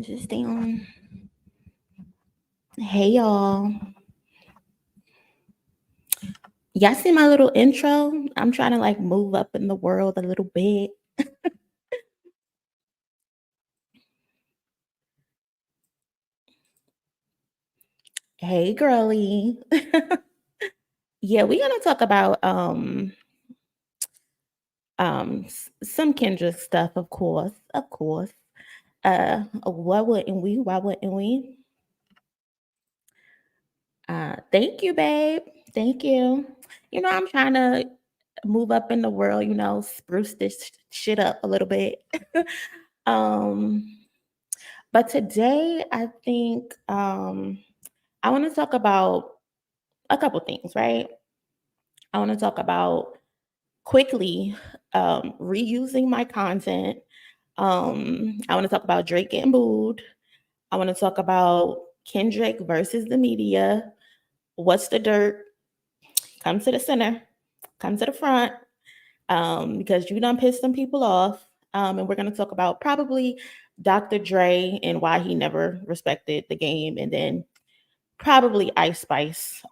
Just stay on. Hey y'all. Y'all see my little intro? I'm trying to like move up in the world a little bit. Hey girly. Yeah, we're gonna talk about some Kendrick stuff, of course. Of course. What wouldn't we? Why wouldn't we? Thank you, babe. Thank you. I'm trying to move up in the world, spruce this shit up a little bit. um, but today I think I want to talk about a couple things, right? I want to talk about quickly reusing my content. I want to talk about Drake getting booed. I want to talk about Kendrick versus the media. What's the dirt? Come to the center, come to the front, because you done pissed some people off. And we're going to talk about probably Dr. Dre and why he never respected the game, and then probably Ice Spice.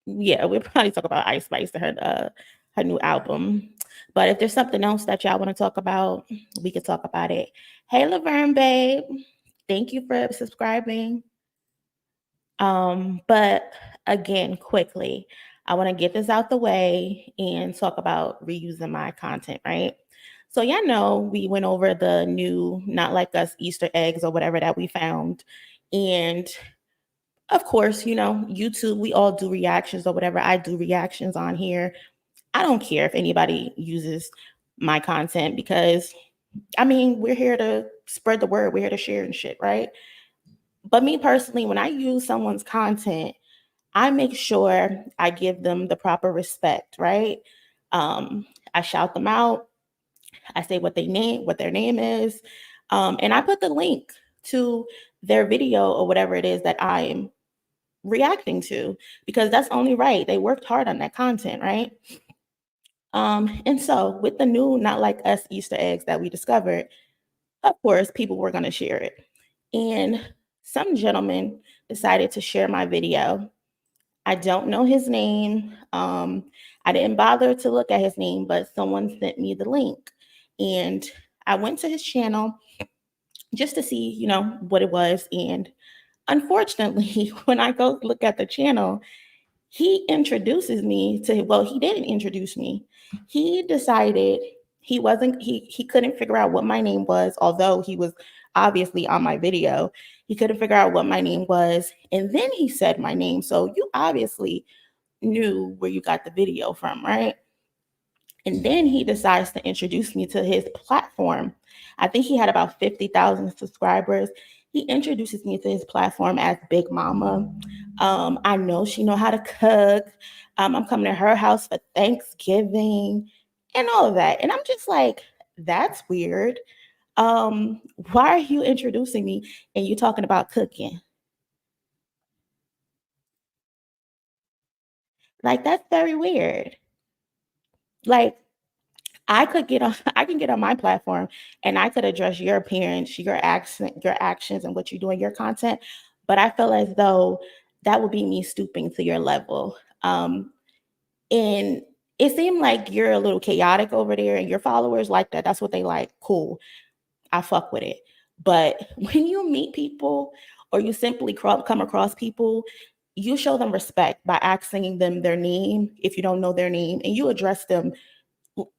Yeah, we'll probably talk about Ice Spice and her new album. But if there's something else that y'all want to talk about, we could talk about it. Hey, Laverne, babe. Thank you for subscribing. But again, quickly, I want to get this out the way and talk about reusing my content, right? So y'all know we went over the new Not Like Us Easter eggs or whatever that we found. And of course, YouTube, we all do reactions or whatever. I do reactions on here. I don't care if anybody uses my content because we're here to spread the word. We're here to share and shit, right? But me personally, when I use someone's content, I make sure I give them the proper respect, right? I shout them out. I say what their name is, and I put the link to their video or whatever it is that I'm reacting to, because that's only right. They worked hard on that content, right? And so with the new Not Like Us Easter eggs that we discovered, of course, people were going to share it. And some gentleman decided to share my video. I don't know his name. I didn't bother to look at his name, but someone sent me the link. And I went to his channel just to see, what it was. And unfortunately, when I go look at the channel, he introduces me to, well, he didn't introduce me. He decided he couldn't figure out what my name was, although he was obviously on my video. He couldn't figure out what my name was. And then he said my name. So you obviously knew where you got the video from, right? And then he decides to introduce me to his platform. I think he had about 50,000 subscribers. He introduces me to his platform as Big Mama. I know she know how to cook. I'm coming to her house for Thanksgiving and all of that. And I'm just like, that's weird. Why are you introducing me and you talking about cooking? Like, that's very weird. Like, I can get on my platform and I could address your appearance, your accent, your actions, and what you do in your content. But I feel as though that would be me stooping to your level. And it seemed like you're a little chaotic over there and your followers like that. That's what they like. Cool. I fuck with it. But when you meet people or you simply come across people, you show them respect by asking them their name if you don't know their name, and you address them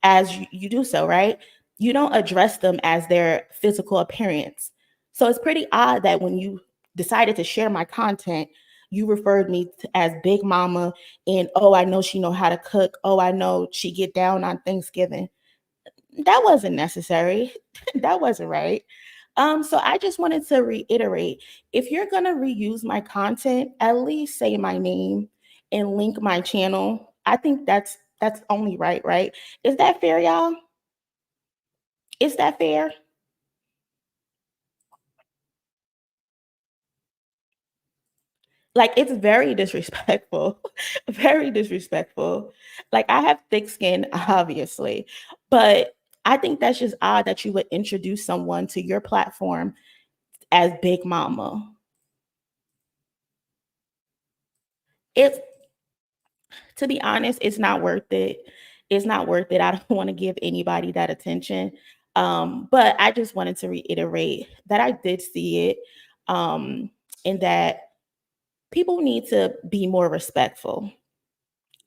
as you do so, right? You don't address them as their physical appearance. So it's pretty odd that when you decided to share my content, you referred me as Big Mama, and oh, I know she know how to cook. Oh, I know she get down on Thanksgiving. That wasn't necessary. That wasn't right. So I just wanted to reiterate, if you're gonna reuse my content, at least say my name and link my channel. I think that's only right, right? Is that fair, y'all? Is that fair? Like, it's very disrespectful. Very disrespectful. Like, I have thick skin, obviously, but I think that's just odd that you would introduce someone to your platform as Big Mama. It's To be honest, it's not worth it. It's not worth it. I don't want to give anybody that attention. But I just wanted to reiterate that I did see it, um, and that people need to be more respectful.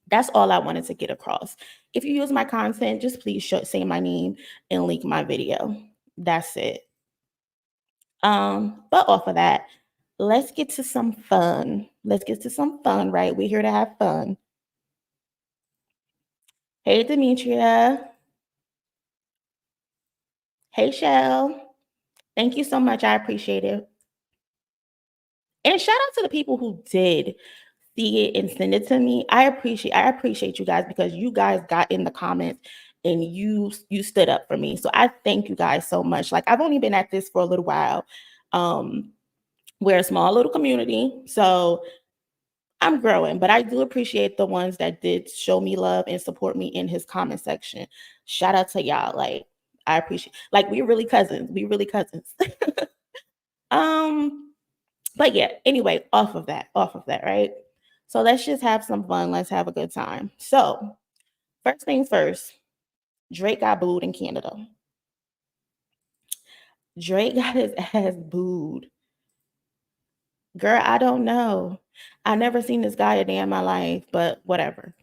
That's all I wanted to get across. If you use my content, just please say my name and link my video. That's it. But off of that, let's get to some fun. Let's get to some fun, right? We're here to have fun. Hey, Demetria. Hey, Shell. Thank you so much. I appreciate it. And shout out to the people who did see it and send it to me. I appreciate you guys, because you guys got in the comments and you stood up for me. So I thank you guys so much. Like, I've only been at this for a little while. We're a small little community, so I'm growing, but I do appreciate the ones that did show me love and support me in his comment section. Shout out to y'all. Like, I appreciate, like, we're really cousins. We really cousins. um, but yeah, anyway, off of that, right? So let's just have some fun. Let's have a good time. So, first things first, Drake got booed in Canada. Drake got his ass booed. Girl, I don't know. I never seen this guy a day in my life, but whatever.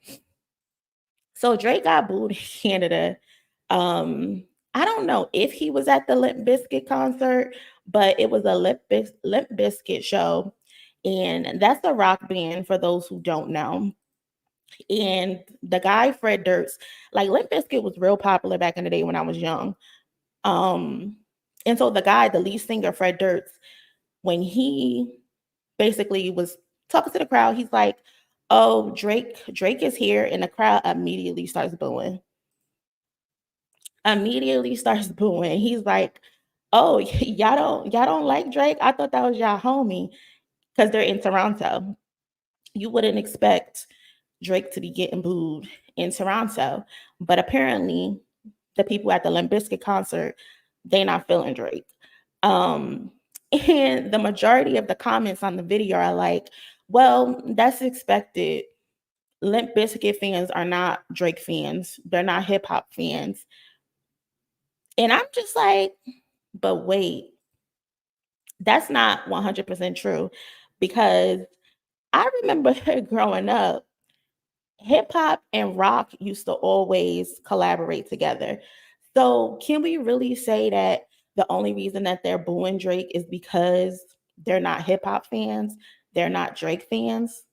So Drake got booed in Canada. I don't know if he was at the Limp Bizkit concert, but it was a Limp Bizkit show. And that's a rock band for those who don't know. And the guy, Fred Durst, like, Limp Bizkit was real popular back in the day when I was young. Um, and so the guy, the lead singer, Fred Durst, when he basically was talking to the crowd, he's like, "Oh, Drake is here," and the crowd immediately starts booing. Immediately starts booing. He's like, "Oh, y'all don't like Drake? I thought that was y'all homie," because they're in Toronto. You wouldn't expect Drake to be getting booed in Toronto, but apparently the people at the Limp Bizkit concert, they not feeling Drake. Um, and the majority of the comments on the video are like, "Well, that's expected. Limp Bizkit fans are not Drake fans. They're not hip hop fans." And I'm just like, but wait, that's not 100% true, because I remember growing up, hip hop and rock used to always collaborate together. So, can we really say that the only reason that they're booing Drake is because they're not hip hop fans? They're not Drake fans?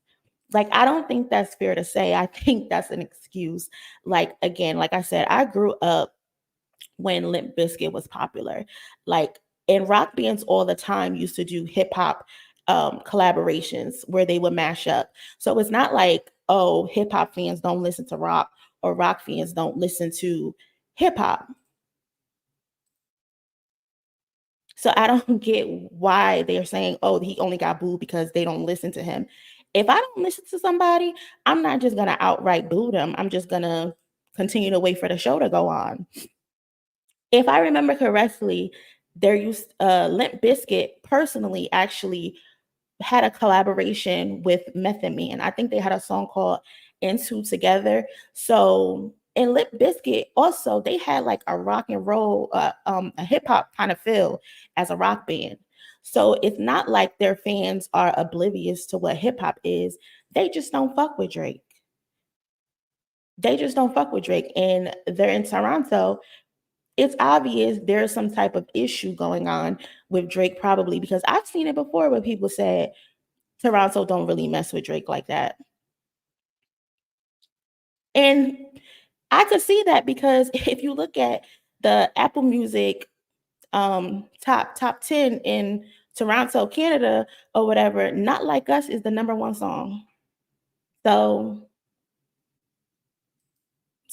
Like, I don't think that's fair to say. I think that's an excuse. Like, again, like I said, I grew up when Limp Bizkit was popular. Like, and rock bands all the time used to do hip hop collaborations where they would mash up. So it's not like, oh, hip hop fans don't listen to rock, or rock fans don't listen to hip hop. So I don't get why they're saying, oh, he only got booed because they don't listen to him. If I don't listen to somebody, I'm not just going to outright boo them. I'm just going to continue to wait for the show to go on. If I remember correctly, there used Limp Bizkit personally actually had a collaboration with Method Man. I think they had a song called Into Together. So, and Limp Bizkit also, they had like a rock and roll, a hip hop kind of feel as a rock band. So it's not like their fans are oblivious to what hip hop is. They just don't fuck with Drake. They just don't fuck with Drake. And they're in Toronto. It's obvious there's some type of issue going on with Drake, probably because I've seen it before where people said Toronto don't really mess with Drake like that. And I could see that, because if you look at the Apple Music top 10 in Toronto, Canada, or whatever, Not Like Us is the number one song. So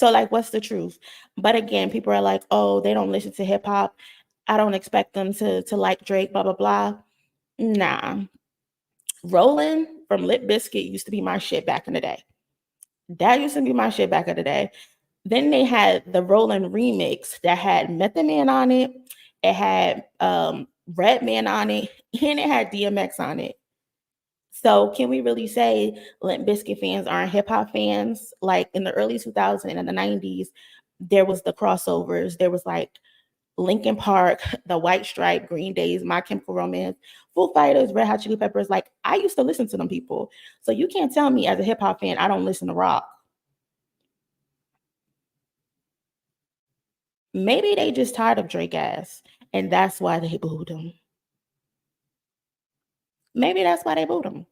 like, what's the truth? But again, people are like, oh, they don't listen to hip hop. I don't expect them to like Drake, blah, blah, blah. Nah. Rollin' from Limp Bizkit used to be my shit back in the day. That used to be my shit back in the day. Then they had the Roland remix that had Method Man on it. It had Redman on it, and it had DMX on it. So can we really say Limp Bizkit fans aren't hip hop fans? Like in the early 2000s and the 90s, there was the crossovers. There was like Linkin Park, The White Stripe, Green Days, My Chemical Romance, Foo Fighters, Red Hot Chili Peppers. Like I used to listen to them people. So you can't tell me as a hip hop fan I don't listen to rock. Maybe they just tired of Drake ass, and that's why they booed him. Maybe that's why they booed him.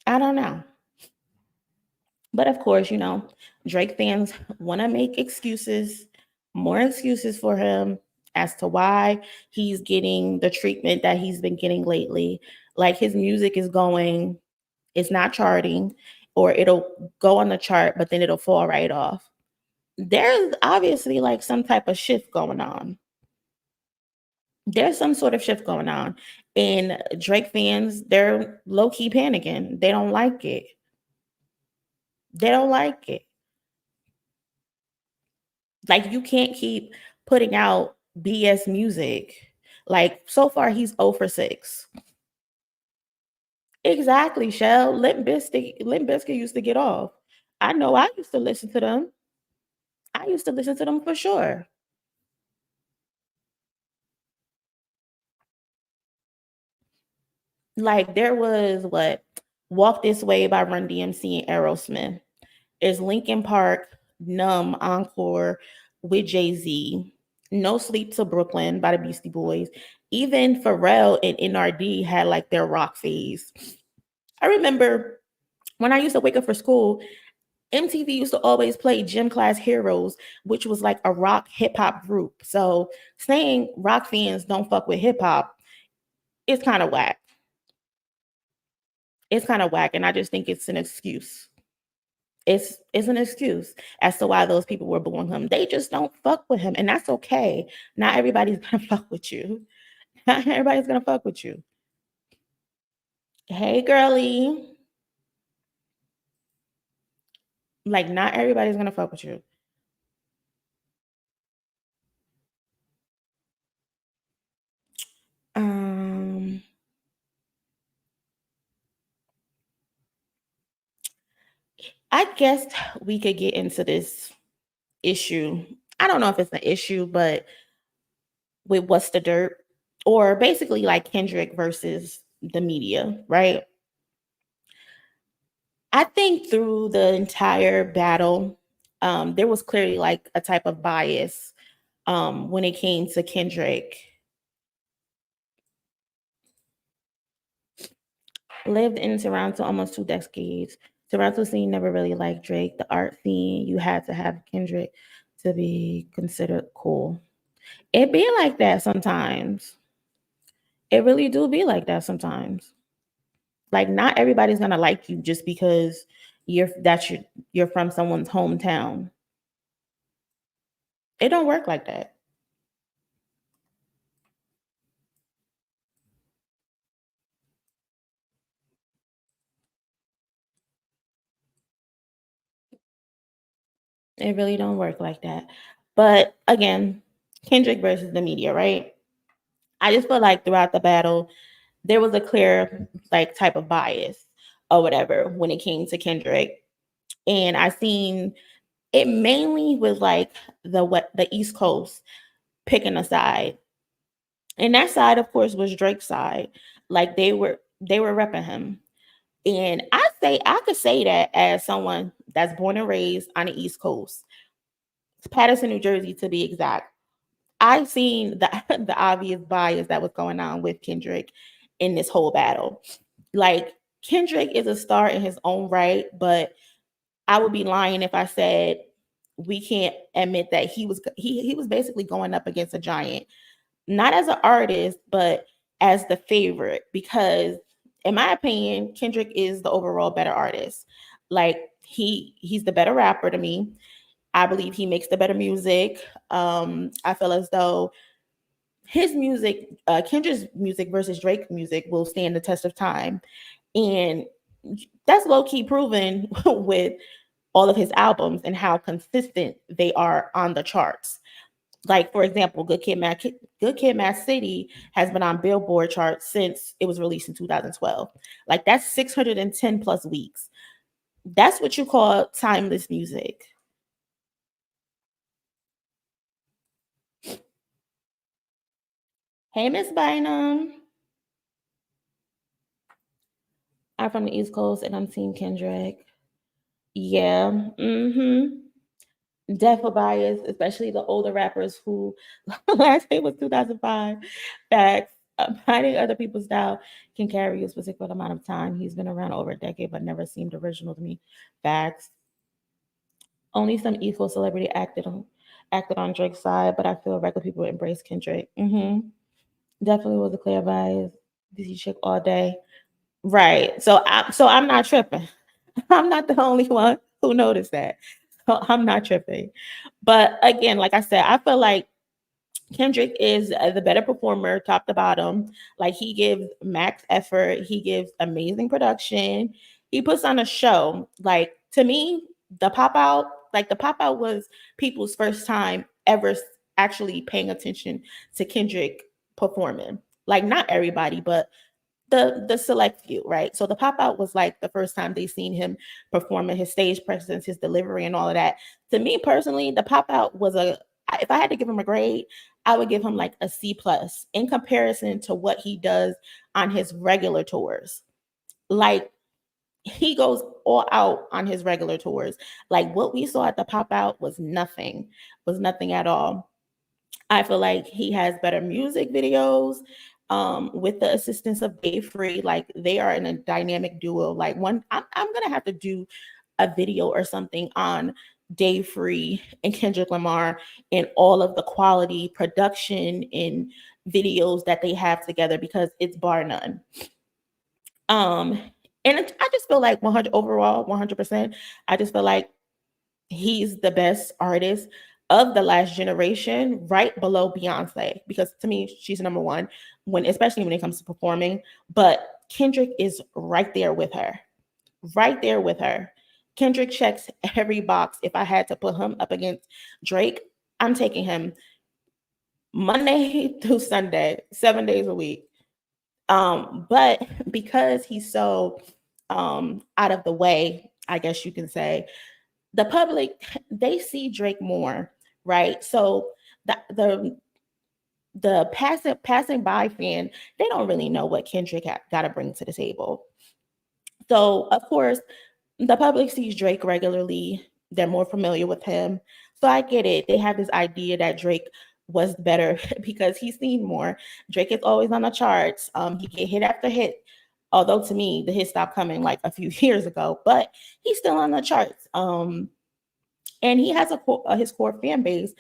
I don't know. But of course, Drake fans want to make excuses, more excuses for him as to why he's getting the treatment that he's been getting lately. Like his music is going, it's not charting, or it'll go on the chart, but then it'll fall right off. There's obviously like some type of shift going on. There's some sort of shift going on. And Drake fans, they're low key panicking. They don't like it. They don't like it. Like you can't keep putting out BS music. Like so far he's 0 for 6. Exactly, Shell. Limp Bizkit used to get off. I know I used to listen to them. I used to listen to them for sure. Like there was what Walk This Way by Run DMC and Aerosmith. There's Linkin Park, Numb, Encore with Jay-Z, No Sleep Till Brooklyn by the Beastie Boys. Even Pharrell and NRD had like their rock phase. I remember when I used to wake up for school, MTV used to always play Gym Class Heroes, which was like a rock hip hop group. So saying rock fans don't fuck with hip hop is kind of whack. It's kind of whack. And I just think it's an excuse. It's an excuse as to why those people were booing him. They just don't fuck with him, and that's okay. Not everybody's gonna fuck with you. Not everybody's gonna fuck with you. Hey, girly. Like, not everybody's gonna fuck with you. Um, I guess we could get into this issue. I don't know if it's an issue, but with what's the dirt, or basically like Kendrick versus the media, right? I think through the entire battle, there was clearly like a type of bias when it came to Kendrick. Lived in Toronto almost 2 decades. Toronto scene never really liked Drake. The art scene, you had to have Kendrick to be considered cool. It be like that sometimes. It really do be like that sometimes. Like not everybody's gonna like you just because you're from someone's hometown. It don't work like that. It really don't work like that. But again, Kendrick versus the media, right? I just feel like throughout the battle, there was a clear like type of bias or whatever when it came to Kendrick. And I seen it mainly with like the East Coast picking a side. And that side, of course, was Drake's side. Like they were repping him. And I could say that as someone that's born and raised on the East Coast, Patterson, New Jersey to be exact. I've seen the the obvious bias that was going on with Kendrick in this whole battle. Like Kendrick is a star in his own right, but I would be lying if I said we can't admit that he was basically going up against a giant, not as an artist, but as the favorite. Because in my opinion, Kendrick is the overall better artist. Like he's the better rapper to me. I believe he makes the better music. I feel as though his music, Kendrick's music versus Drake's music will stand the test of time. And that's low key proven with all of his albums and how consistent they are on the charts. Like for example, Good Kid, Mad City has been on Billboard charts since it was released in 2012. Like that's 610 plus weeks. That's what you call timeless music. Hey, Miss Bynum. I'm from the East Coast and I'm Team Kendrick. Yeah. Definitely bias, especially the older rappers who last name was 2005. Facts. Finding other people's style can carry a specific amount of time. He's been around over a decade, but never seemed original to me. Facts. Only some equal celebrity acted on Drake's side, but I feel regular people embrace Kendrick. Definitely was a clear bias. DC chick all day. Right. So I'm not tripping. I'm not the only one who noticed that. So I'm not tripping. But again, like I said, I feel like Kendrick is the better performer, top to bottom. Like he gives max effort, he gives amazing production, he puts on a show. Like to me, the pop out was people's first time ever actually paying attention to Kendrick performing. Like not everybody, but the select few, right? So the pop out was like the first time they seen him performing, his stage presence, his delivery, and all of that. To me personally, the pop out was if I had to give him a grade, I would give him like a C plus in comparison to what he does on his regular tours. Like he goes all out on his regular tours. Like what we saw at the pop out was nothing at all. I feel like he has better music videos with the assistance of Dave Free. Like they are in a dynamic duo. Like I'm gonna have to do a video or something on Dave Free and Kendrick Lamar and all of the quality production and videos that they have together because it's bar none. Um, I just feel like 100 overall, 100%. I just feel like he's the best artist of the last generation, right below Beyonce, because to me, she's number one especially when it comes to performing. But Kendrick is right there with her, right there with her. Kendrick checks every box. If I had to put him up against Drake, I'm taking him Monday through Sunday, 7 days a week. But because he's so out of the way, I guess you can say, the public, they see Drake more, right? So the passing by fan, they don't really know what Kendrick got to bring to the table. So of course, the public sees Drake regularly. They're more familiar with him. So I get it. They have this idea that Drake was better because he's seen more. Drake is always on the charts. He get hit after hit. Although to me, the hit stopped coming like a few years ago, but he's still on the charts. And he has his core fan base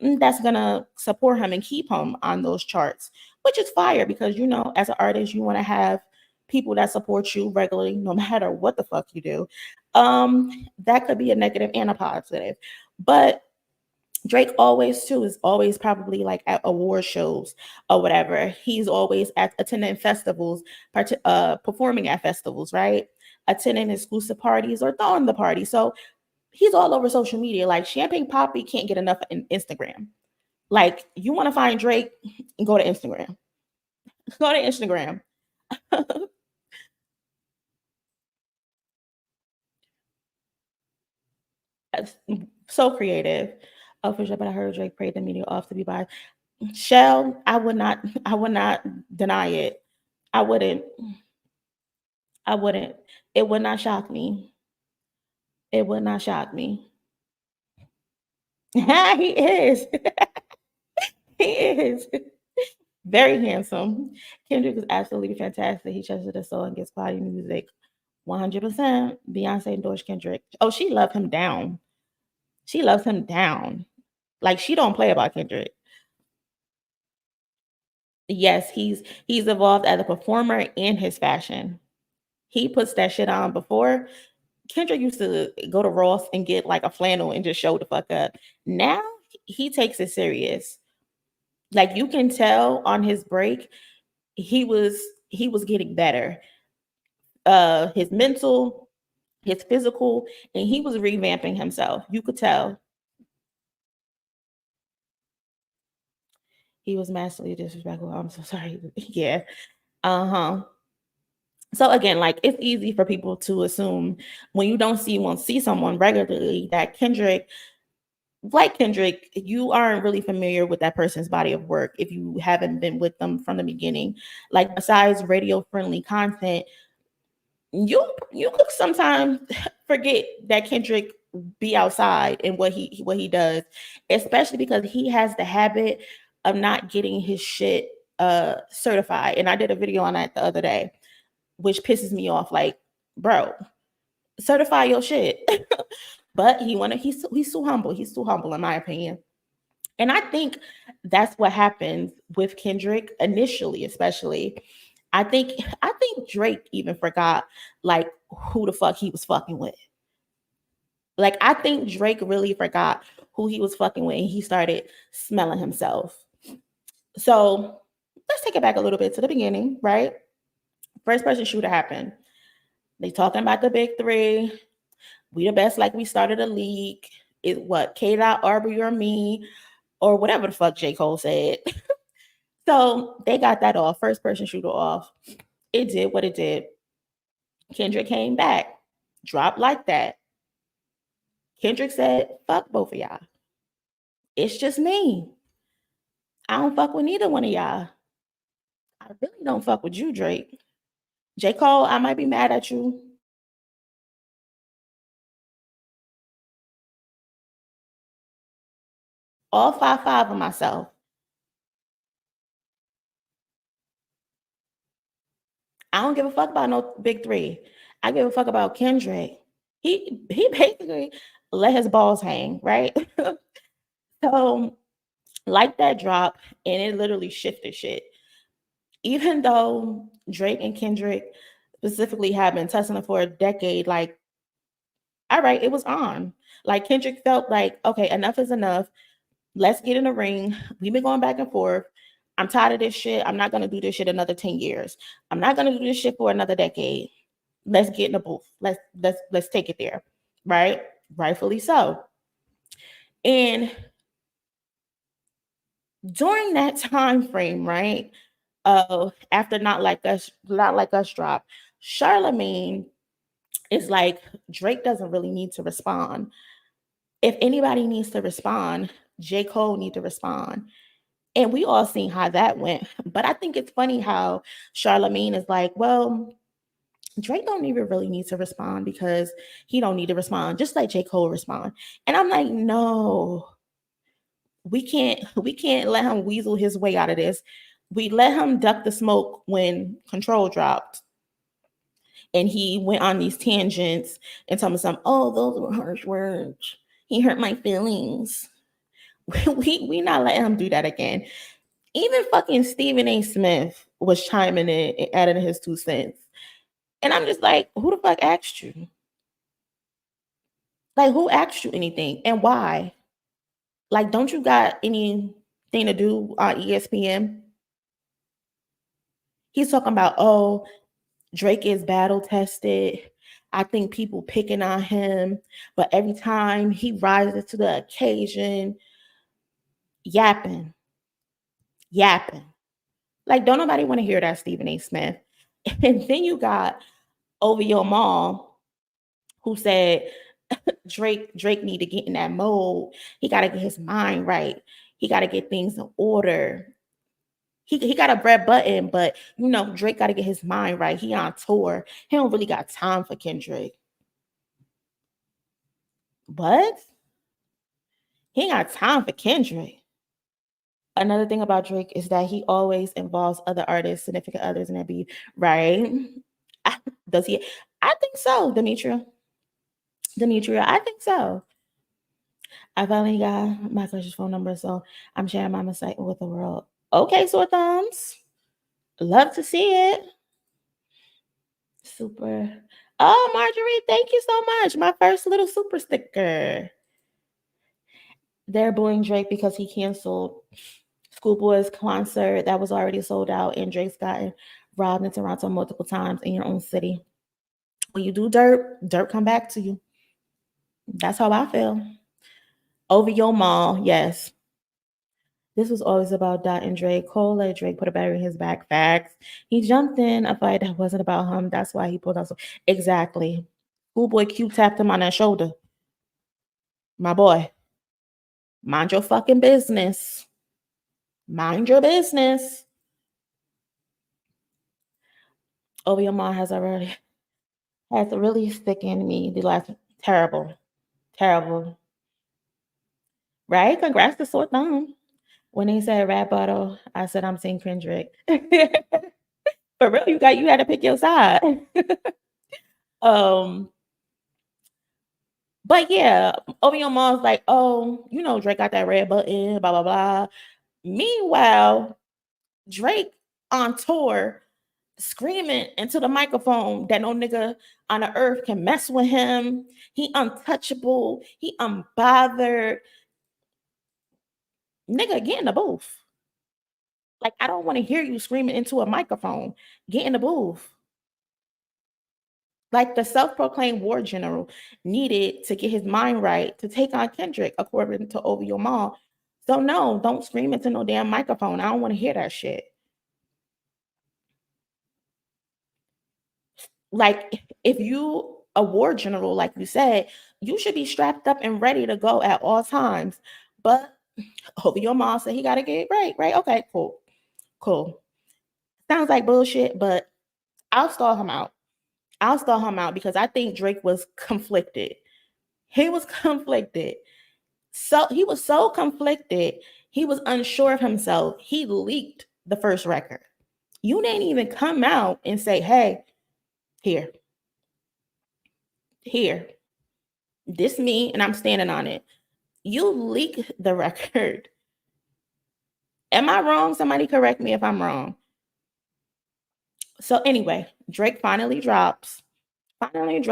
that's gonna support him and keep him on those charts, which is fire because as an artist, you want to have people that support you regularly, no matter what the fuck you do. That could be a negative and a positive, but Drake always too is always probably like at award shows or whatever. He's always at attending festivals, performing at festivals, right? Attending exclusive parties or throwing the party. So he's all over social media. Like Champagne Poppy can't get enough in Instagram. Like you want to find Drake, go to Instagram. Go to Instagram. That's so creative. Oh, for sure. But I heard Drake prayed the media off to be by Shell. I would not deny it. I wouldn't. I wouldn't. It would not shock me. It would not shock me. He is. He is. Very handsome. Kendrick is absolutely fantastic. He touches the soul and gets quality music. 100%. Beyonce endorsed Kendrick. Oh, she loved him down. She loves him down. Like she don't play about Kendrick. Yes, he's evolved as a performer and his fashion. He puts that shit on before. Kendrick used to go to Ross and get like a flannel and just show the fuck up. Now he takes it serious. Like you can tell on his break, he was getting better. His mental, his physical, and he was revamping himself. You could tell he was massively disrespectful. I'm so sorry. Yeah. Uh-huh. So again, like it's easy for people to assume when you don't see someone regularly that Kendrick, you aren't really familiar with that person's body of work if you haven't been with them from the beginning. Like besides radio friendly content, you could sometimes forget that Kendrick be outside and what he does, especially because he has the habit of not getting his shit certified. And I did a video on that the other day, which pisses me off. Like, bro, certify your shit. But he's too humble. He's too humble, in my opinion. And I think that's what happens with Kendrick initially, especially. I think Drake even forgot like who the fuck he was fucking with. Like I think Drake really forgot who he was fucking with and he started smelling himself. So let's take it back a little bit to the beginning, right? First person shooter happened. They talking about the big three. We the best, like we started a league. It what K. Arbery or me, or whatever the fuck J. Cole said. So they got that off, first person shooter off. It did what it did. Kendrick came back, dropped like that. Kendrick said, fuck both of y'all. It's just me. I don't fuck with neither one of y'all. I really don't fuck with you, Drake. J. Cole, I might be mad at you. All five of myself. I don't give a fuck about no big three. I give a fuck about Kendrick. He basically let his balls hang, right? So like that drop, and it literally shifted shit. Even though Drake and Kendrick specifically have been tussling for a decade, like, all right, it was on. Like Kendrick felt like, okay, enough is enough. Let's get in the ring. We've been going back and forth. I'm tired of this shit. I'm not gonna do this shit another 10 years. I'm not gonna do this shit for another decade. Let's get in the booth. Let's take it there. Right? Rightfully so. And during that time frame, right? After not like us drop, Charlemagne is like Drake doesn't really need to respond. If anybody needs to respond, J. Cole need to respond. And we all seen how that went. But I think it's funny how Charlemagne is like, well, Drake don't even really need to respond because he don't need to respond, just like J. Cole respond. And I'm like, no, we can't let him weasel his way out of this. We let him duck the smoke when Control dropped. And he went on these tangents and told me some, oh, those were harsh words. He hurt my feelings. We not letting him do that again. Even fucking Stephen A. Smith was chiming in and adding his 2 cents. And I'm just like, who the fuck asked you? Like, who asked you anything and why? Like, don't you got anything to do on ESPN? He's talking about, oh, Drake is battle tested. I think people picking on him, but every time he rises to the occasion, yapping, yapping. Like, don't nobody want to hear that, Stephen A. Smith. And then you got over your mom who said Drake need to get in that mode. He got to get his mind right. He got to get things in order. He got a bread button, but Drake got to get his mind right. He on tour. He don't really got time for Kendrick. What? He ain't got time for Kendrick. Another thing about Drake is that he always involves other artists, significant others in that beat, right? Does he? I think so, Demetria, I think so. I finally got my crush's phone number, so I'm sharing my mistake with the world. Okay, sore thumbs. Love to see it. Super. Oh, Marjorie, thank you so much. My first little super sticker. They're booing Drake because he canceled Schoolboy's concert that was already sold out, and Drake's gotten robbed in Toronto multiple times in your own city. When you do dirt, dirt come back to you. That's how I feel. Over your mall, yes. This was always about Dot and Drake. Cole let Drake put a battery in his back. Facts. He jumped in a fight that wasn't about him. That's why he pulled out. Exactly. Schoolboy Q tapped him on that shoulder. My boy, mind your fucking business. Mind your business. Over your mom has really sickened me. The last terrible, terrible. Right? Congrats to Sore Thumb. When they said rap battle, I said I'm seeing Kendrick. For real, you had to pick your side. um, but yeah, over your mom's like, oh, Drake got that red button, blah blah blah. Meanwhile, Drake on tour screaming into the microphone that no nigga on the earth can mess with him. He untouchable. He unbothered. Nigga, get in the booth. Like, I don't want to hear you screaming into a microphone. Get in the booth. Like, the self-proclaimed war general needed to get his mind right to take on Kendrick, according to Ovio Mall. So no, don't scream into no damn microphone. I don't want to hear that shit. Like, if you a war general, like you said, you should be strapped up and ready to go at all times. But Ovio Mall said he got to get it right. Okay, cool. Sounds like bullshit, but I'll stall him out. Because I think Drake was conflicted. He was conflicted. So he was so conflicted. He was unsure of himself. He leaked the first record. You didn't even come out and say, hey, here, this me, and I'm standing on it. You leak the record. Am I wrong? Somebody correct me if I'm wrong. So anyway, Drake finally drops 20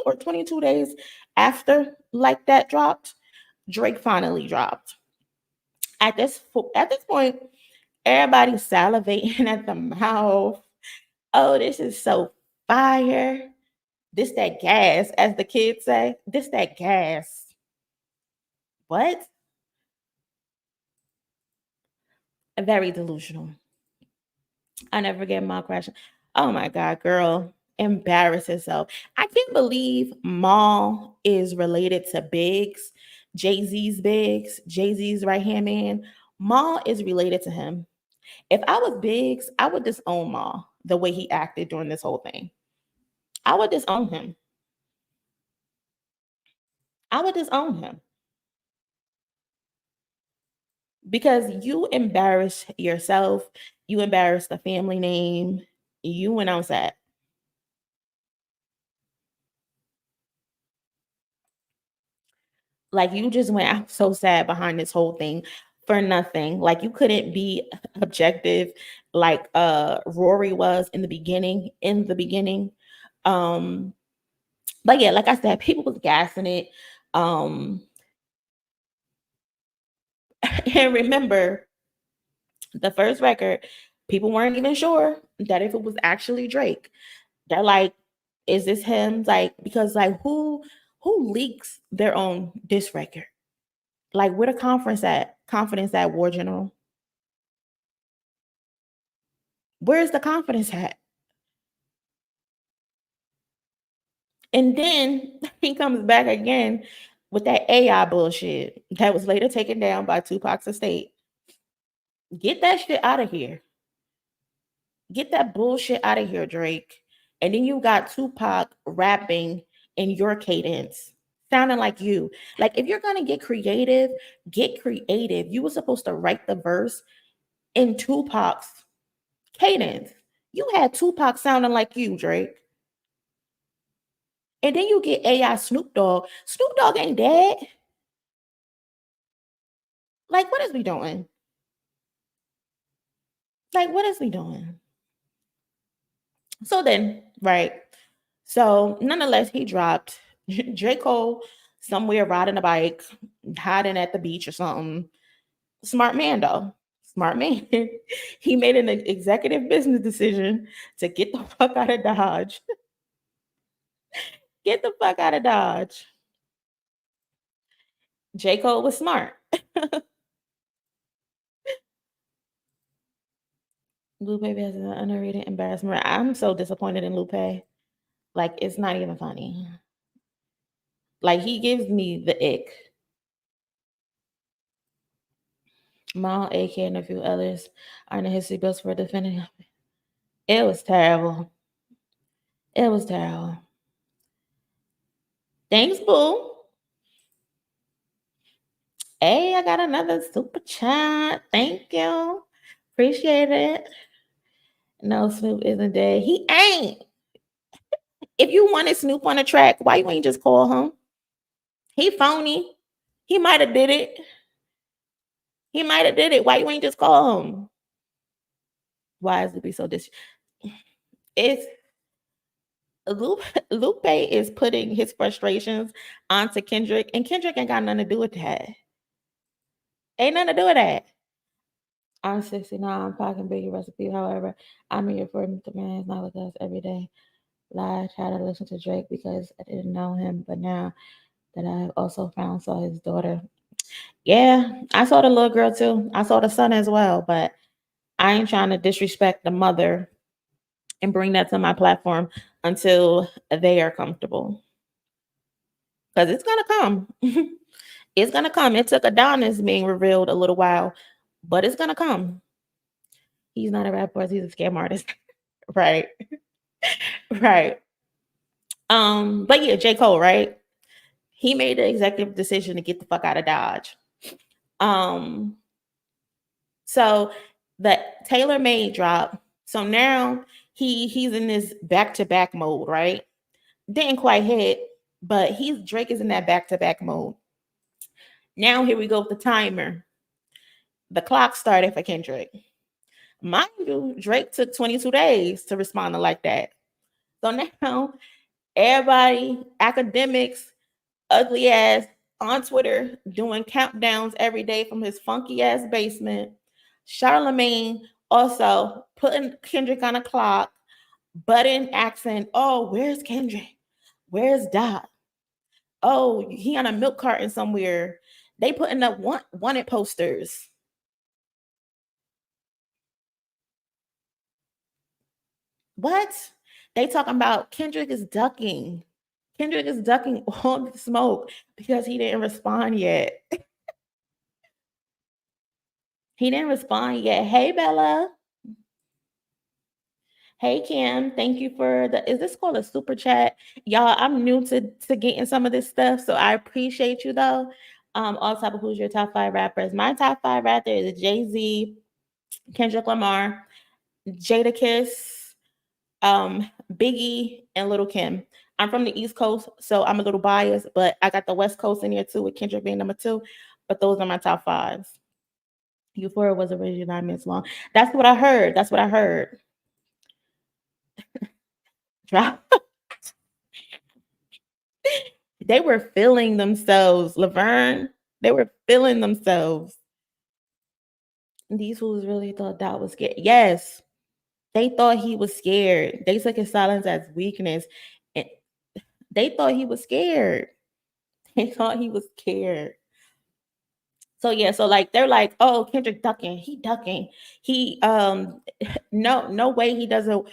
or 22 days after like that dropped. Drake finally dropped. At this point, everybody's salivating at the mouth. Oh, this is so fire. This that gas, as the kids say. This that gas. What? Very delusional. I never get my question. Oh my God, girl. Embarrass herself. I can't believe Maul is related to Biggs, Jay-Z's right hand man. Maul is related to him. If I was Biggs, I would disown Maul the way he acted during this whole thing. I would disown him. Because you embarrass yourself, you embarrass the family name, you went outside. Like, you just went out so sad behind this whole thing for nothing. Like, you couldn't be objective like Rory was in the beginning. Um, but yeah, like I said, people was gassing it. And remember, the first record, people weren't even sure that if it was actually Drake. They're like, is this him? Like, because like who leaks their own diss record? Like, where the confidence at, War General? Where's the confidence at? And then he comes back again with that AI bullshit that was later taken down by Tupac's estate. Get that shit out of here. Get that bullshit out of here, Drake. And then you got Tupac rapping in your cadence, sounding like you. Like, if you're gonna get creative, get creative. You were supposed to write the verse in Tupac's cadence. You had Tupac sounding like you, Drake. And then you get AI Snoop Dogg. Snoop Dogg ain't dead. Like, what is we doing? Like, what is we doing? So then, right. So nonetheless, he dropped J. Cole somewhere riding a bike, hiding at the beach or something. Smart man though. Smart man. He made an executive business decision to get the fuck out of Dodge. Get the fuck out of Dodge. J. Cole was smart. Lupe has an underrated embarrassment. I'm so disappointed in Lupe. Like, it's not even funny. Like, he gives me the ick. Mal, AK, and a few others are in the history books for defending him. It was terrible. It was terrible. Thanks, boo. Hey, I got another super chat. Thank you. Appreciate it. No, Snoop isn't dead. He ain't. If you wanted Snoop on the track, why you ain't just call him? He phony. He might have did it. He might have did it. Why you ain't just call him? Why is Lupe so It's Lupe is putting his frustrations onto Kendrick, and Kendrick ain't got nothing to do with that. Ain't nothing to do with that. I'm 69. I'm packing Biggie recipe. However, I'm here for him. The man is not with us every day. I try to listen to Drake because I didn't know him, but now that I also saw his daughter. Yeah, I saw the little girl too. I saw the son as well, but I ain't trying to disrespect the mother and bring that to my platform until they are comfortable. Because it's gonna come. It's gonna come. It took Adonis being revealed a little while, but it's gonna come. He's not a rapper, he's a scam artist. Right. Right. But yeah, J. Cole, right? He made the executive decision to get the fuck out of Dodge. So the Taylor made drop. So now he's in this back-to-back mode, right? Didn't quite hit, but Drake is in that back-to-back mode. Now here we go with the timer. The clock started for Kendrick. Mind you, Drake took 22 days to respond to like that. So now everybody, academics, ugly ass on Twitter doing countdowns every day from his funky ass basement. Charlemagne also putting Kendrick on a clock, button accent. Oh, where's Kendrick? Where's Dot? Oh, he on a milk carton somewhere. They putting up wanted posters. What? They talking about Kendrick is ducking. Kendrick is ducking all the smoke because he didn't respond yet. He didn't respond yet. Hey, Bella. Hey, Kim. Thank you for is this called a super chat? Y'all, I'm new to getting some of this stuff, so I appreciate you though. On top of who's your top 5 rappers. My top 5 rappers is Jay-Z, Kendrick Lamar, Jadakiss, Biggie, and Little Kim. I'm from the East Coast, so I'm a little biased, but I got the West Coast in here too, with Kendrick being number 2. But those are my top 5s. Euphoria was originally 9 minutes long. That's what I heard. That's what I heard. They were feeling themselves, Laverne. They were feeling themselves. These fools really thought that was scared. Yes, they thought he was scared. They took his silence as weakness. And they thought he was scared. They thought he was scared. So yeah, so like they're like, oh, Kendrick ducking, he ducking. He no way he doesn't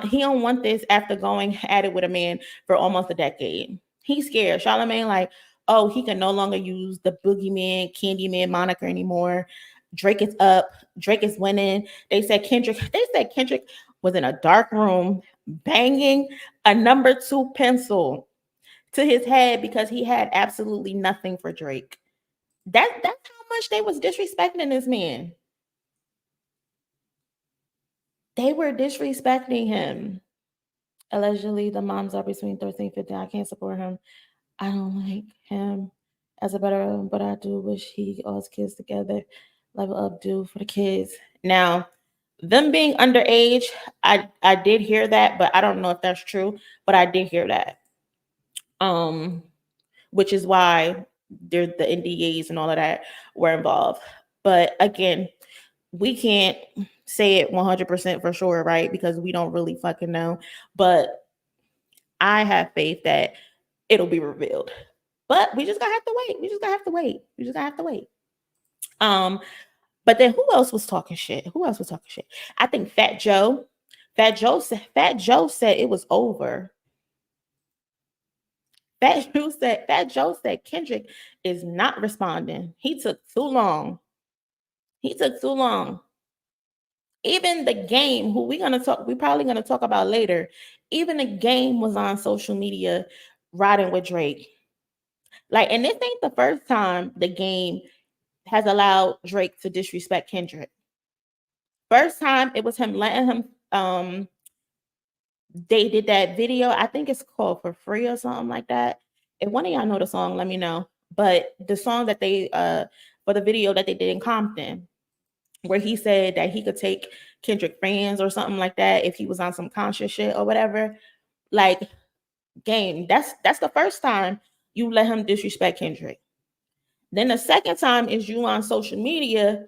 he don't want this after going at it with a man for almost a decade. He's scared. Charlemagne, like, oh, he can no longer use the boogeyman, Candyman moniker anymore. Drake is up, Drake is winning. They said Kendrick was in a dark room banging a number 2 pencil to his head because he had absolutely nothing for Drake. That's how much they was disrespecting this man. They were disrespecting him. Allegedly, the moms are between 13 and 15. I can't support him. I don't like him as a better, but I do wish he all his kids together. Level up, do for the kids. Now, them being underage, I did hear that, but I don't know if that's true. But I did hear that. Which is why the NDAs and all of that were involved. But again, we can't say it 100% for sure, right? Because we don't really fucking know. But I have faith that it'll be revealed. But we just gonna have to wait. We just gonna have to wait. We just gonna have to wait. Um, but then who else was talking shit? Who else was talking shit? I think Fat Joe. Fat Joe said it was over. Fat Joe said Kendrick is not responding. He took too long. He took too long. Even the game, who we probably gonna talk about later. Even the game was on social media riding with Drake. Like, and this ain't the first time the game has allowed Drake to disrespect Kendrick. First time it was him letting him they did that video. I think it's called For Free or something like that. If one of y'all know the song, let me know. But the song that they for the video that they did in Compton, where he said that he could take Kendrick fans or something like that if he was on some conscious shit or whatever. Like, game, that's the first time you let him disrespect Kendrick. Then the second time is you on social media.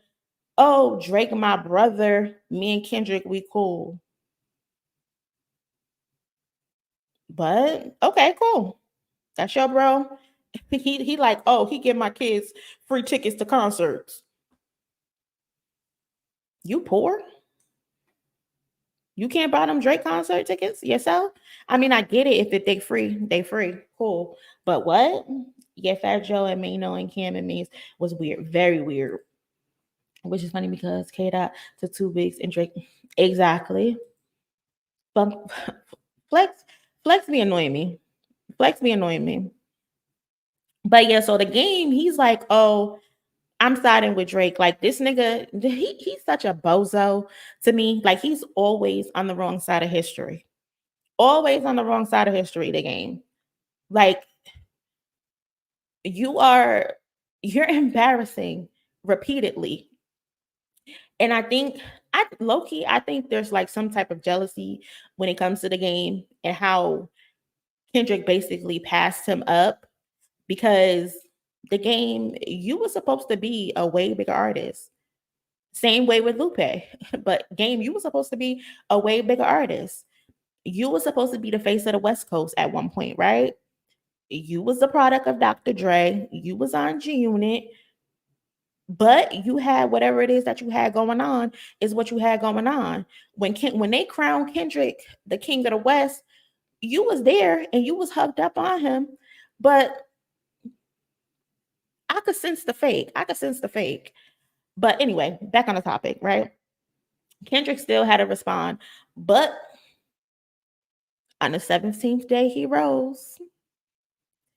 Oh, Drake, my brother, me and Kendrick, we cool. But okay, cool. That's your bro. He like, oh, he give my kids free tickets to concerts. You poor? You can't buy them Drake concert tickets yourself? I mean, I get it if they free, they free. Cool. But what? Yeah, Fat Joe and Mano and Cam and Means was weird, very weird. Which is funny because K Dot to 2 Bigs and Drake. Exactly. But Flex, Flex be annoying me. Flex be annoying me. But yeah, so the game, he's like, oh, I'm siding with Drake. Like, this nigga, he's such a bozo to me. Like, he's always on the wrong side of history. Always on the wrong side of history, the game. Like, you are you're embarrassing repeatedly. And I low key, I think there's like some type of jealousy when it comes to the game and how Kendrick basically passed him up because the game, you were supposed to be a way bigger artist. Same way with Lupe. But game, you were supposed to be a way bigger artist. You were supposed to be the face of the West Coast at one point, right? You was the product of Dr. Dre. You was on G Unit, but you had whatever it is that you had going on is what you had going on. When they crowned Kendrick the king of the West, you was there and you was hugged up on him, but I could sense the fake. I could sense the fake. But anyway, back on the topic, right? Kendrick still had to respond, but on the 17th day he rose.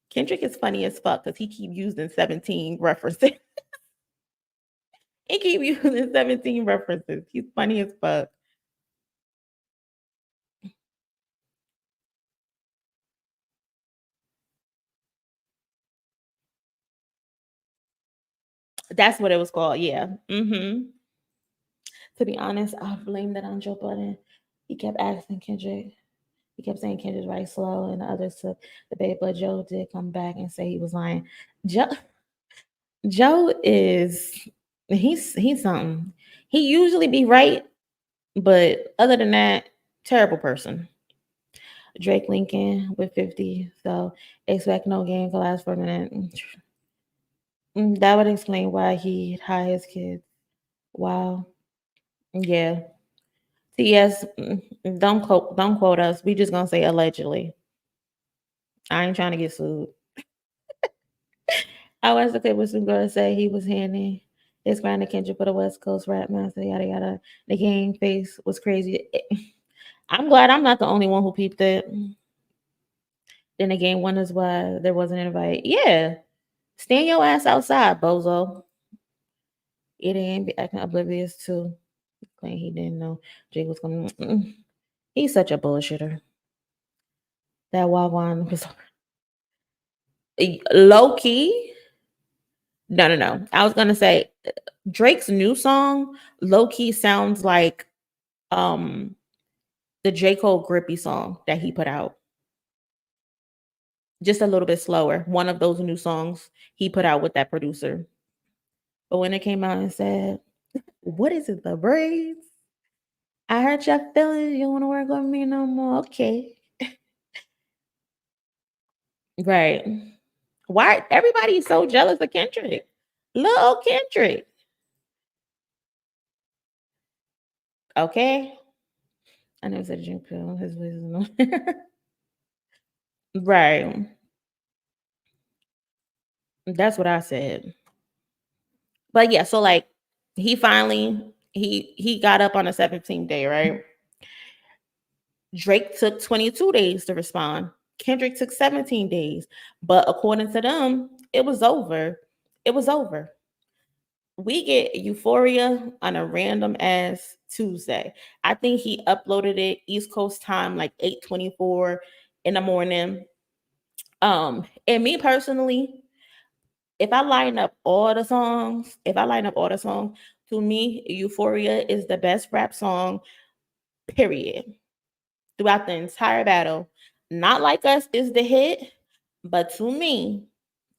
Kendrick is funny as fuck because he keep using 17 references. He keep using 17 references. He's funny as fuck. That's what it was called. Yeah. To be honest, I blame that on Joe Budden. He kept asking Kendrick. He kept saying Kendrick's right slow, and the others took the bait. But Joe did come back and say he was lying. Joe is he's something. He usually be right, but other than that, terrible person. Drake Lincoln with 50. So expect no game to last for a minute. That would explain why he hide his kids. Wow. Yeah. TS, don't quote us. We just gonna say allegedly. I ain't trying to get sued. I was okay with some girl say he was handy. His grind to Kendrick for the West Coast rap master, yada yada. The game face was crazy. I'm glad I'm not the only one who peeped it. Then again, wonders why there wasn't an invite. Yeah. Stand your ass outside, bozo. It ain't be acting oblivious too. Claim he didn't know Jake was coming. He's such a bullshitter. That Wagwan was low key. No. I was gonna say Drake's new song, low key sounds like um the J. Cole Grippy song that he put out. Just a little bit slower. One of those new songs he put out with that producer. But when it came out and said What is it? The braids? I hurt your feelings. You don't want to work with me no more. Okay. Right. Why everybody's so jealous of Kendrick? Little Kendrick. Okay. I never said drink pill. His voice is no. Right. That's what I said. But yeah, so like he finally he got up on the 17th day, right? Drake took 22 days to respond. Kendrick took 17 days. But according to them, it was over. It was over. We get Euphoria on a random ass Tuesday. I think he uploaded it East Coast time like 8:24 in the morning. And me personally, if I line up all the songs, to me, Euphoria is the best rap song, period. Throughout the entire battle. Not Like Us is the hit, but to me,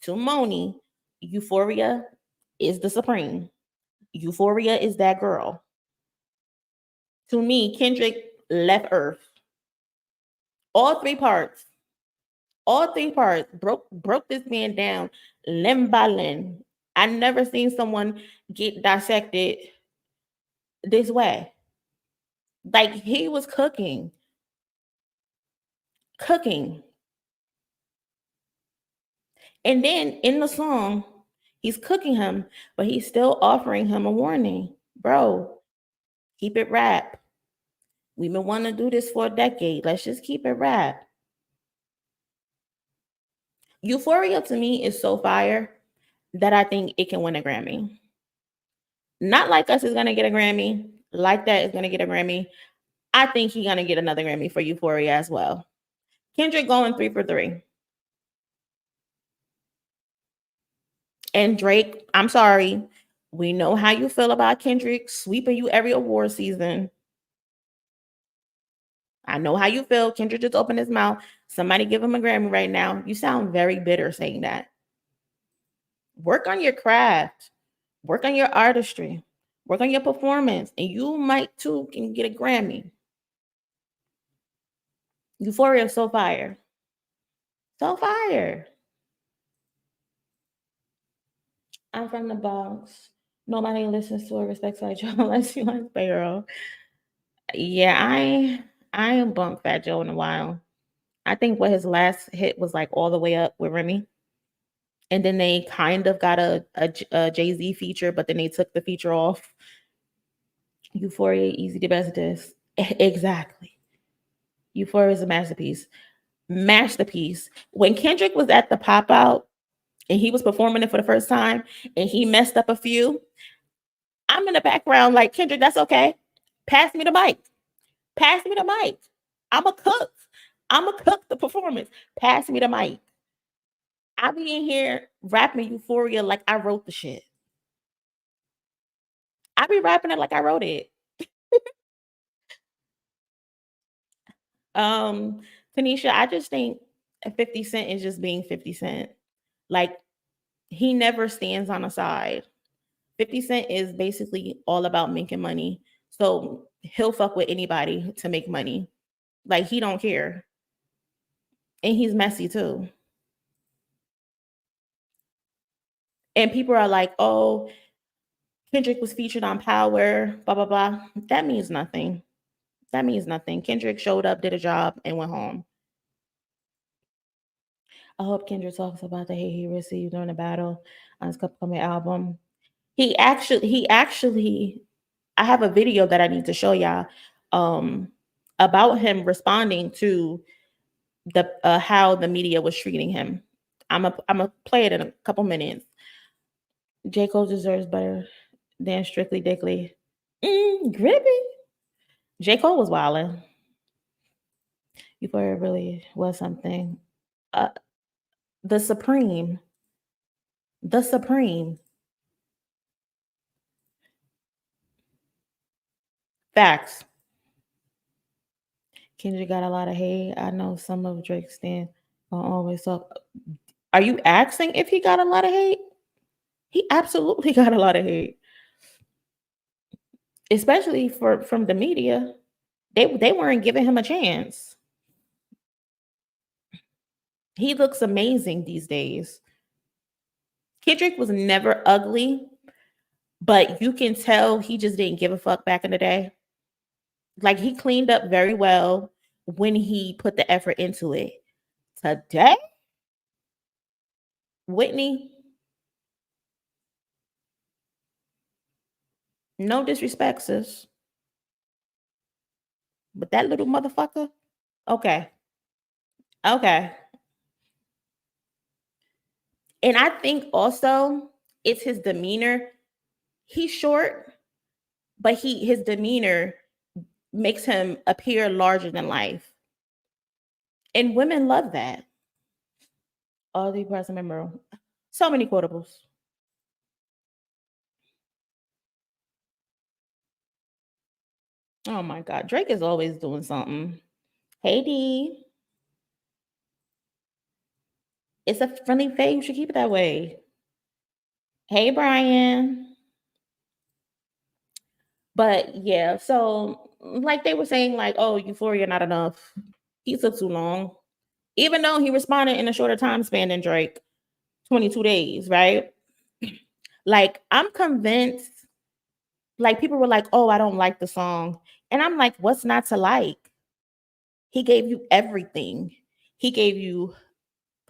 to Monie, Euphoria is the supreme. Euphoria is that girl. To me, Kendrick left Earth. All three parts. All three parts broke this man down limb by limb. I never seen someone get dissected this way. Like he was cooking. And then in the song, he's cooking him, but he's still offering him a warning. Bro, keep it rap. We've been wanting to do this for a decade. Let's just keep it rap. Euphoria to me is so fire that I think it can win a Grammy. Not Like Us is gonna get a Grammy. Like That is gonna get a Grammy. I think he's gonna get another Grammy for Euphoria as well. Kendrick going 3 for 3. And Drake, I'm sorry. We know how you feel about Kendrick sweeping you every award season. I know how you feel. Kendrick just opened his mouth. Somebody give him a Grammy right now. You sound very bitter saying that. Work on your craft. Work on your artistry. Work on your performance. And you might too can get a Grammy. Euphoria is so fire. So fire. I'm from the Bronx. Nobody listens to or respects Fat Joe unless you like Sparrow. Yeah, I ain't bumped Fat Joe in a while. I think what his last hit was like All the Way Up with Remy. And then they kind of got a Jay-Z feature, but then they took the feature off. Euphoria, easy to best this. Exactly. Euphoria is a masterpiece. Masterpiece. When Kendrick was at the pop out and he was performing it for the first time and he messed up a few, I'm in the background like, Kendrick, that's okay. Pass me the mic. Pass me the mic. I'm a cook. I'm a cook the performance. Pass me the mic. I be in here rapping Euphoria like I wrote the shit. I be rapping it like I wrote it. Um, Tanisha, I just think 50 Cent is just being 50 Cent. Like he never stands on a side. 50 Cent is basically all about making money. So he'll fuck with anybody to make money. Like he don't care. And he's messy too. And people are like, oh, Kendrick was featured on Power, blah, blah, blah. That means nothing. That means nothing. Kendrick showed up, did a job, and went home. I hope Kendrick talks about the hate he received during the battle on his upcoming album. He actually, I have a video that I need to show y'all um, about him responding to the how the media was treating him. I'm a play it in a couple minutes. J. Cole deserves better than Strictly Dickly. Grippy. J. Cole was wilding. Before it really was something. Uh, the Supreme. The Supreme. Facts. Kendrick got a lot of hate. I know some of Drake's stand don't always talk. Are you asking if he got a lot of hate? He absolutely got a lot of hate. especially for from the media. They weren't giving him a chance. He looks amazing these days. Kendrick was never ugly, but you can tell he just didn't give a fuck back in the day. Like he cleaned up very well when he put the effort into it. Today, Whitney, no disrespect, sis, but that little motherfucker. Okay, okay, and I think also it's his demeanor. He's short, but his demeanor makes him appear larger than life, and women love that. All the present memorable, so many quotables. Oh my god, Drake is always doing something. Hey D, it's a friendly fade. You should keep it that way. Hey Brian. But yeah, so like they were saying, like, oh, Euphoria not enough. He took too long. Even though he responded in a shorter time span than Drake, 22 days, right? Like, I'm convinced, like, people were like, oh, I don't like the song. And I'm like, what's not to like? He gave you everything. He gave you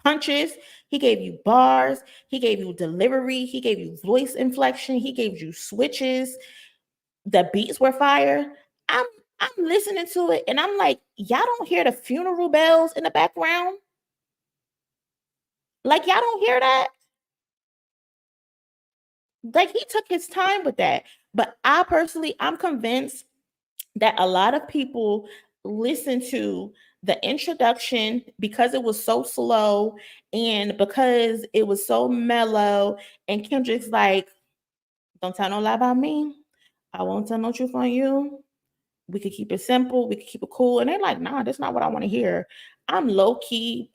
punches, he gave you bars, he gave you delivery, he gave you voice inflection, he gave you switches. The beats were fire. I'm I'm listening to it and I'm like, y'all don't hear the funeral bells in the background? Like y'all don't hear that? Like he took his time with that. But I personally, I'm convinced that a lot of people listen to the introduction because it was so slow and because it was so mellow. And Kendrick's like, don't tell no lie about me. I won't tell no truth on you. We could keep it simple. We could keep it cool. And they're like, nah, that's not what I want to hear. I low key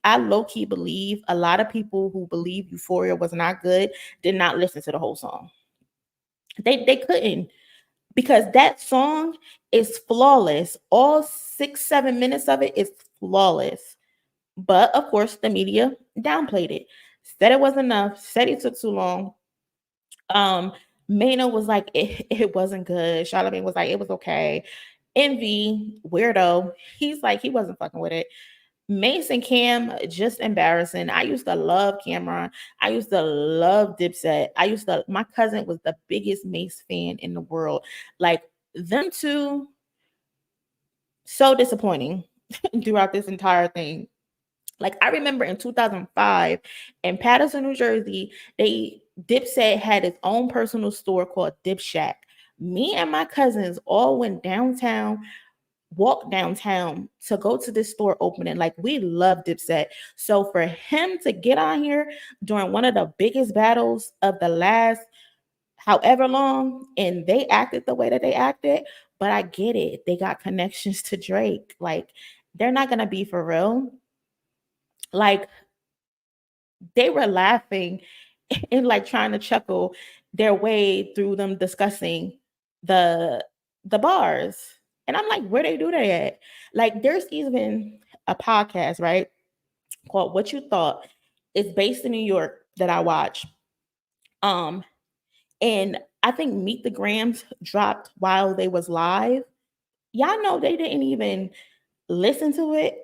believe a lot of people who believe Euphoria was not good did not listen to the whole song. They couldn't because that song is flawless. All 6, 7 minutes of it is flawless. But of course, the media downplayed it, said it wasn't enough, said it took too long. Um, Mano was like, it wasn't good. Charlamagne was like, it was okay. Envy, weirdo, he's like, he wasn't fucking with it. Mason Cam, just embarrassing. I used to love Cameron. I used to love Dipset. My cousin was the biggest Mace fan in the world. Like, them two, so disappointing throughout this entire thing. Like I remember in 2005 in Patterson, New Jersey, Dipset had its own personal store called Dip Shack. Me and my cousins all went downtown, walked downtown to go to this store opening. Like we love Dipset. So for him to get on here during one of the biggest battles of the last however long, and they acted the way that they acted, but I get it. They got connections to Drake. Like they're not gonna be for real. Like they were laughing and like trying to chuckle their way through them discussing the the bars. And I'm like, where they do that at? Like there's even a podcast, right? Called What You Thought. It's based in New York that I watch. Um, and I think Meet the Grams dropped while they was live. Y'all know they didn't even listen to it.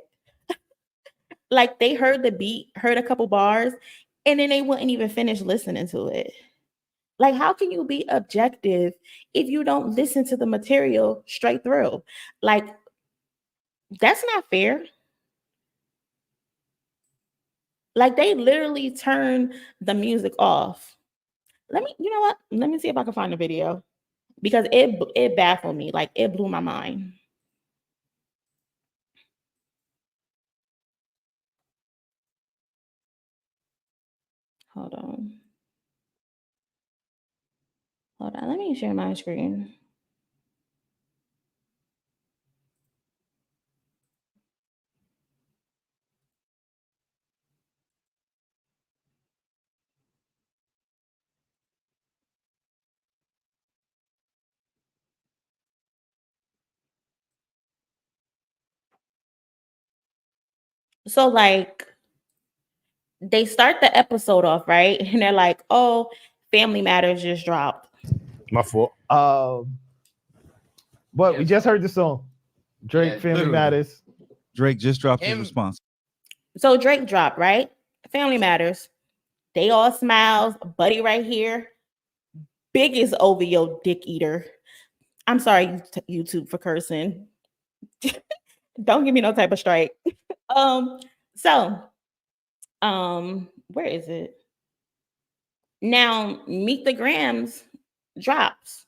Like they heard the beat, heard a couple bars, and then they wouldn't even finish listening to it. Like, how can you be objective if you don't listen to the material straight through? Like, that's not fair. Like, they literally turn the music off. You know what? Let me see if I can find the video because it baffled me. Like, it blew my mind. Hold on. Hold on. Let me share my screen. So like they start the episode off, right? And they're like, oh, Family Matters just dropped. My fault. But we just heard the song. Drake, Family literally. Matters. Drake just dropped his response. So Drake dropped, right? Family Matters. They all smiles. Buddy right here. Biggest OVO dick eater. I'm sorry, YouTube, for cursing. Don't give me no type of strike. So, where is it? Now, Meet the Grams drops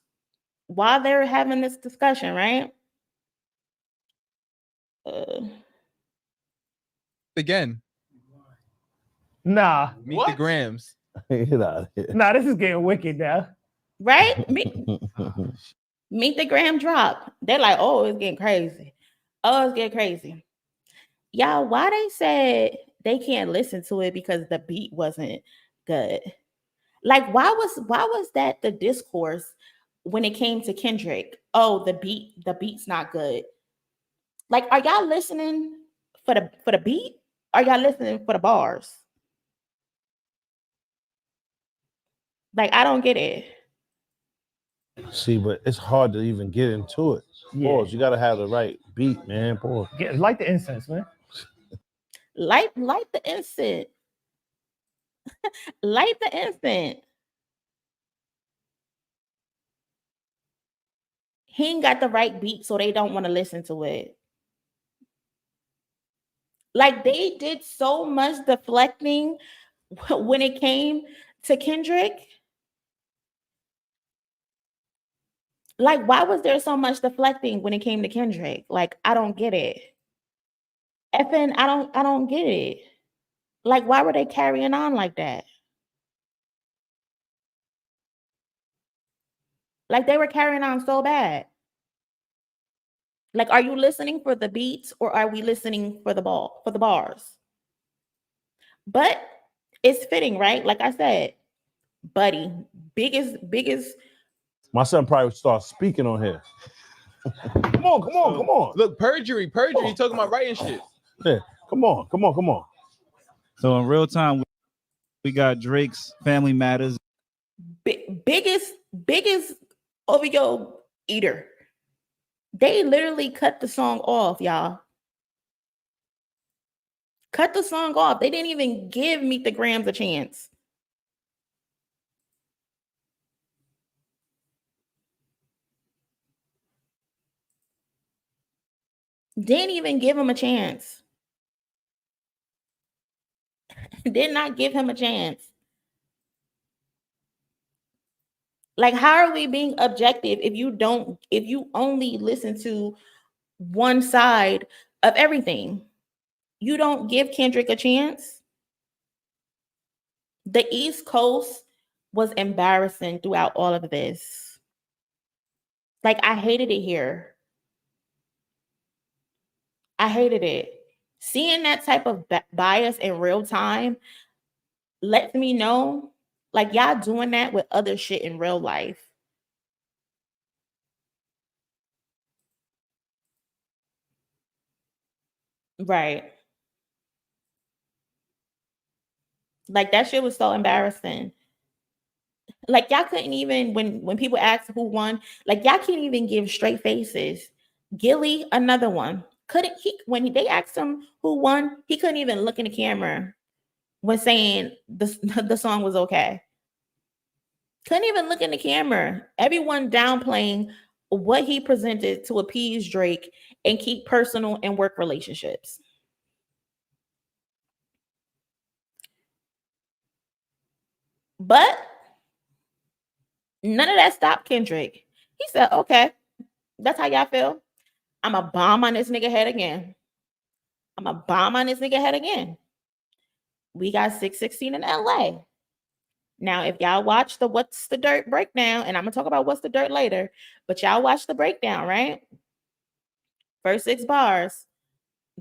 while they're having this discussion, right? Again. Nah. Meet the Grams. Nah, this is getting wicked now. Right? Meet the Gram drop. They're like, oh, it's getting crazy. Oh, it's getting crazy. Y'all, why they said they can't listen to it because the beat wasn't good? Like, why was that the discourse when it came to Kendrick? Oh, the beat's not good. Like, are y'all listening for the beat? Are y'all listening for the bars? Like, I don't get it. See, but it's hard to even get into it. Pause. You gotta have the right beat, man. Pause. Light the incense, man. Light the incense. Light the incense. He ain't got the right beat, so they don't want to listen to it. Like, they did so much deflecting when it came to Kendrick. Like, why was there so much deflecting when it came to Kendrick? Like, I don't get it. FN, I don't get it. Like, why were they carrying on like that? Like, they were carrying on so bad. Like, are you listening for the beats or are we listening for the bars? But it's fitting, right? Like I said, Buddy, biggest. My son probably would start speaking on here. Come on. Look, perjury, talking about writing shit. Yeah, come on. So in real time, we got Drake's Family Matters. Biggest OVO eater. They literally cut the song off, y'all. Cut the song off. They didn't even give Meet the Grams a chance. Didn't even give him a chance. Did not give him a chance. Like, how are we being objective if you only listen to one side of everything? You don't give Kendrick a chance. The East Coast was embarrassing throughout all of this. Like, I hated it here. I hated it. Seeing that type of bias in real time lets me know, like, y'all doing that with other shit in real life. Right. Like, that shit was so embarrassing. Like, y'all couldn't even, when people ask who won, like, y'all can't even give straight faces. Gilly, another one. When they asked him who won, he couldn't even look in the camera when saying the song was okay. Couldn't even look in the camera. Everyone downplaying what he presented to appease Drake and keep personal and work relationships. But none of that stopped Kendrick. He said, okay, that's how y'all feel. I'm a bomb on this nigga head again. We got 616 in LA. Now, if y'all watch the What's the Dirt breakdown, and I'm going to talk about What's the Dirt later, but y'all watch the breakdown, right? First 6 bars,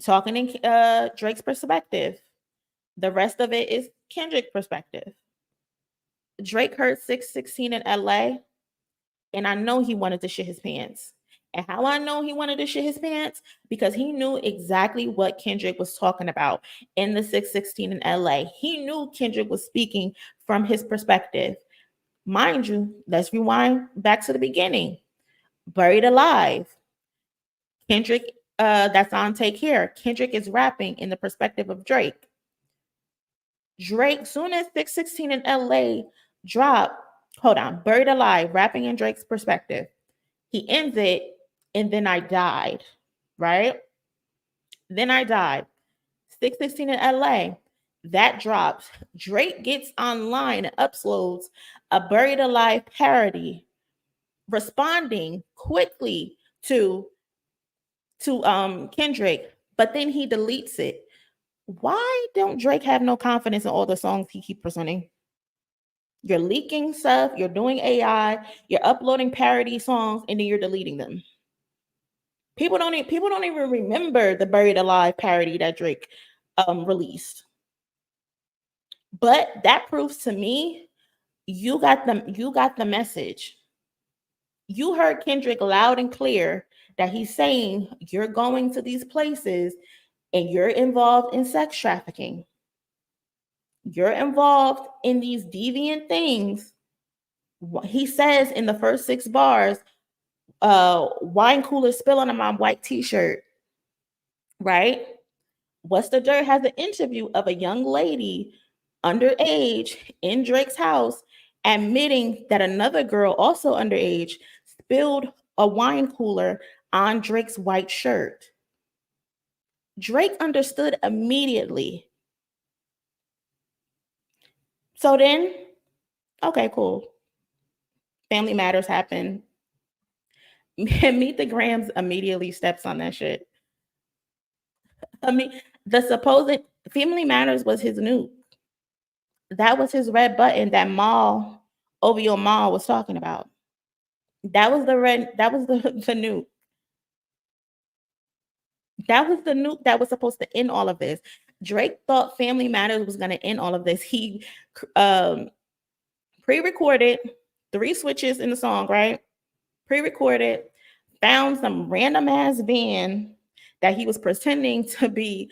talking in Drake's perspective. The rest of it is Kendrick's perspective. Drake heard 616 in LA, and I know he wanted to shit his pants. And how I know he wanted to shit his pants? Because he knew exactly what Kendrick was talking about in the 616 in LA. He knew Kendrick was speaking from his perspective. Mind you, let's rewind back to the beginning. Buried Alive. Kendrick, that's on Take Care. Kendrick is rapping in the perspective of Drake. Drake, soon as 616 in LA dropped, hold on, Buried Alive, rapping in Drake's perspective. He ends it, and then I died, right? Then I died. 616 in LA, that drops. Drake gets online and uploads a Buried Alive parody, responding quickly to Kendrick, but then he deletes it. Why don't Drake have no confidence in all the songs he keeps presenting? You're leaking stuff, you're doing AI, you're uploading parody songs, and then you're deleting them. People don't even remember the Buried Alive parody that Drake released. But that proves to me you got the message. You heard Kendrick loud and clear that he's saying you're going to these places and you're involved in sex trafficking. You're involved in these deviant things. He says in the first 6 bars, wine cooler spilling on my white t-shirt, right? What's the Dirt has an interview of a young lady underage in Drake's house admitting that another girl, also underage, spilled a wine cooler on Drake's white shirt. Drake understood immediately. So then, okay, cool. Family Matters happened. Meet the Grams immediately steps on that shit. I mean, the supposed Family Matters was his nuke. That was his red button that OVO Mall was talking about. That was the nuke. That was the nuke that was supposed to end all of this. Drake thought Family Matters was going to end all of this. He pre-recorded 3 switches in the song, right? Pre-recorded, found some random ass van that he was pretending to be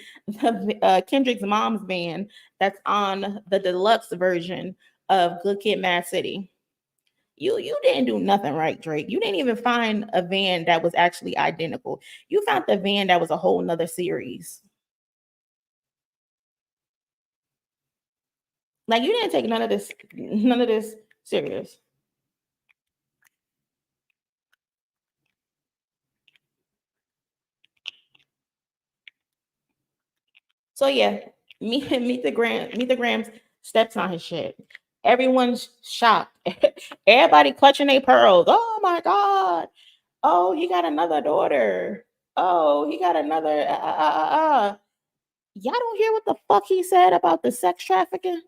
Kendrick's mom's van that's on the deluxe version of Good Kid, Mad City. You didn't do nothing right, Drake. You didn't even find a van that was actually identical. You found the van that was a whole nother series. Like, you didn't take none of this serious. So yeah, meet the Grams steps on his shit. Everyone's shocked. Everybody clutching their pearls. Oh my God. Oh, he got another daughter. Oh, he got another. Y'all don't hear what the fuck he said about the sex trafficking?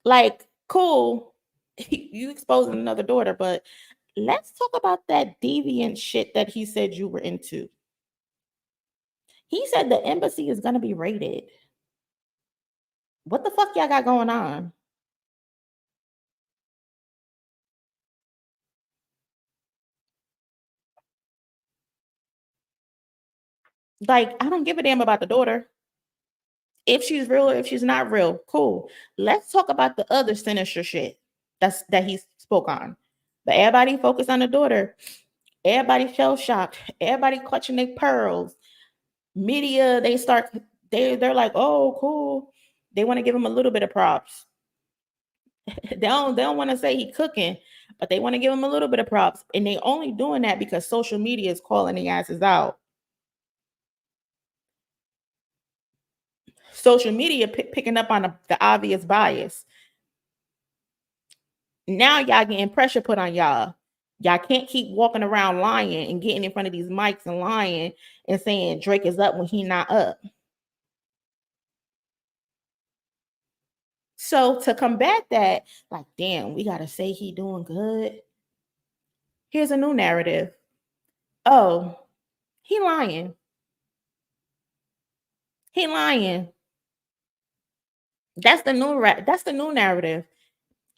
Like, cool. You exposing another daughter, but let's talk about that deviant shit that he said you were into. He said the embassy is going to be raided. What the fuck y'all got going on? Like, I don't give a damn about the daughter. If she's real or if she's not real, cool. Let's talk about the other sinister shit that he spoke on. But everybody focused on the daughter. Everybody shell shocked. Everybody clutching their pearls. Media, they're like, oh, cool. They want to give him a little bit of props. they don't want to say he cooking, but they want to give him a little bit of props. And they only doing that because social media is calling the asses out. Social media picking up on the obvious bias. Now y'all getting pressure put on y'all. Y'all can't keep walking around lying and getting in front of these mics and lying and saying Drake is up when he not up. So to combat that, like, damn, we gotta say he doing good. Here's a new narrative. Oh, he lying. He lying. That's the new narrative.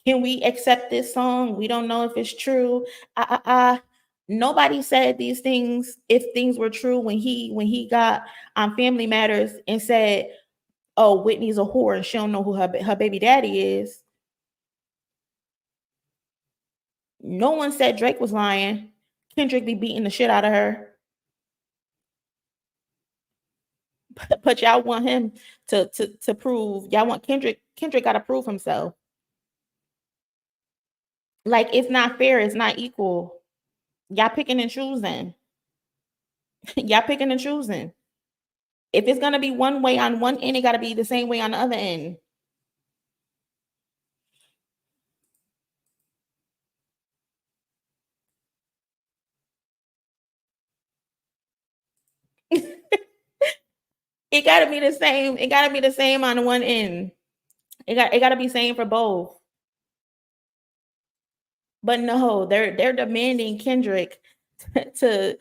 Can we accept this song? We don't know if it's true. Nobody said these things if things were true when he got on Family Matters and said, "Oh, Whitney's a whore and she don't know who her baby daddy is." No one said Drake was lying. Kendrick be beating the shit out of her. But y'all want him to prove, y'all want Kendrick got to prove himself. Like, it's not fair, it's not equal. Y'all picking and choosing. Y'all picking and choosing. If it's gonna be one way on one end, it gotta be the same way on the other end. It gotta be the same. It gotta be the same on one end. It gotta be same for both. But no, they're demanding Kendrick to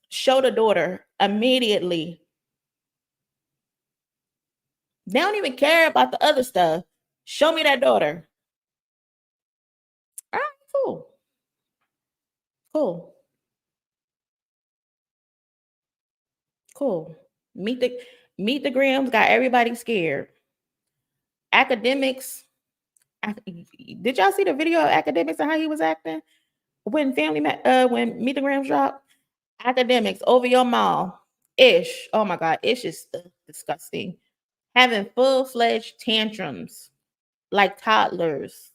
show the daughter immediately. They don't even care about the other stuff. Show me that daughter. All right, cool. Cool. Cool. Meet the Grams got everybody scared. Academics. Did y'all see the video of Academics and how he was acting when when Meet the Grams dropped? Academics over your mouth. Ish. Oh my God. Ish is disgusting. Having full-fledged tantrums like toddlers.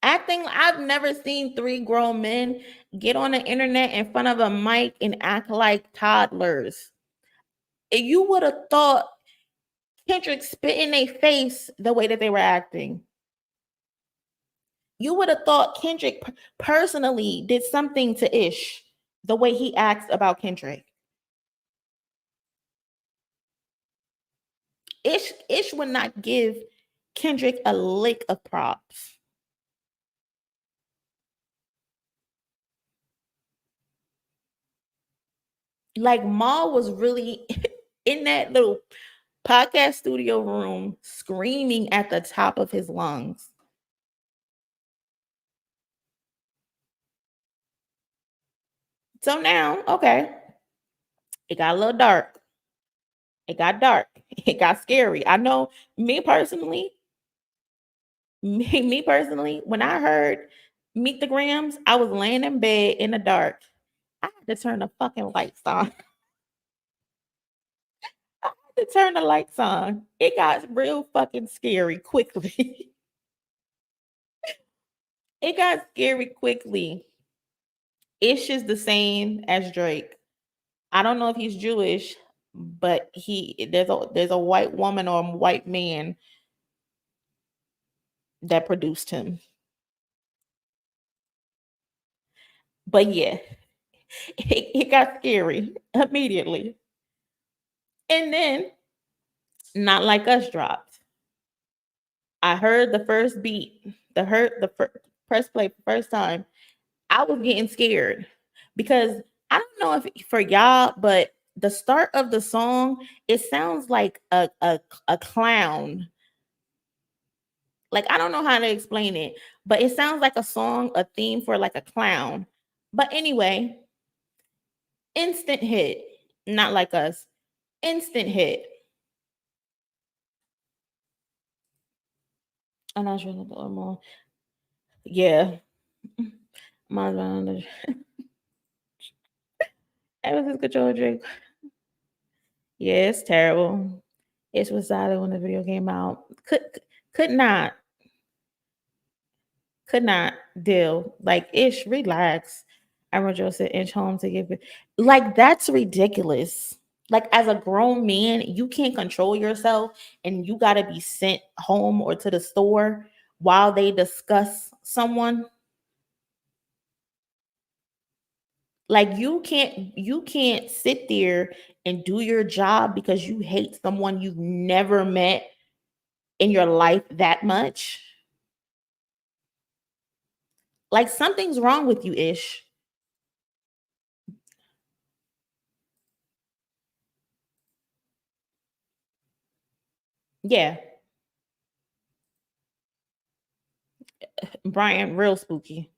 Acting, I've never seen 3 grown men get on the internet in front of a mic and act like toddlers. You would have thought Kendrick spit in their face the way that they were acting. You would have thought Kendrick personally did something to Ish the way he acts about Kendrick. Ish would not give Kendrick a lick of props. Like, Maul was really in that little podcast studio room screaming at the top of his lungs. So now, okay, it got a little dark. It got dark. It got scary. I know me personally, when I heard Meet the Grams, I was laying in bed in the dark. I had to turn the fucking lights on. I had to turn the lights on. It got real fucking scary quickly. It got scary quickly. Ish is the same as Drake. I don't know if he's Jewish, but there's a white woman or a white man that produced him. But yeah, it got scary immediately. And then Not Like Us dropped. I heard the first beat, press play for the first time. I was getting scared because I don't know if for y'all, but the start of the song, it sounds like a clown. Like, I don't know how to explain it, but it sounds like a theme for like a clown. But anyway, instant hit. Not Like Us. Instant hit. I'm not sure the more. Yeah. It was his control Drake. Yeah, it's terrible. It was silent when the video came out. Could not deal. Like, Ish, relax. Admiral Joseph inch home to give it. Like, that's ridiculous. Like, as a grown man, you can't control yourself and you gotta be sent home or to the store while they discuss someone. Like, you can't sit there and do your job because you hate someone you've never met in your life that much. Like, something's wrong with you, Ish. Yeah. Brian, real spooky.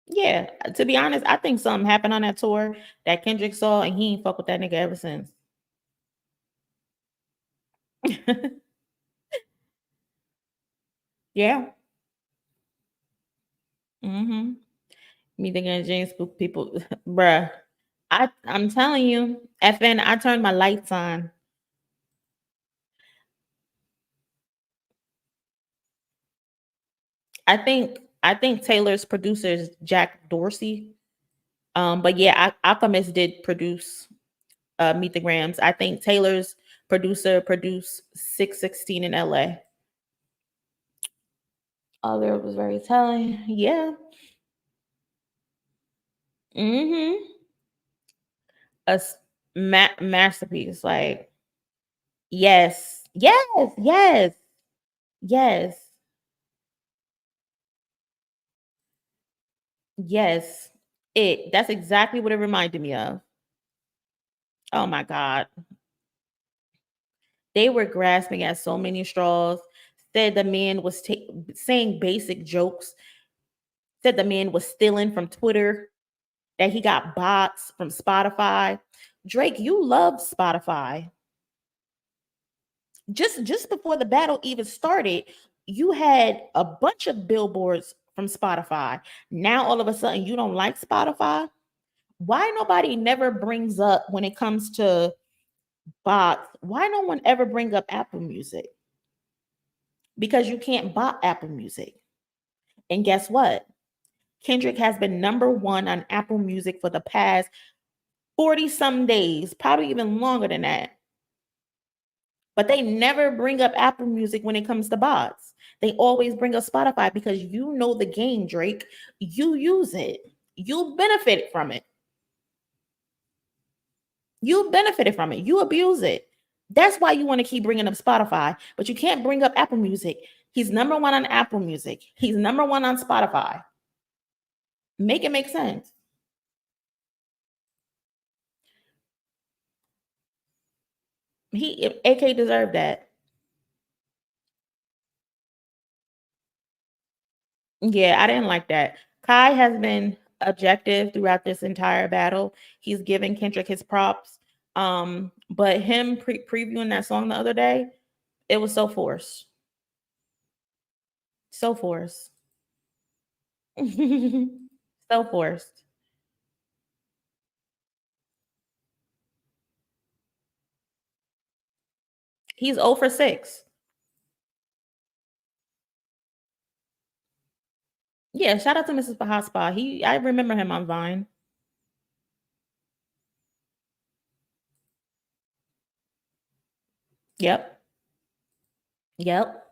Yeah, to be honest, I think something happened on that tour that Kendrick saw, and he ain't fuck with that nigga ever since. Yeah. Mm-hmm. Me thinking James spook people, bruh. I'm telling you, FN, I turned my lights on. I think Taylor's producer is Jack Dorsey. But yeah, Alchemist did produce Meet the Grams. I think Taylor's producer produced 616 in LA. Oh, there was very telling. Yeah. Mm-hmm. Masterpiece. Like, yes, yes, yes, yes, yes. That's exactly what it reminded me of. Oh my God. They were grasping at so many straws. Said the man was saying basic jokes. Said the man was stealing from Twitter, that he got bots from Spotify. Drake, you love Spotify. Just before the battle even started, you had a bunch of billboards from Spotify. Now all of a sudden you don't like Spotify. Why nobody never brings up when it comes to bots? Why no one ever bring up Apple Music? Because you can't bot Apple Music. And guess what? Kendrick has been #1 on Apple Music for the past 40 some days, probably even longer than that. But they never bring up Apple Music when it comes to bots. They always bring up Spotify because you know the game, Drake. You use it. You benefit from it. You benefited from it. You abuse it. That's why you want to keep bringing up Spotify, but you can't bring up Apple Music. He's #1 on Apple Music. He's #1 on Spotify. Make it make sense. AK deserved that. Yeah, I didn't like that. Kai has been objective throughout this entire battle. He's giving Kendrick his props. But him previewing that song the other day, it was so forced. So forced. So forced. He's 0 for 6. Yeah, shout out to Mrs. Bahaspa. I remember him on Vine. Yep. Yep.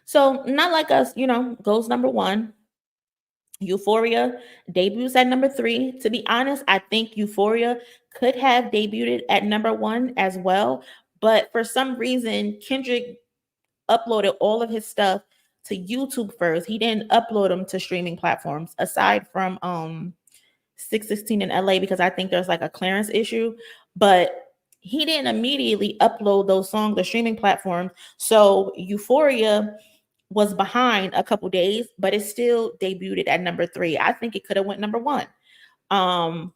So not like us, goes #1. Euphoria debuts at #3. To be honest, I think Euphoria could have debuted at #1 as well. But for some reason, Kendrick uploaded all of his stuff to YouTube first. He didn't upload them to streaming platforms aside from 616 in LA because I think there's like a clearance issue. But he didn't immediately upload those songs to streaming platforms. So Euphoria was behind a couple days, but it still debuted at #3. I think it could have went #1.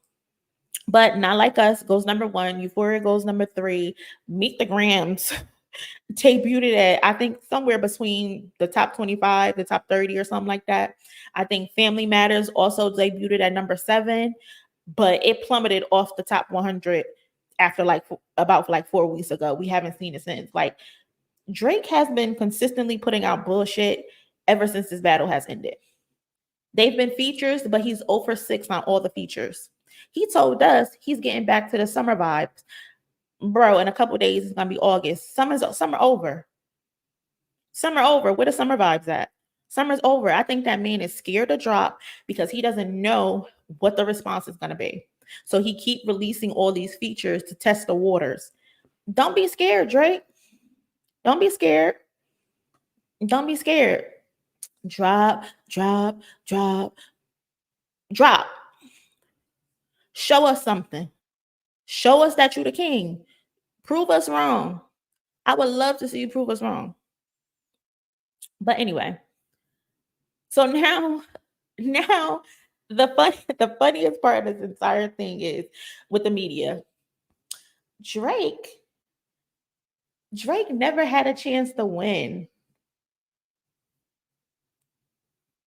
But Not Like Us goes #1. Euphoria goes #3. Meet the Grams debuted at, I think, somewhere between the top 25, the top 30 or something like that. I think Family Matters also debuted at #7, but it plummeted off the top 100 after about 4 weeks ago. We haven't seen it since. Like, Drake has been consistently putting out bullshit ever since this battle has ended. They've been features, but he's 0 for 6 on all the features. He told us he's getting back to the summer vibes. Bro, in a couple days, it's going to be August. Summer over. Summer over. Where the summer vibes at? Summer's over. I think that man is scared to drop because he doesn't know what the response is going to be. So he keep releasing all these features to test the waters. Don't be scared, Drake. Don't be scared. Don't be scared. Drop, drop, drop, drop. Show us something. Show us that you're the king. Prove us wrong. I would love to see you prove us wrong. But anyway, so now the funniest part of this entire thing is with the media. Drake never had a chance to win.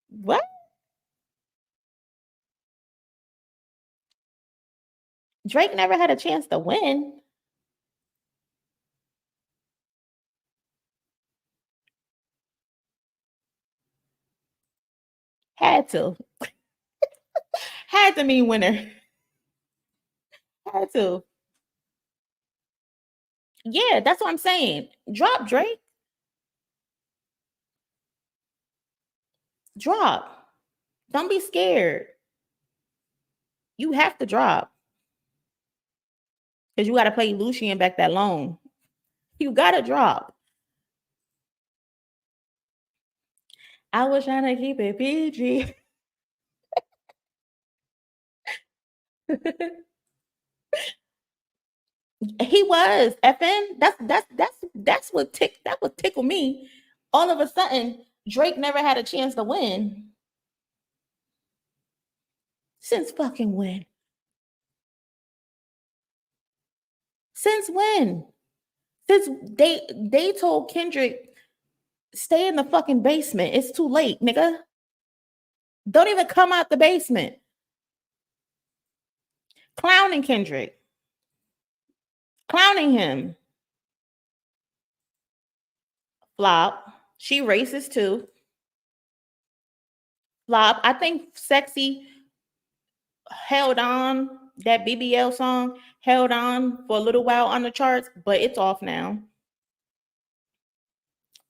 What? Drake never had a chance to win. Had to. Had to mean winner. Had to. Yeah, that's what I'm saying. Drop, Drake. Drop. Don't be scared. You have to drop. Because you got to play Lucian back that long. You got to drop. I was trying to keep it PG. He was FN. That's what tickle me. All of a sudden, Drake never had a chance to win. Since fucking when? Since when? Since they told Kendrick, stay in the fucking basement. It's too late, nigga. Don't even come out the basement. Clowning Kendrick. Clowning him. Flop. She racist too. Flop. I think Sexy held on. That BBL song held on for a little while on the charts, but it's off now.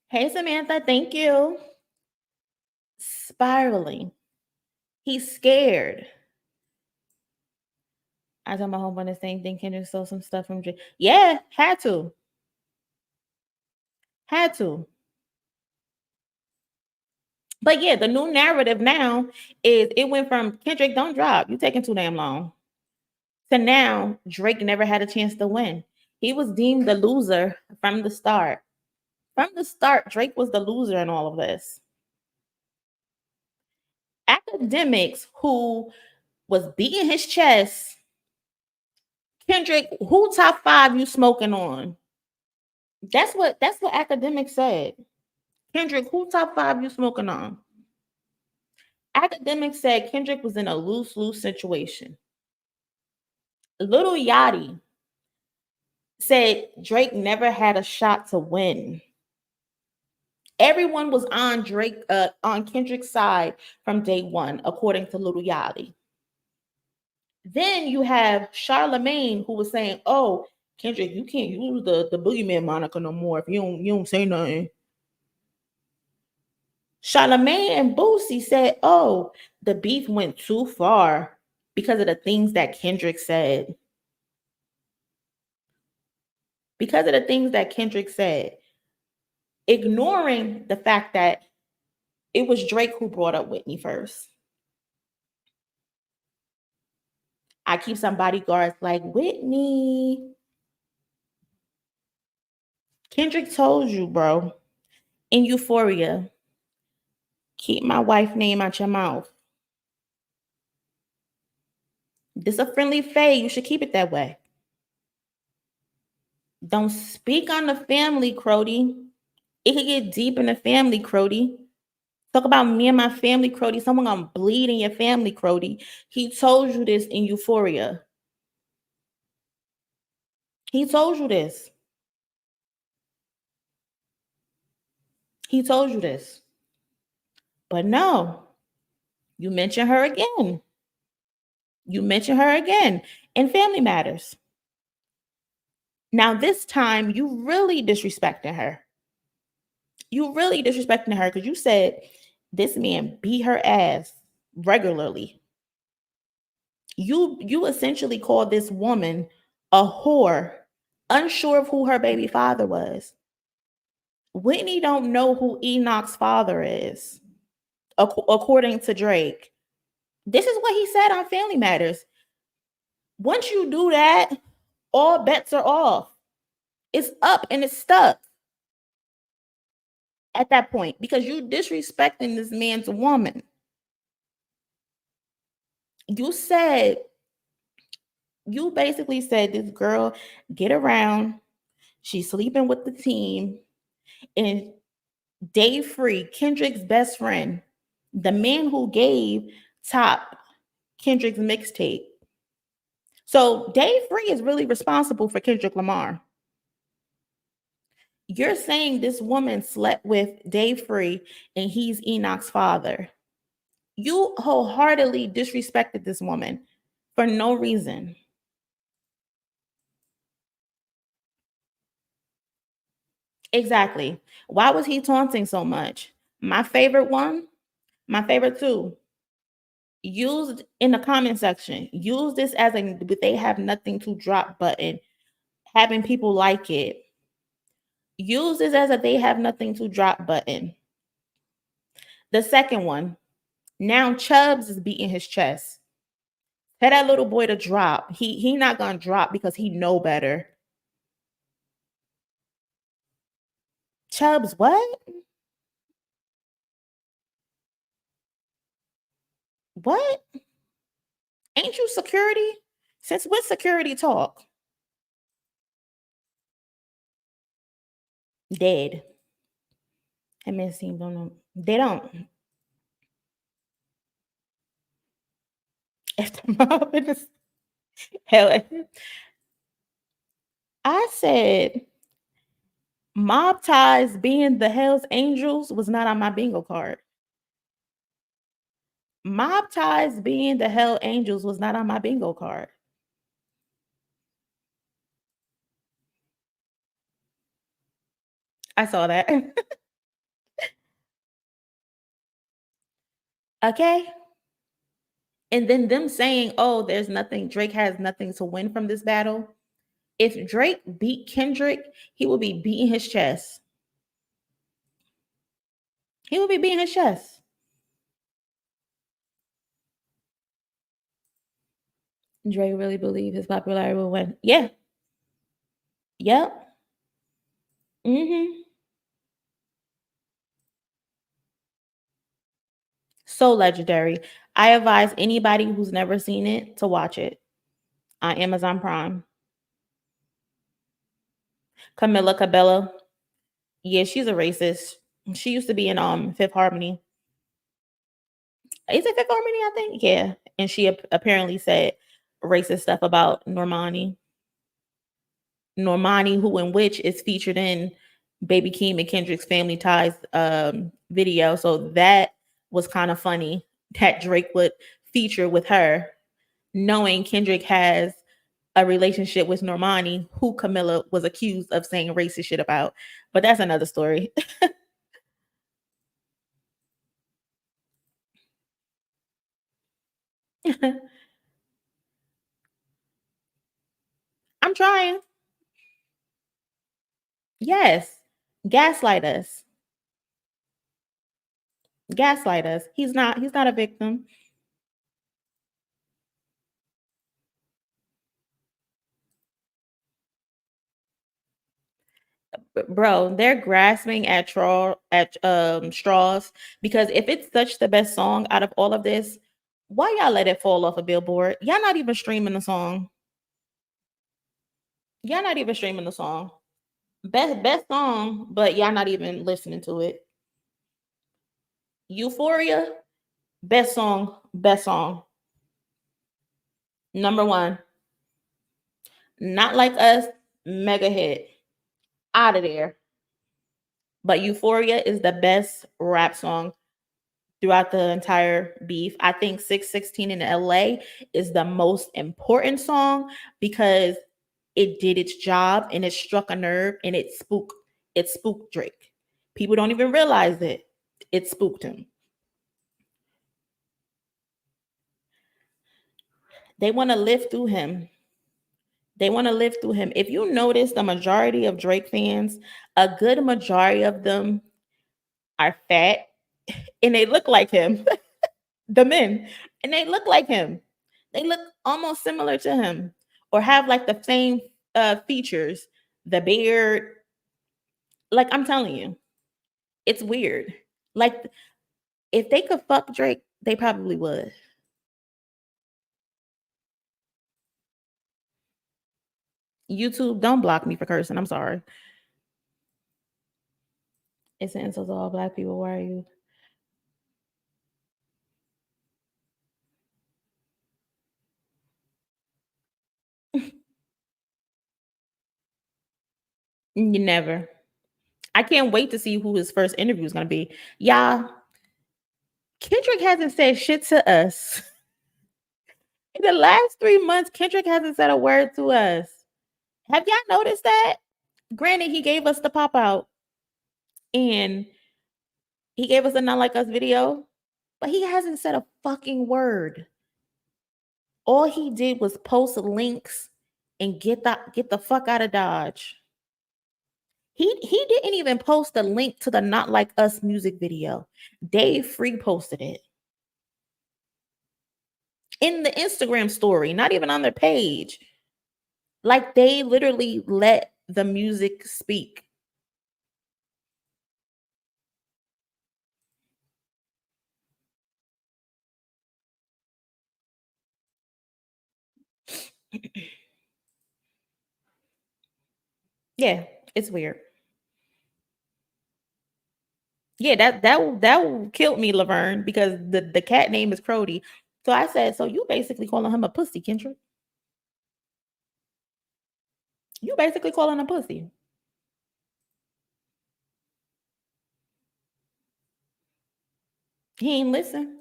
Hey, Samantha. Thank you. Spiraling. He's scared. I told my homeboy the same thing. Kendrick stole some stuff from Drake. Yeah, had to. Had to. But yeah, the new narrative now is it went from Kendrick, don't drop. You taking too damn long. To now, Drake never had a chance to win. He was deemed the loser from the start. From the start, Drake was the loser in all of this. Academics who was beating his chest. Kendrick, who top 5 you smoking on? That's what academics said. Kendrick, who top 5 you smoking on? Academics said Kendrick was in a lose-lose situation. Little Yachty said Drake never had a shot to win. Everyone was on on Kendrick's side from day one, according to Little Yachty. Then you have Charlemagne who was saying, "Oh, Kendrick, you can't use the boogeyman moniker no more if you don't say nothing." Charlemagne and Boosie said, "Oh, the beef went too far because of the things that Kendrick said." Because of the things that Kendrick said, ignoring the fact that it was Drake who brought up Whitney first. I keep some bodyguards like Whitney. Kendrick told you, bro, in Euphoria, keep my wife's name out your mouth. This a friendly fade. You should keep it that way. Don't speak on the family, Crody. It could get deep in the family, Crody. Talk about me and my family, Crody. Someone gonna bleed in your family, Crody. He told you this in Euphoria. He told you this. He told you this. But no, you mention her again. You mention her again in Family Matters. Now, this time, you really disrespecting her. You really disrespecting her because you said this man beat her ass regularly. You essentially called this woman a whore, unsure of who her baby father was. Whitney don't know who Enoch's father is, according to Drake. This is what he said on Family Matters. Once you do that, all bets are off. It's up and it's stuck at that point because you disrespecting this man's woman. You basically said this girl get around, she's sleeping with the team, and Dave Free, Kendrick's best friend, the man who gave Top Kendrick's mixtape. So Dave Free is really responsible for Kendrick Lamar. You're saying this woman slept with Dave Free and he's Enoch's father. You wholeheartedly disrespected this woman for no reason. Exactly. Why was he taunting so much? My favorite two, used in the comment section. Use this as a they have nothing to drop button, having people like it. Use this as a they have nothing to drop button. The second one, now Chubbs is beating his chest. Tell that little boy to drop. He not gonna drop because he know better. Chubbs, what? What? Ain't you security? Since when security talk? Dead. I mean, seem don't know. They don't. If the mob in this hell, I said mob ties being the Hell's Angels was not on my bingo card. Mob ties being the Hell Angels was not on my bingo card. I saw that. Okay. And then them saying, oh, there's nothing, Drake has nothing to win from this battle. If Drake beat Kendrick, he will be beating his chest. He will be beating his chest. Drake really believe his popularity will win. Yeah. Yep. Mm-hmm. So legendary. I advise anybody who's never seen it to watch it on Amazon Prime. Camila Cabello. Yeah, she's a racist. She used to be in Fifth Harmony. Is it Fifth Harmony? I think. Yeah. And she apparently said racist stuff about Normani. Normani, who in which is featured in Baby Keem and Kendrick's Family Ties video. So that was kind of funny that Drake would feature with her, knowing Kendrick has a relationship with Normani, who Camilla was accused of saying racist shit about. But that's another story. I'm trying. Yes. Gaslight us. Gaslight us. He's not a victim. Bro, they're grasping at straws because if it's such the best song out of all of this, why y'all let it fall off a Billboard? Y'all not even streaming the song. Y'all not even streaming the song. Best song, but y'all not even listening to it. Euphoria, best song, best song. Number one. Not Like Us, mega hit. Out of there. But Euphoria is the best rap song throughout the entire beef. I think 616 in LA is the most important song because it did its job and it struck a nerve and it spooked Drake. People don't even realize it. It spooked him. They want to live through him. If you notice, the majority of Drake fans, a good majority of them are fat and they look like him. The men, and they look like him. They look almost similar to him or have like the same features the beard. Like, I'm telling you, it's weird. Like, if they could fuck Drake, they probably would. YouTube, don't block me for cursing. I'm sorry. It's an insult to all black people. Why are you? You never. I can't wait to see who his first interview is going to be. Y'all, Kendrick hasn't said shit to us. In the last 3 months, Kendrick hasn't said a word to us. Have y'all noticed that? Granted, he gave us the pop out and he gave us a Not Like Us video, but he hasn't said a fucking word. All he did was post links and get the fuck out of Dodge. He didn't even post a link to the Not Like Us music video. Dave free posted it in the Instagram story, not even on their page. Like, they literally let the music speak. Yeah, it's weird. Yeah, that killed me, Laverne, because the cat name is Crody. So I said, so you basically calling him a pussy, Kendrick? You basically calling him a pussy. He ain't listen.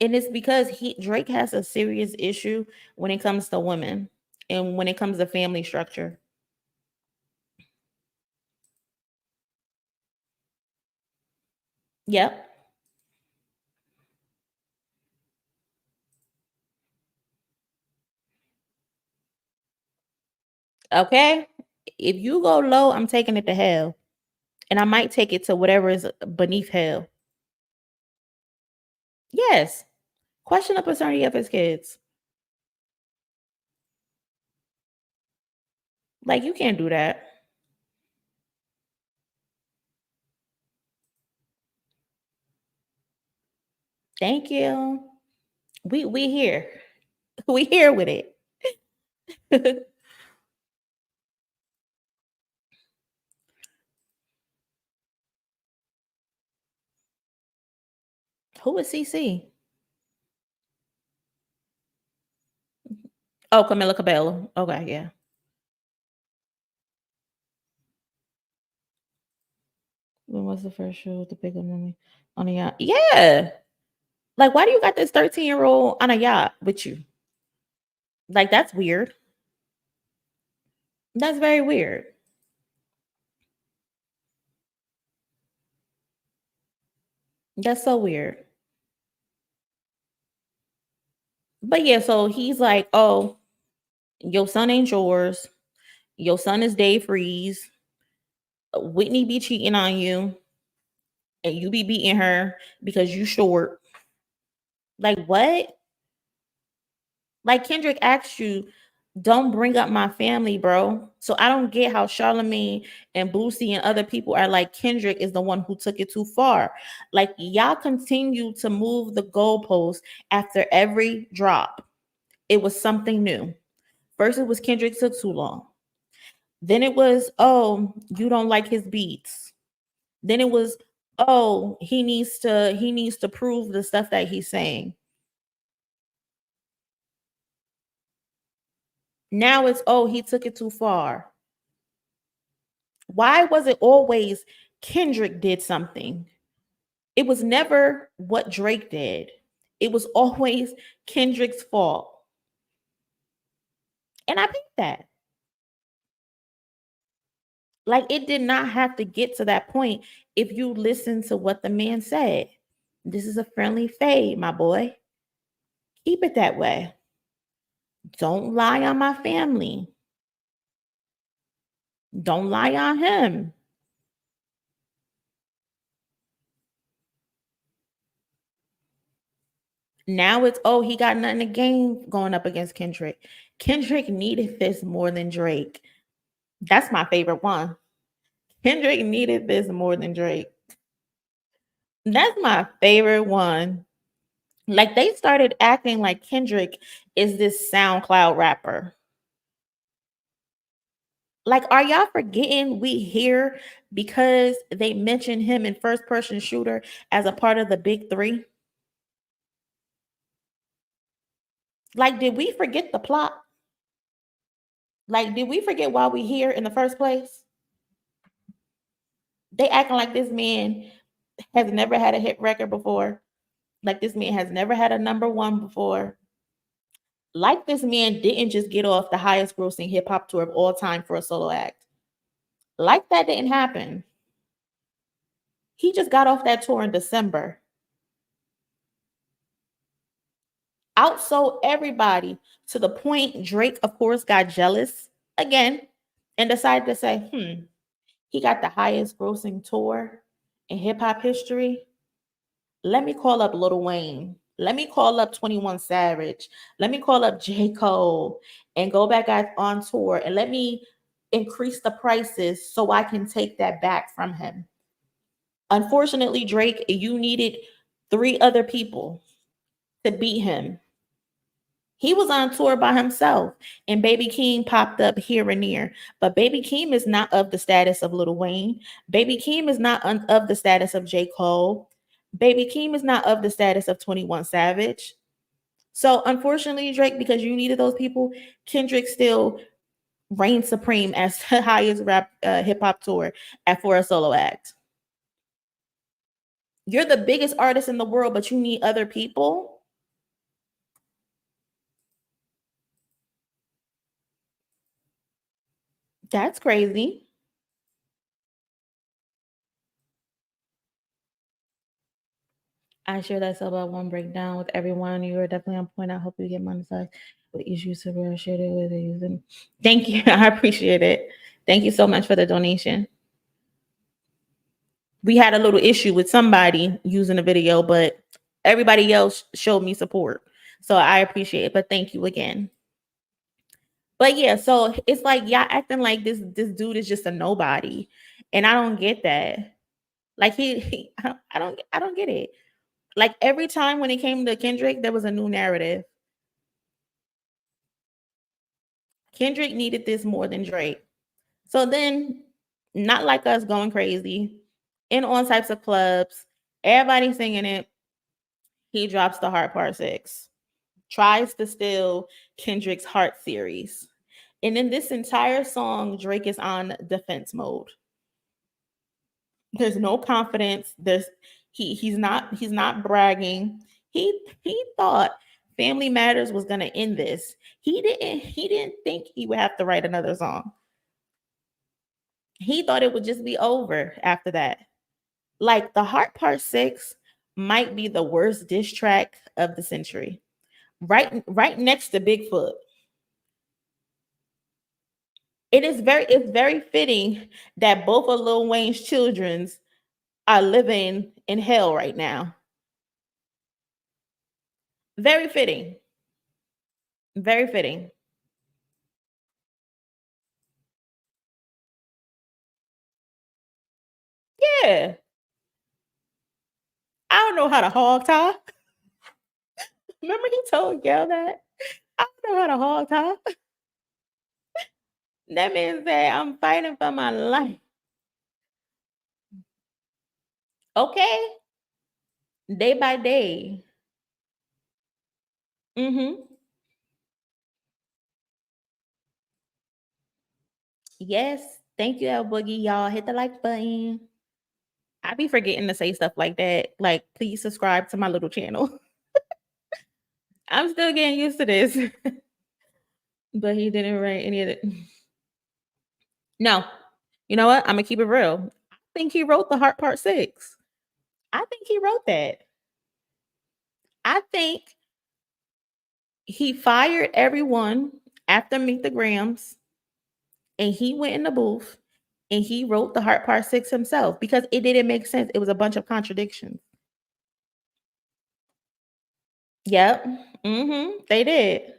And it's because Drake has a serious issue when it comes to women and when it comes to family structure. Yep. Okay. If you go low, I'm taking it to hell. And I might take it to whatever is beneath hell. Yes. Question the paternity of his kids. Like, you can't do that. Thank you. We here. We here with it. Who is CC? Oh, Camila Cabello. Okay, yeah. When was the first show to pick up money on a yacht? Yeah. Like, why do you got this 13-year-old on a yacht with you? Like, that's weird. That's very weird. That's so weird. But yeah, so he's like, oh, your son ain't yours. Your son is Dave Freeze. Whitney be cheating on you. And you be beating her because you short. Like, what? Like, Kendrick asked you, don't bring up my family, bro. So I don't get how Charlamagne and Boosie and other people are like, Kendrick is the one who took it too far. Like, y'all continue to move the goalpost after every drop. It was something new. First, it was Kendrick took too long. Then it was, oh, you don't like his beats. Then it was, oh, he needs to prove the stuff that he's saying. Now it's, oh, he took it too far. Why was it always Kendrick did something? It was never what Drake did. It was always Kendrick's fault. And I think that. Like, it did not have to get to that point if you listen to what the man said. This is a friendly fade, my boy. Keep it that way. Don't lie on my family. Don't lie on him. Now it's, oh, he got nothing to gain going up against Kendrick. Kendrick needed this more than Drake. That's my favorite one. Kendrick needed this more than Drake. That's my favorite one. Like, they started acting like Kendrick is this SoundCloud rapper. Like, are y'all forgetting we here because they mentioned him in first person shooter as a part of the big three? Like, did we forget the plot? Like, did we forget why we here in the first place? They acting like this man has never had a hit record before. Like, this man has never had a number one before. Like, this man didn't just get off the highest grossing hip hop tour of all time for a solo act. Like, that didn't happen. He just got off that tour in December. Outsold everybody to the point Drake, of course, got jealous again and decided to say, he got the highest grossing tour in hip hop history. Let me call up Lil Wayne. Let me call up 21 Savage. Let me call up J. Cole and go back out on tour and let me increase the prices so I can take that back from him. Unfortunately, Drake, you needed 3 other people to beat him. He was on tour by himself, and Baby Keem popped up here and there. But Baby Keem is not of the status of Lil Wayne. Baby Keem is not of the status of J. Cole. Baby Keem is not of the status of 21 Savage. So unfortunately, Drake, because you needed those people, Kendrick still reigns supreme as the highest rap hip hop tour for a solo act. You're the biggest artist in the world, but you need other people. That's crazy. I share that sub about one breakdown with everyone. You are definitely on point. I hope you get monetized with issues to share it with you. Thank you. I appreciate it. Thank you so much for the donation. We had a little issue with somebody using the video, but everybody else showed me support. So I appreciate it. But thank you again. But yeah, so it's like y'all acting like this dude is just a nobody. And I don't get that. Like I don't get it. Like, every time when it came to Kendrick, there was a new narrative. Kendrick needed this more than Drake. So then, Not Like Us going crazy, in all types of clubs, everybody singing it. He drops the Heart Part 6, tries to steal Kendrick's Heart series. And in this entire song, Drake is on defense mode. There's no confidence. He's not bragging. He thought Family Matters was gonna end this. He didn't think he would have to write another song. He thought it would just be over after that. Like, the Heart Part 6 might be the worst diss track of the century. Right next to Bigfoot. It's very fitting that both of Lil Wayne's children's are living in hell right now. Very fitting. Very fitting. Yeah. I don't know how to hog tie. Remember he told Gail that? I don't know how to hog tie. That man said, I'm fighting for my life. Okay. Day by day. Yes. Thank you, El Boogie. Y'all hit the like button. I be forgetting to say stuff like that. Like, please subscribe to my little channel. I'm still getting used to this. But he didn't write any of it. No. You know what? I'm going to keep it real. I think he wrote the Heart Part 6. I think he wrote that. I think he fired everyone after Meet the Grams, and he went in the booth and he wrote the Heart Part 6 himself because it didn't make sense. It was a bunch of contradictions. Yep. They did.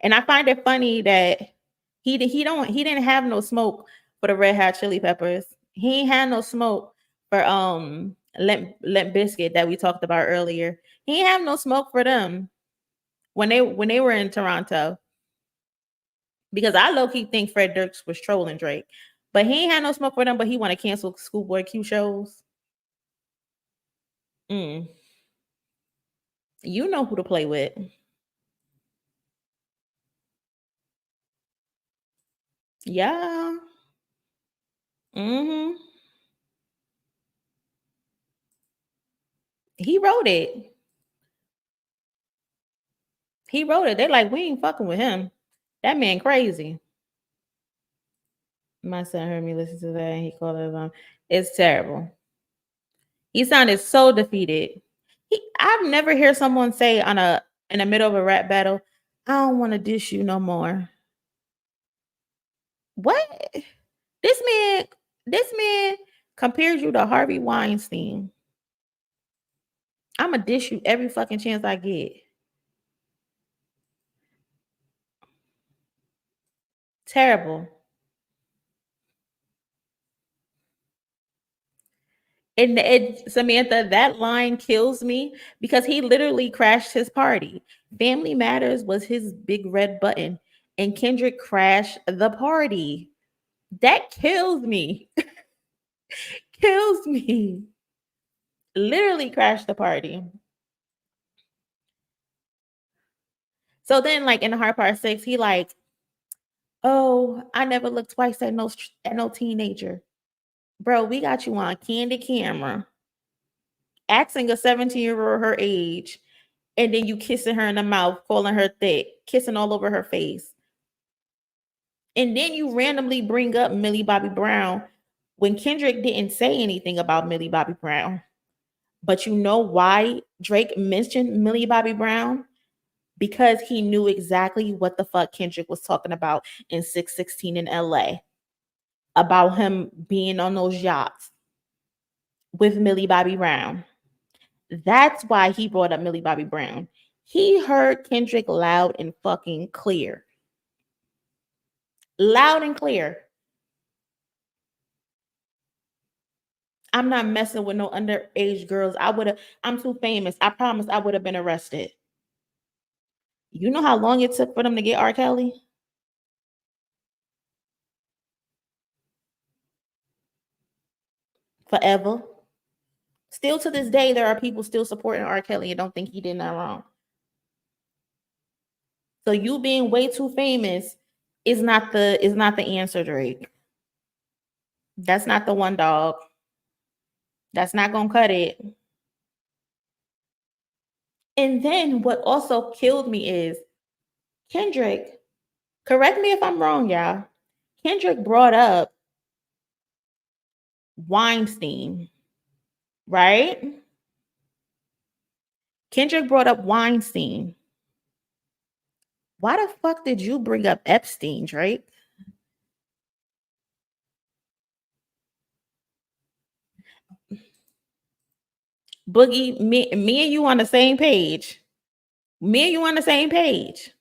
And I find it funny that he didn't have no smoke for the Red Hot Chili Peppers. He ain't had no smoke for Limp Bizkit that we talked about earlier. He ain't have no smoke for them when they were in Toronto. Because I low-key think Fred Durst was trolling Drake. But he ain't had no smoke for them, but he want to cancel Schoolboy Q shows. You know who to play with. Yeah. He wrote it. They're like, we ain't fucking with him. That man crazy. My son heard me listen to that and he called it it's terrible. He sounded so defeated. I've never heard someone say in the middle of a rap battle, I don't want to dish you no more. What? This man compares you to Harvey Weinstein. I'ma dish you every fucking chance I get. Terrible. And Samantha, that line kills me because he literally crashed his party. Family Matters was his big red button, and Kendrick crashed the party. That kills me. Kills me. Literally crashed the party. So then, like in the Hard Part 6, he like, oh, I never looked twice at no teenager. Bro, we got you on candid camera, asking a 17-year-old her age, and then you kissing her in the mouth, calling her thick, kissing all over her face. And then you randomly bring up Millie Bobby Brown when Kendrick didn't say anything about Millie Bobby Brown. But you know why Drake mentioned Millie Bobby Brown? Because he knew exactly what the fuck Kendrick was talking about in 616 in LA. About him being on those yachts with Millie Bobby Brown. That's why he brought up Millie Bobby Brown. He heard Kendrick loud and fucking clear. Loud and clear. I'm not messing with no underage girls. I'm too famous. I promise I would have been arrested. You know how long it took for them to get R. Kelly? Forever. Still to this day, there are people still supporting R. Kelly and don't think he did nothing wrong. So you being way too famous is not the answer, Drake. That's not the one, dog. That's not gonna cut it. And then what also killed me is Kendrick, correct me if I'm wrong, y'all. Kendrick brought up Weinstein, right? Kendrick brought up Weinstein. Why the fuck did you bring up Epstein, Drake? Boogie, me and you on the same page. Me and you on the same page.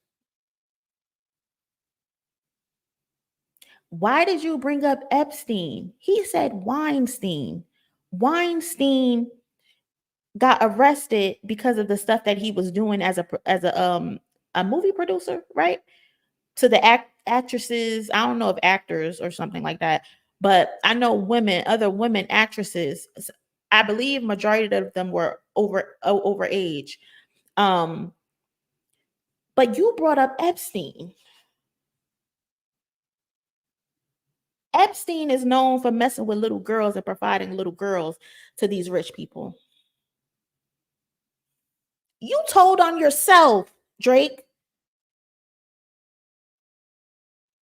Why did you bring up Epstein? He said Weinstein. Weinstein got arrested because of the stuff that he was doing as a movie producer, right? To the actresses, I don't know if actors or something like that, but I know other women actresses. I believe majority of them were over age. But you brought up Epstein. Epstein is known for messing with little girls and providing little girls to these rich people. You told on yourself, Drake.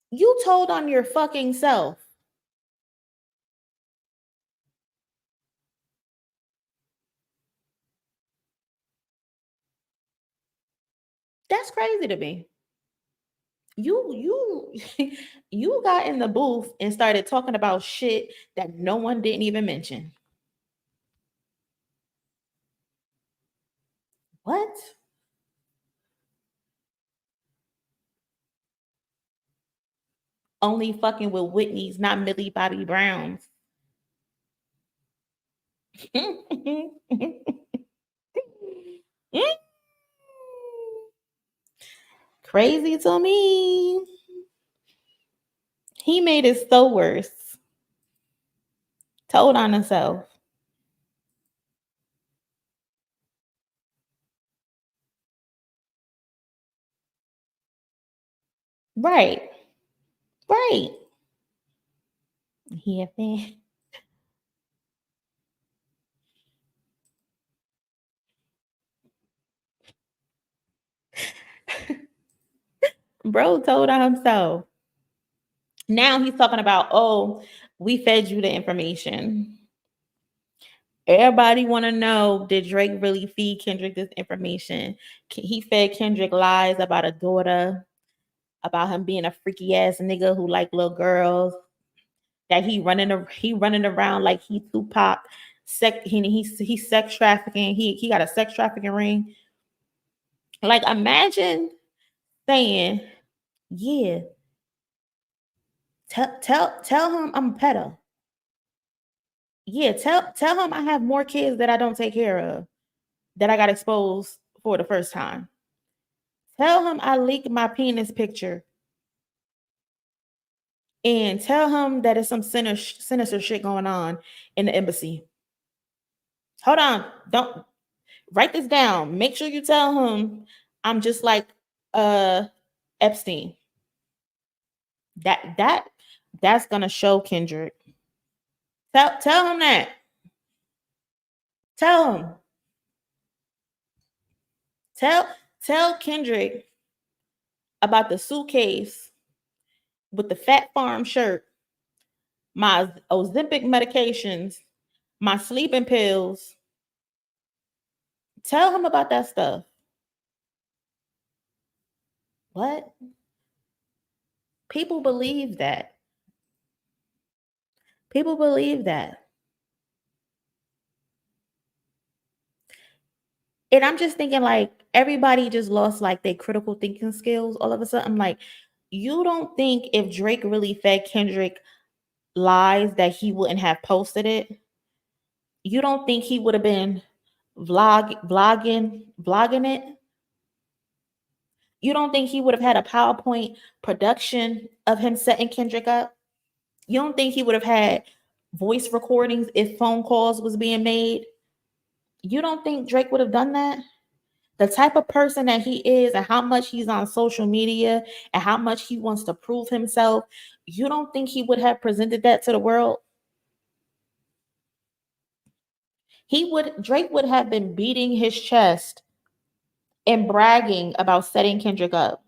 You told on your fucking self. That's crazy to me. You you got in the booth and started talking about shit that no one didn't even mention. What? only fucking with Whitney's, not Millie Bobby Brown's. Crazy to me. He made it so worse. Told on himself. Right. Right. He a fan. Bro told on himself. Now he's talking about, oh, we fed you the information. Everybody want to know, did Drake really feed Kendrick this information? He fed Kendrick lies about a daughter, about him being a freaky ass nigga who like little girls, that he running around like he Tupac, he sex trafficking, he got a sex trafficking ring. Like, imagine saying, yeah, tell him I'm a pedo. Yeah, tell him I have more kids that I don't take care of, that I got exposed for the first time. Tell him I leaked my penis picture. And tell him that it's some sinister shit going on in the embassy. Hold on. Don't write this down. Make sure you tell him I'm just like Epstein. That's gonna show Kendrick. Tell him that. Tell him. Tell Kendrick about the suitcase with the Fat Farm shirt, my Ozempic medications, my sleeping pills. Tell him about that stuff. What? People believe that. People believe that. And I'm just thinking, like, everybody just lost like their critical thinking skills all of a sudden. Like, you don't think if Drake really fed Kendrick lies that he wouldn't have posted it? You don't think he would have been vlogging it? You don't think he would have had a PowerPoint production of him setting Kendrick up? You don't think he would have had voice recordings if phone calls was being made? You don't think Drake would have done that? The type of person that he is and how much he's on social media and how much he wants to prove himself, you don't think he would have presented that to the world? Drake would have been beating his chest and bragging about setting Kendrick up.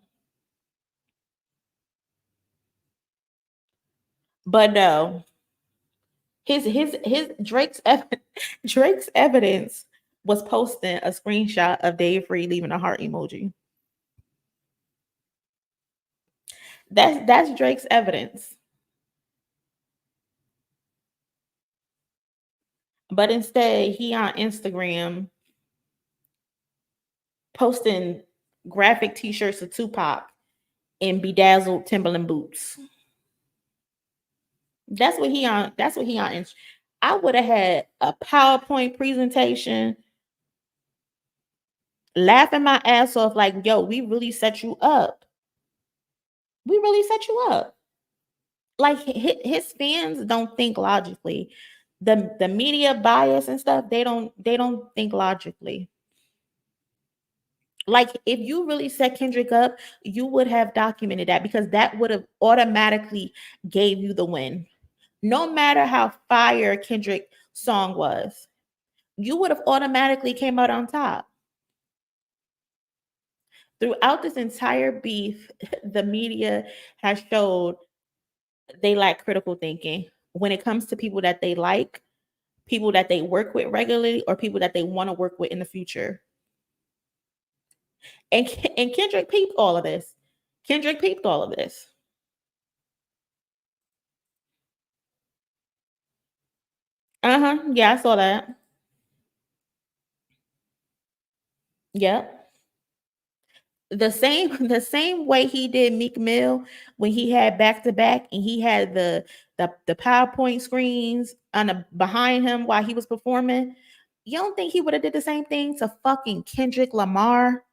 But no, his Drake's Drake's evidence was posting a screenshot of Dave Free leaving a heart emoji. That's Drake's evidence. But instead, he on Instagram posting graphic t-shirts of Tupac and bedazzled Timberland boots. That's what he on. I would have had a PowerPoint presentation, laughing my ass off, like, yo, we really set you up. We really set you up. Like, his fans don't think logically. The media bias and stuff, they don't think logically. Like, if you really set Kendrick up, you would have documented that, because that would have automatically gave you the win. No matter how fire Kendrick's song was, you would have automatically came out on top. Throughout this entire beef, the media has showed they lack critical thinking when it comes to people that they like, people that they work with regularly, or people that they want to work with in the future. And Kendrick peeped all of this. Yeah, I saw that. Yep. the same way he did Meek Mill when he had back to back and he had the PowerPoint screens on the behind him while he was performing. You don't think he would have did the same thing to fucking Kendrick Lamar?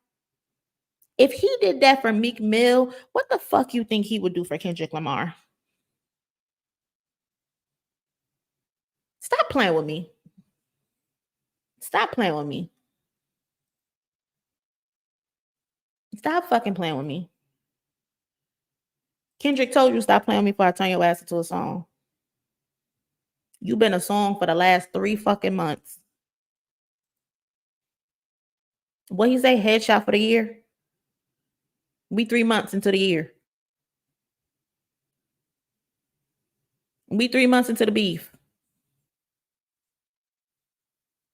If he did that for Meek Mill, what the fuck you think he would do for Kendrick Lamar? Stop playing with me. Stop playing with me. Stop fucking playing with me. Kendrick told you stop playing with me before I turn your ass into a song. You've been a song for the last 3 fucking months. What he say? Headshot for the year? We 3 months into the year. We 3 months into the beef.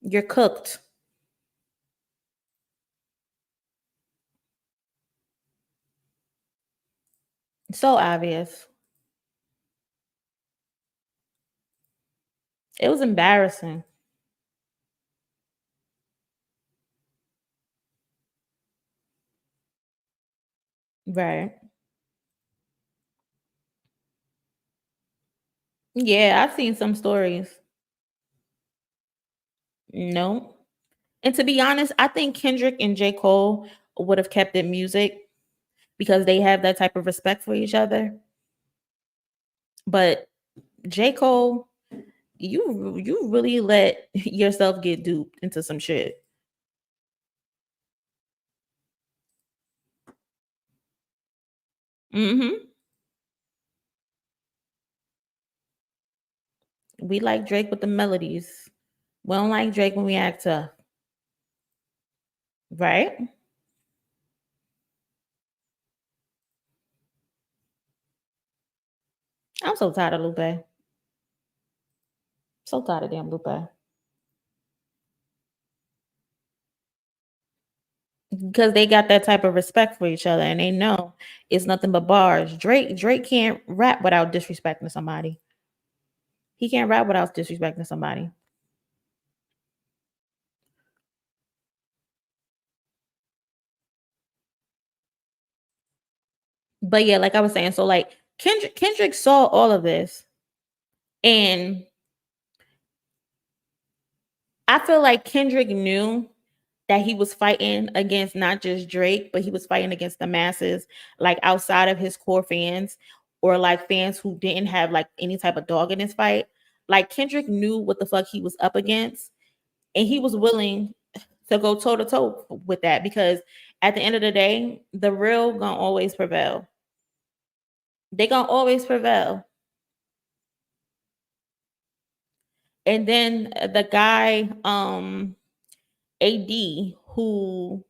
You're cooked. So obvious. It was embarrassing. Right. Yeah, I've seen some stories. No. And to be honest, I think Kendrick and J. Cole would have kept it music because they have that type of respect for each other. But J. Cole, you really let yourself get duped into some shit. Mm-hmm. We like Drake with the melodies. We don't like Drake when we act tough. Right? I'm so tired of Lupe. So tired of damn Lupe. Because they got that type of respect for each other and they know it's nothing but bars. Drake can't rap without disrespecting somebody. He can't rap without disrespecting somebody. But yeah, like I was saying, so like Kendrick saw all of this, and I feel like Kendrick knew that he was fighting against not just Drake, but he was fighting against the masses, like outside of his core fans, or like fans who didn't have like any type of dog in this fight. Like Kendrick knew what the fuck he was up against, and he was willing to go toe to toe with that because at the end of the day, the real gonna always prevail. They gonna always prevail. And then the guy, AD, who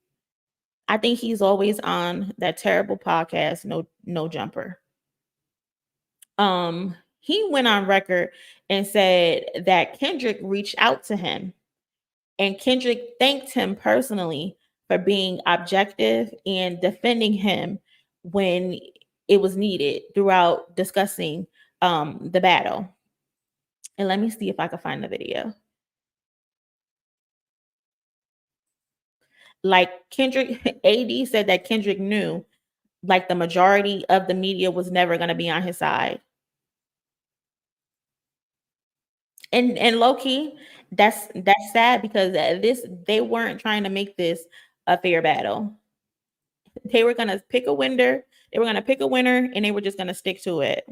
I think he's always on that terrible podcast, No Jumper. He went on record and said that Kendrick reached out to him and Kendrick thanked him personally for being objective and defending him when it was needed throughout discussing the battle. And let me see if I can find the video. Like Kendrick, AD said that Kendrick knew like the majority of the media was never going to be on his side. And low key, that's sad because they weren't trying to make this a fair battle. They were going to pick a winner. They were going to pick a winner and they were just going to stick to it.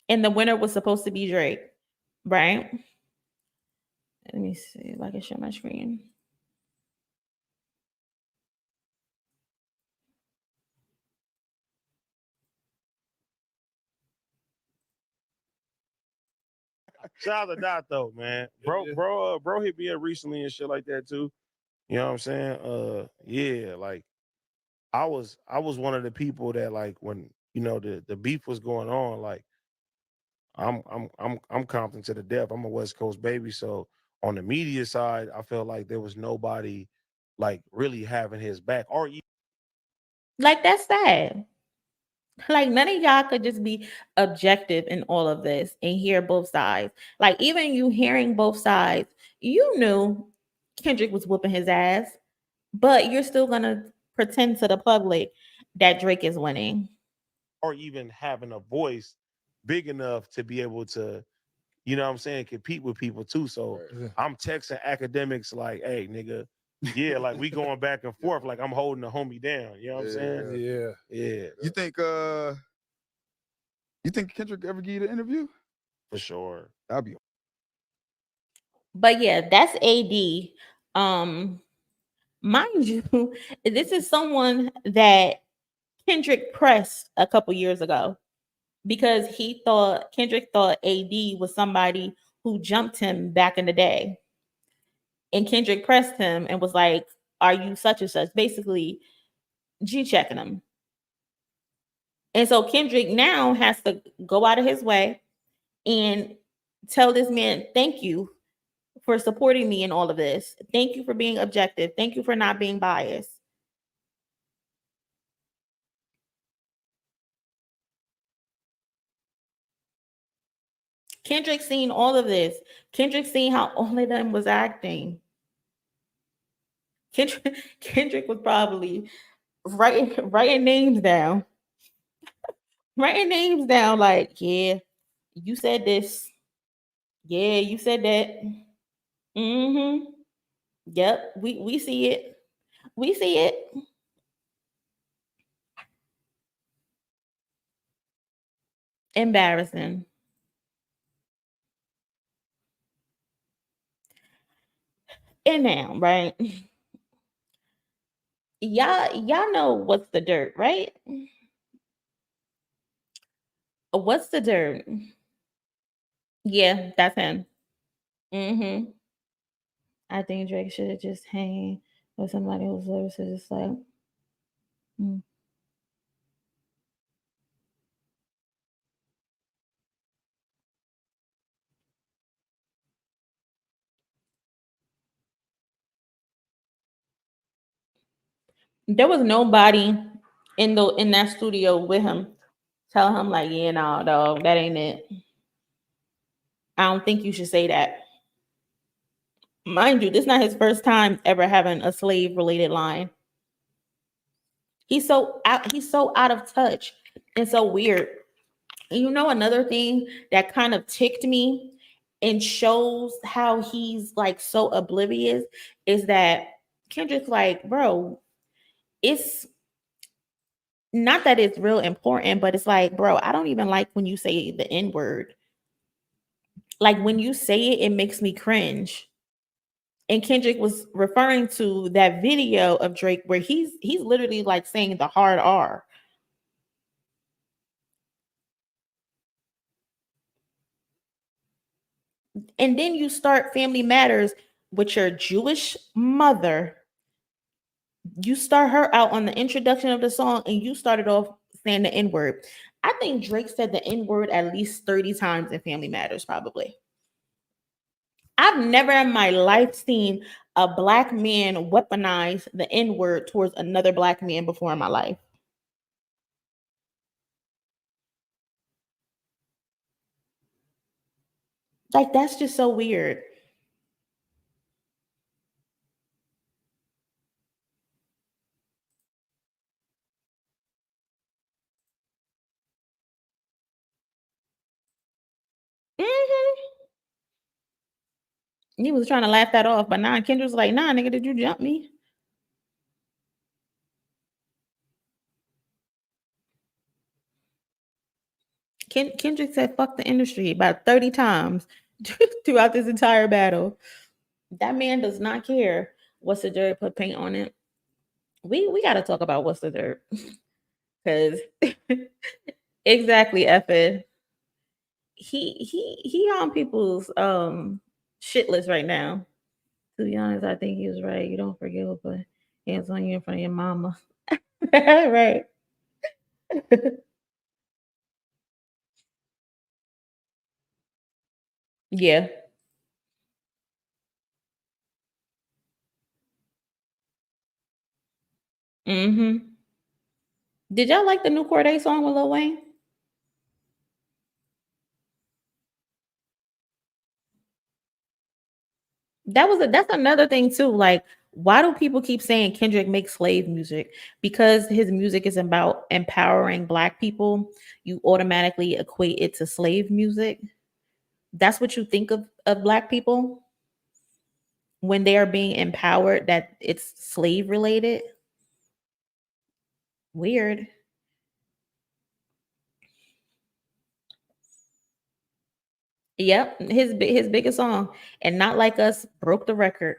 And the winner was supposed to be Drake, right? Let me see if I can show my screen. Shout out to Dot though, man. Bro hit me up recently and shit like that too. You know what I'm saying? Yeah, like I was one of the people that like when you know the beef was going on, like I'm Compton to the death. I'm a West Coast baby, so on the media side, I felt like there was nobody like really having his back. Or Like that's sad. Like none of y'all could just be objective in all of this and hear both sides. Like even you hearing both sides, you knew Kendrick was whooping his ass, but you're still gonna pretend to the public that Drake is winning. Or even having a voice big enough to be able to, you know what I'm saying, compete with people too. So I'm texting academics like, hey, nigga, yeah, like we going back and forth, like I'm holding the homie down. You know what I'm saying? Yeah. You think Kendrick ever give you the interview? For sure. That'd be. But yeah, that's AD. Mind you, this is someone that Kendrick pressed a couple years ago because Kendrick thought AD was somebody who jumped him back in the day. And Kendrick pressed him and was like, are you such and such? Basically, G-checking him. And so Kendrick now has to go out of his way and tell this man, thank you for supporting me in all of this. Thank you for being objective. Thank you for not being biased. Kendrick seen all of this. Kendrick seen how all of them was acting. Kendrick was probably writing names down. Writing names down like, yeah, you said this. Yeah, you said that. Mm-hmm. Yep, we see it. We see it. Embarrassing. And now, right? Y'all know what's the dirt, right? What's the dirt? Yeah, that's him. Mm-hmm. I think Drake should have just hang with somebody whose lyrics are just like, mm. There was nobody in that studio with him tell him like, yeah, no, dog, that ain't it. I don't think you should say that. Mind you, this is not his first time ever having a slave related line. He's so out of touch and so weird. And you know another thing that kind of ticked me and shows how he's like so oblivious is that Kendrick's like, bro, it's not that it's real important, but it's like, bro, I don't even like when you say the N-word. Like when you say it, it makes me cringe. And Kendrick was referring to that video of Drake where he's literally like saying the hard R. And then you start Family Matters with your Jewish mother. You start her out on the introduction of the song and you started off saying the N-word. I think Drake said the N-word at least 30 times in Family Matters, probably. I've never in my life seen a black man weaponize the N-word towards another black man before in my life. Like, that's just so weird. He was trying to laugh that off, but nah, Kendra's like, nah, nigga, did you jump me? Kendrick said fuck the industry about 30 times throughout this entire battle. That man does not care. What's the dirt? Put paint on it. We got to talk about what's the dirt. Because exactly, Effie. He on people's shit list right now. To be honest, I think he was right. You don't forget what put hands on you in front of your mama. Right. Yeah. Mm-hmm. Did y'all like the new Corday song with Lil Wayne? That's another thing too. Like Why do people keep saying Kendrick makes slave music? Because his music is about empowering Black people. You automatically equate it to slave music. That's what you think of Black people when they are being empowered, that it's slave related. Weird. Yep, his biggest song, and Not Like Us broke the record.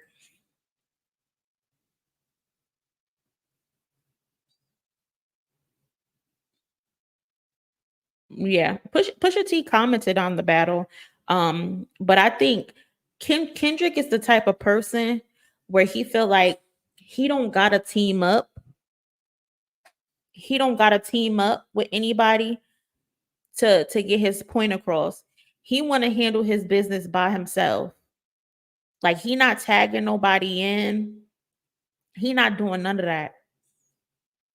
Yeah, Pusha T commented on the battle, but I think Kendrick is the type of person where he feel like he don't gotta team up. He don't gotta team up with anybody to get his point across. He want to handle his business by himself. Like, he not tagging nobody in. He not doing none of that.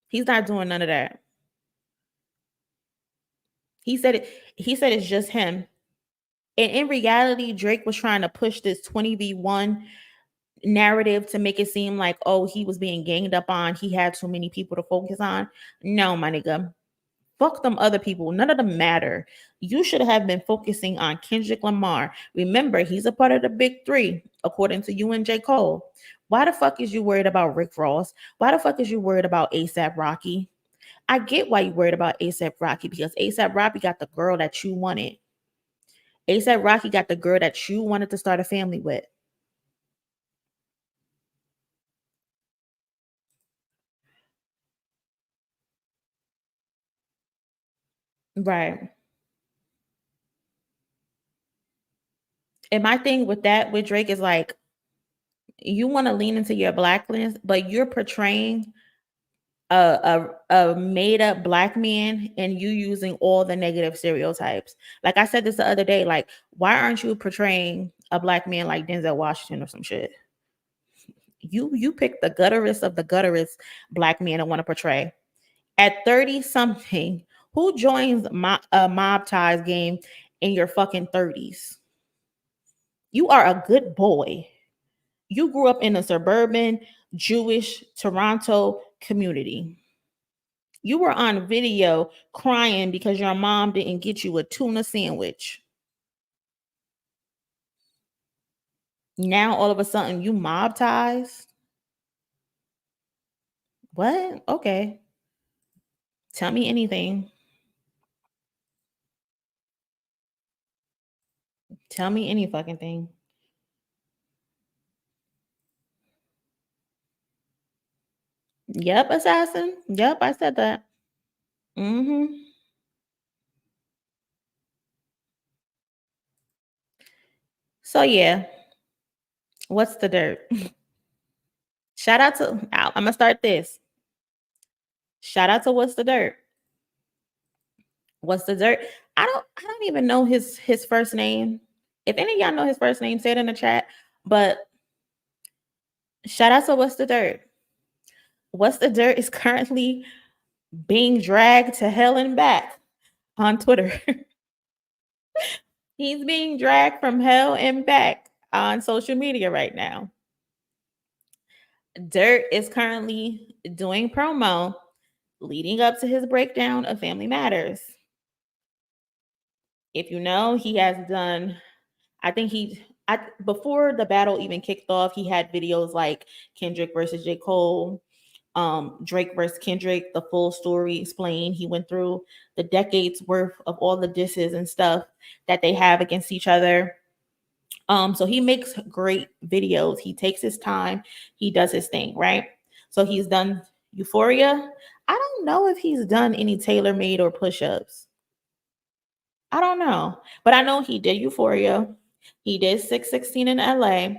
He's not doing none of that. He said it. He said it's just him. And in reality, Drake was trying to push this 20v1 narrative to make it seem like, oh, he was being ganged up on. He had too many people to focus on. No, my nigga. Fuck them other people. None of them matter. You should have been focusing on Kendrick Lamar. Remember, he's a part of the big three, according to you and J. Cole. Why the fuck is you worried about Rick Ross? Why the fuck is you worried about ASAP Rocky? I get why you worried about ASAP Rocky, because ASAP Rocky got the girl that you wanted. ASAP Rocky got the girl that you wanted to start a family with. Right. And my thing with that, with Drake, is like, you want to lean into your blackness, but you're portraying a made up Black man, and you using all the negative stereotypes. Like I said this the other day, like, why aren't you portraying a Black man like Denzel Washington or some shit? You pick the gutterest of the gutterest Black man I want to portray. At 30 something, who joins mob ties game in your fucking 30s? You are a good boy. You grew up in a suburban Jewish Toronto community. You were on video crying because your mom didn't get you a tuna sandwich. Now all of a sudden you mob ties? What? Okay. Tell me anything. Tell me any fucking thing. Yep, assassin. Yep, I said that. Mm-hmm. So yeah, what's the dirt? Shout out to, I'm gonna start this. Shout out to What's the Dirt. What's the dirt? I don't even know his first name. If any of y'all know his first name, say it in the chat. But shout out to What's the Dirt. What's the Dirt is currently being dragged to hell and back on Twitter. He's being dragged from hell and back on social media right now. Dirt is currently doing promo leading up to his breakdown of Family Matters. If you know, he has done, before the battle even kicked off, he had videos like Kendrick versus J. Cole, Drake versus Kendrick, the full story explained. He went through the decades worth of all the disses and stuff that they have against each other. So he makes great videos. He takes his time. He does his thing, right? So he's done Euphoria. I don't know if he's done any tailor-made or push-ups. I don't know. But I know he did Euphoria. He did 616 in LA.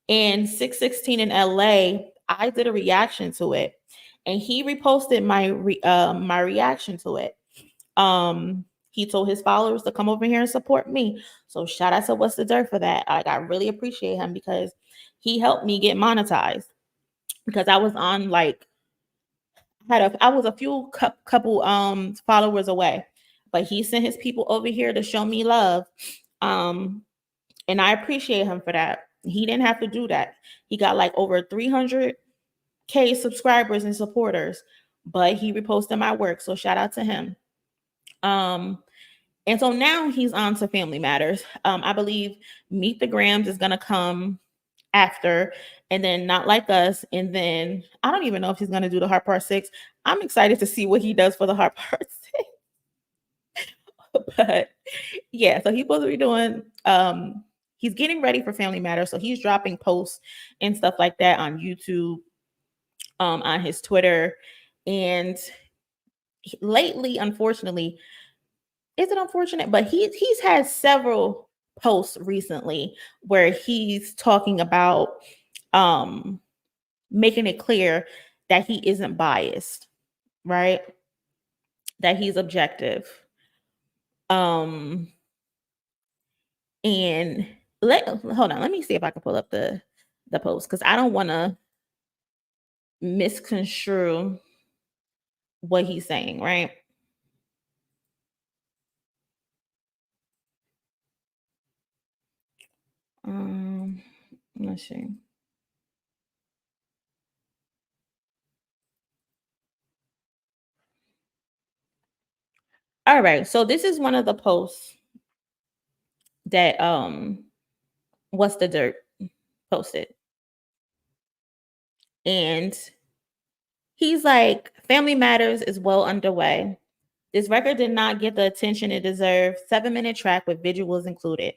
And 616 in LA, I did a reaction to it. And he reposted my reaction to it. He told his followers to come over here and support me. So shout out to What's the Dirt for that. I really appreciate him because he helped me get monetized. Because I was on like I was a few couple followers away, but he sent his people over here to show me love. And I appreciate him for that. He didn't have to do that. He got like over 300K subscribers and supporters, but he reposted my work. So shout out to him. And so now he's on to Family Matters. I believe Meet the Grams is going to come after, and then Not Like Us. And then I don't even know if he's going to do the Heart Part 6. I'm excited to see what he does for the Heart Part 6. But yeah, so he's supposed to be doing, he's getting ready for Family Matters. So he's dropping posts and stuff like that on YouTube, on his Twitter. And lately, unfortunately, is it unfortunate? But he's had several posts recently where he's talking about making it clear that he isn't biased, right? That he's objective. And hold on, let me see if I can pull up the post, because I don't want to misconstrue what he's saying, right? Let's see. All right, so this is one of the posts that What's the Dirt posted. And he's like, Family Matters is well underway. This record did not get the attention it deserved. 7-minute track with visuals included.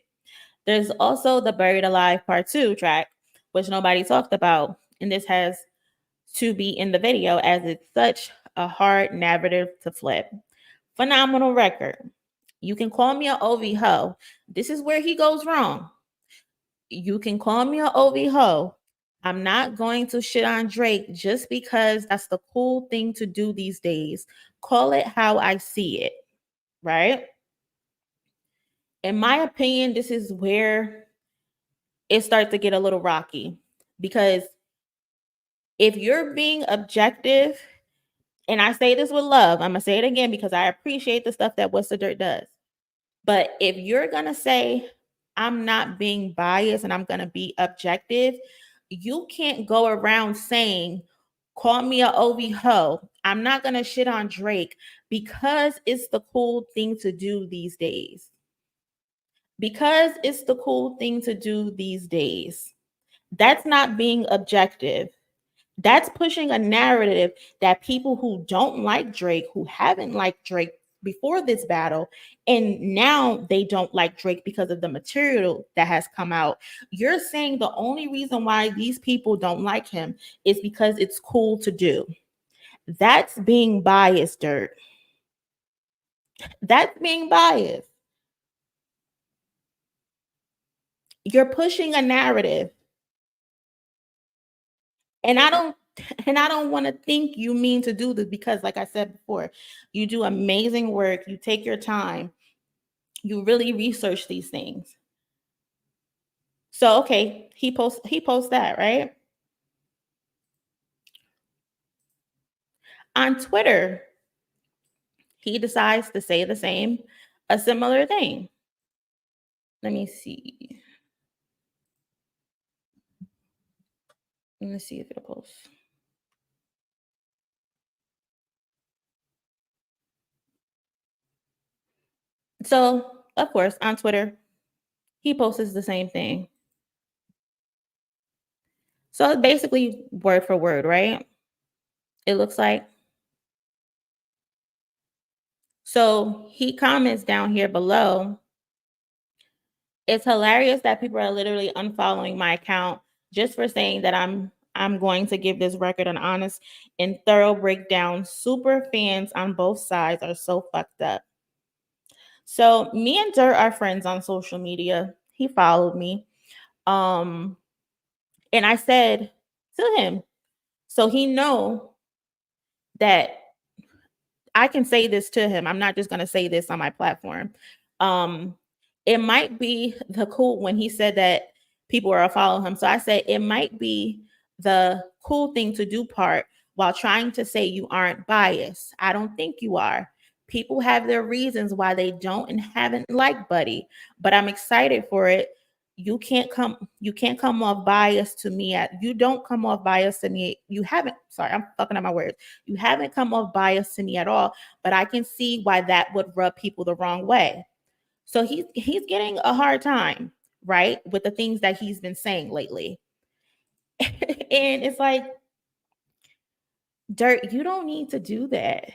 There's also the Buried Alive Part 2 track, which nobody talked about. And this has to be in the video as it's such a hard narrative to flip. Phenomenal record. You can call me an OV ho. This is where he goes wrong. You can call me an OV ho. I'm not going to shit on Drake just because that's the cool thing to do these days. Call it how I see it, right? In my opinion, this is where it starts to get a little rocky, because if you're being objective, and I say this with love, I'm going to say it again because I appreciate the stuff that What's the Dirt does. But if you're going to say, I'm not being biased and I'm going to be objective, you can't go around saying, call me a OV ho. I'm not going to shit on Drake because it's the cool thing to do these days. Because it's the cool thing to do these days. That's not being objective. That's pushing a narrative that people who don't like Drake, who haven't liked Drake before this battle, and now they don't like Drake because of the material that has come out. You're saying the only reason why these people don't like him is because it's cool to do. That's being biased, Dirt. That's being biased. You're pushing a narrative. And I don't want to think you mean to do this, because like I said before, you do amazing work. You take your time. You really research these things. So, okay, he posts that, right? On Twitter, he decides to say a similar thing. Let me see. Let me see if it'll post. So, of course, on Twitter, he posts the same thing. So basically word for word, right? It looks like. So he comments down here below. It's hilarious that people are literally unfollowing my account just for saying that I'm going to give this record an honest and thorough breakdown. Super fans on both sides are so fucked up. So me and Dirt are friends on social media. He followed me. And I said to him, so he know that I can say this to him. I'm not just going to say this on my platform. It might be the cool when he said that people are following him. So I said, it might be the cool thing to do part while trying to say you aren't biased. I don't think you are. People have their reasons why they don't and haven't liked Buddy, but I'm excited for it you can't come off biased to me. You don't come off biased to me. You haven't, sorry, I'm fucking up my words. You haven't come off biased to me at all, but I can see why that would rub people the wrong way. So he's getting a hard time, right, with the things that he's been saying lately. And it's like, Dirt, you don't need to do that.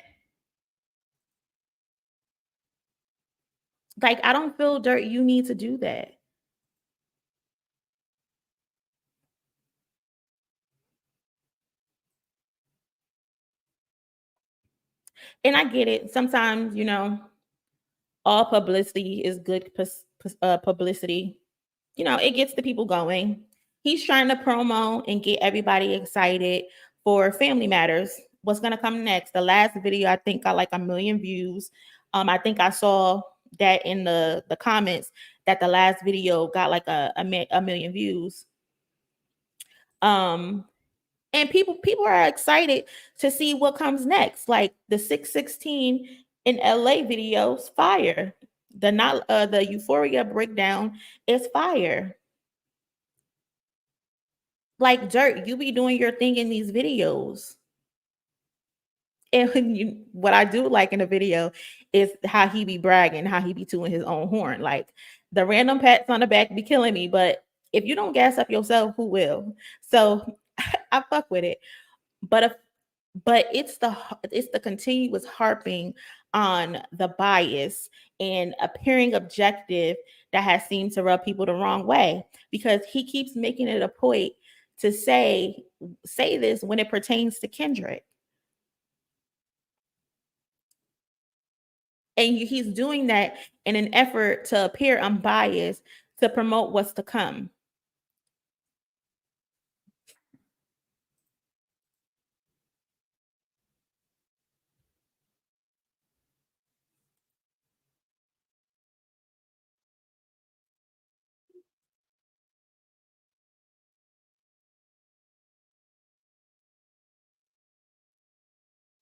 Like, I don't feel, Dirt, you need to do that. And I get it. Sometimes, all publicity is good publicity. It gets the people going. He's trying to promo and get everybody excited for Family Matters. What's going to come next? The last video, I think, got like 1 million views. I think I saw that in the comments that the last video got like a million views. And people are excited to see what comes next. Like the 616 in LA videos, fire. The Euphoria breakdown is fire. Like, Dirt, you be doing your thing in these videos. And what I do like in the video is how he be bragging, how he be tooting his own horn. Like, the random pats on the back be killing me, but if you don't gas up yourself, who will? So I fuck with it. But it's the continuous harping on the bias and appearing objective that has seemed to rub people the wrong way, because he keeps making it a point to say this when it pertains to Kendrick. And he's doing that in an effort to appear unbiased, to promote what's to come.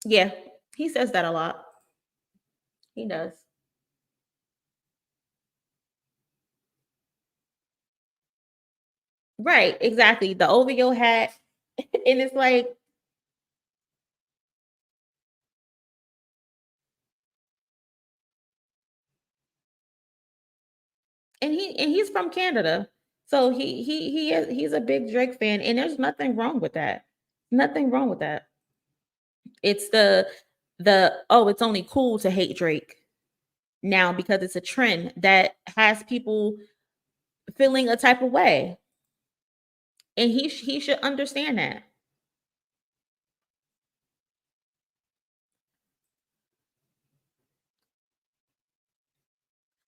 Yeah, he says that a lot. He does. Right, exactly. The OVO hat. And it's like, and he's from Canada. So he's a big Drake fan, and there's nothing wrong with that. Nothing wrong with that. It's the it's only cool to hate Drake now because it's a trend that has people feeling a type of way. And he should understand that.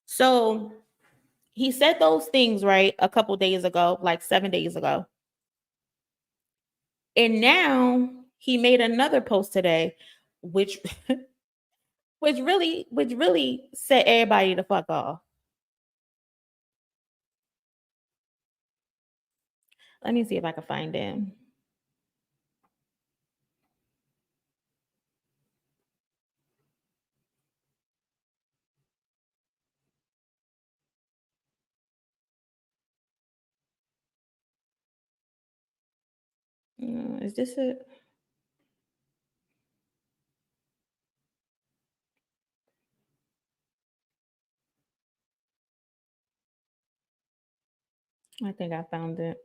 So he said those things, right, a couple days ago, like 7 days ago. And now he made another post today, which which really set everybody the fuck off. Let me see if I can find him. Is this it? I think I found it.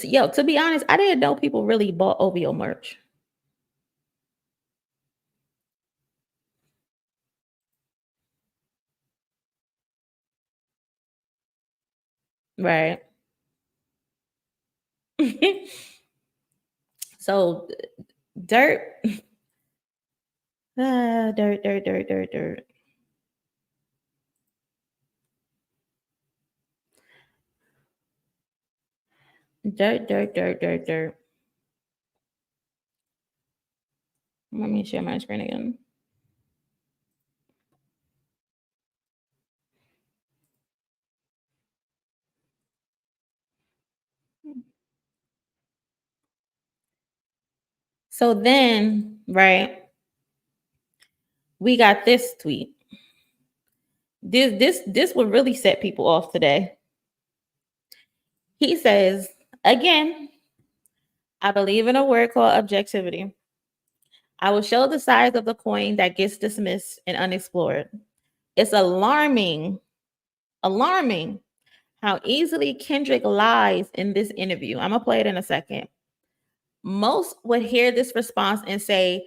Yo, to be honest, I didn't know people really bought OVO merch. Right. So dirt. Dirt. Dirt. Let me share my screen again. So then, right, we got this tweet. This would really set people off today. He says, again, I believe in a word called objectivity. I will show the sides of the coin that gets dismissed and unexplored. It's alarming how easily Kendrick lies in this interview. I'm gonna play it in a second. Most would hear this response and say,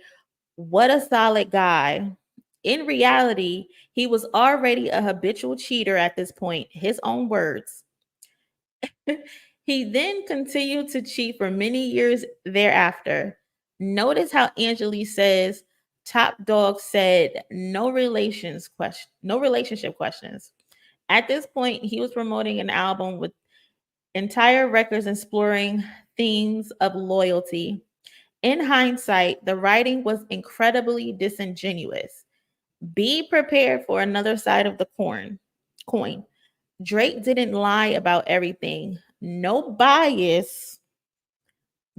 what a solid guy. In reality, he was already a habitual cheater at this point, his own words. He then continued to cheat for many years thereafter. Notice how Angeli says Top Dog said no relationship questions. At this point, he was promoting an album with entire records exploring themes of loyalty. In hindsight, the writing was incredibly disingenuous. Be prepared for another side of the coin. Drake didn't lie about everything. No bias,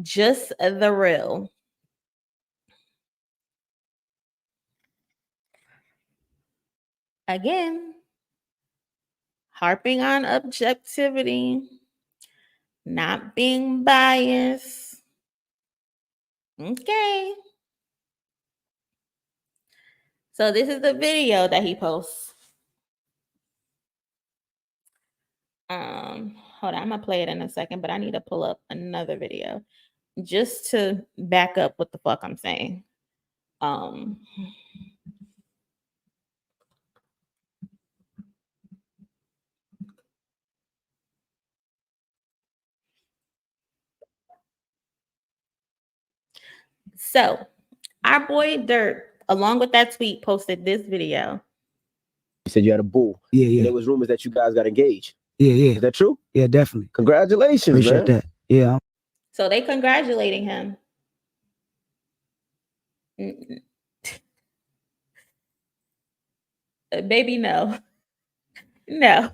just the real. Again, harping on objectivity, not being biased. Okay. So this is the video that he posts. Hold on, I'm gonna play it in a second, but I need to pull up another video just to back up what the fuck I'm saying. So our boy Dirt, along with that tweet, posted this video. You said you had a boo. Yeah, yeah. And there was rumors that you guys got engaged. Yeah, yeah. Is that true? Yeah, definitely. Congratulations, Appreciate man. that. Yeah. So they congratulating him. Baby, no. No.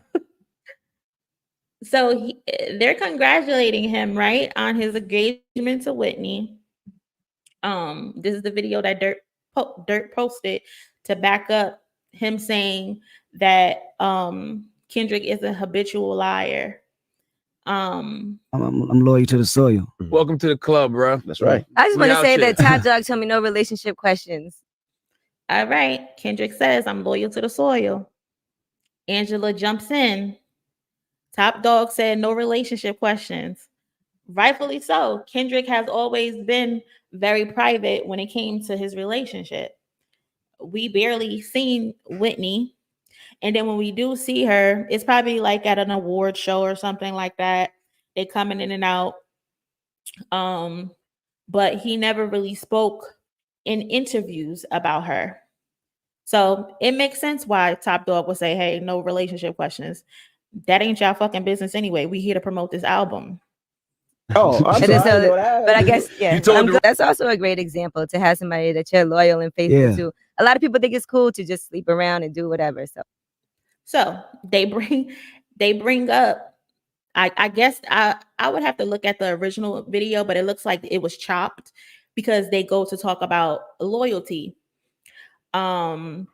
So they're congratulating him, right, on his engagement to Whitney. This is the video that Dirt posted to back up him saying that Kendrick is a habitual liar. I'm loyal to the soil. Welcome to the club, bro. That's right. I just We want to out say here. that Top Dog told me no relationship questions. All right. Kendrick says, I'm loyal to the soil. Angela jumps in. Top Dog said no relationship questions. Rightfully so. Kendrick has always been very private when it came to his relationship. We barely seen Whitney. And then when we do see her, it's probably like at an award show or something like that. They coming in and out. But he never really spoke in interviews about her. So it makes sense why Top Dog would say, hey, no relationship questions. That ain't y'all fucking business anyway. We here to promote this album. Oh, I'm But sorry. it's I didn't know a- that. But I guess, yeah, You told I'm the- glad- that's also a great example to have somebody that you're loyal and faithful Yeah. to. A lot of people think it's cool to just sleep around and do whatever. So they bring up, I guess I would have to look at the original video, but it looks like it was chopped because they go to talk about loyalty. But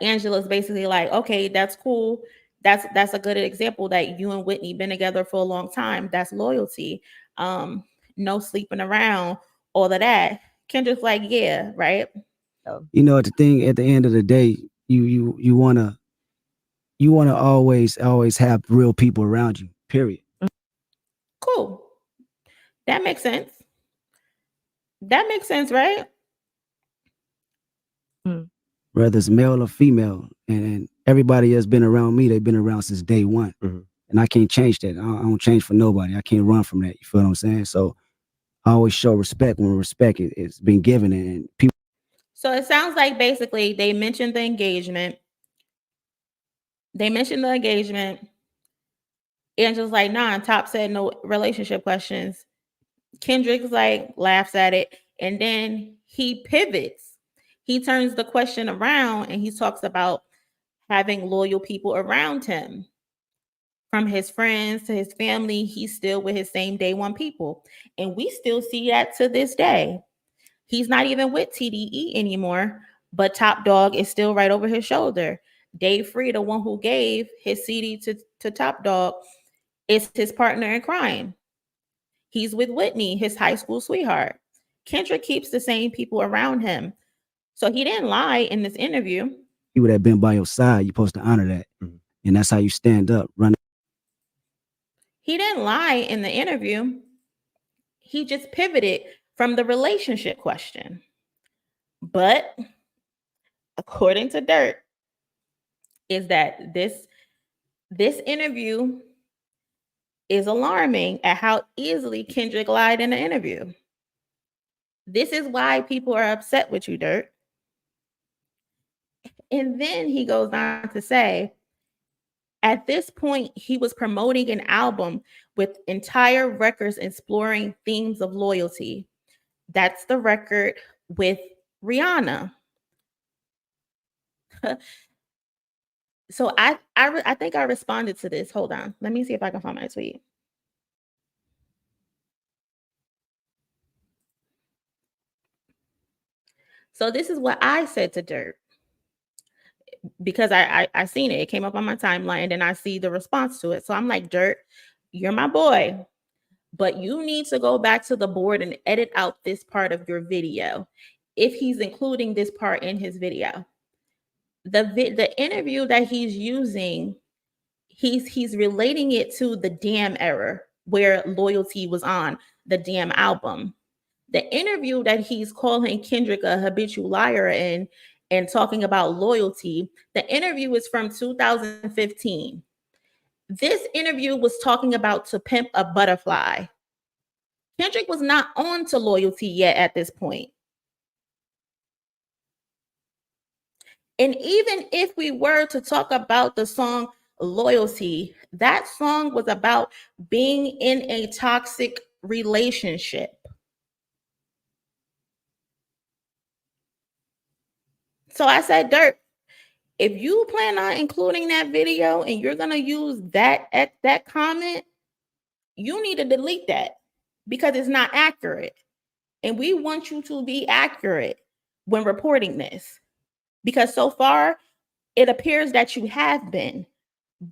Angela's basically like, okay, that's cool. That's a good example that you and Whitney been together for a long time. That's loyalty. No sleeping around, all of that. Kendra's like, yeah, right. You know, at the end of the day, you wanna always have real people around you. Period. Cool. That makes sense. That makes sense, right? Whether it's male or female, and everybody that's been around me, they've been around since day one, and I can't change that. I don't change for nobody. I can't run from that. You feel what I'm saying? So I always show respect when respect is being given, and people. So it sounds like basically they mentioned the engagement. Angela's like, nah, and Top said no relationship questions. Kendrick's like, laughs at it. And then he pivots. He turns the question around and he talks about having loyal people around him. From his friends to his family, he's still with his same day one people. And we still see that to this day. He's not even with TDE anymore, but Top Dog is still right over his shoulder. Dave Free, the one who gave his CD to Top Dog, is his partner in crime. He's with Whitney, his high school sweetheart. Kendrick keeps the same people around him. So he didn't lie in this interview. People that been by your side, you're supposed to honor that. And that's how you stand up, run. He didn't lie in the interview. He just pivoted from the relationship question. But according to Dirt, is that this interview is alarming at how easily Kendrick lied in the interview. This is why people are upset with you, Dirt. And then he goes on to say, at this point, he was promoting an album with entire records exploring themes of loyalty. That's the record with Rihanna. So I think I responded to this. Hold on. Let me see if I can find my tweet. So this is what I said to Dirt. Because I seen it. It came up on my timeline and then I see the response to it. So I'm like, Dirt, you're my boy. But you need to go back to the board and edit out this part of your video if he's including this part in his video. The interview that he's using, he's relating it to the Damn era where Loyalty was on the Damn album. The interview that he's calling Kendrick a habitual liar in and talking about loyalty, the interview is from 2015. This interview was talking about To Pimp a Butterfly. Kendrick was not on to Loyalty yet at this point. And even if we were to talk about the song Loyalty, that song was about being in a toxic relationship. So I said, Dirt, if you plan on including that video and you're going to use that comment, you need to delete that because it's not accurate. And we want you to be accurate when reporting this. Because so far, it appears that you have been,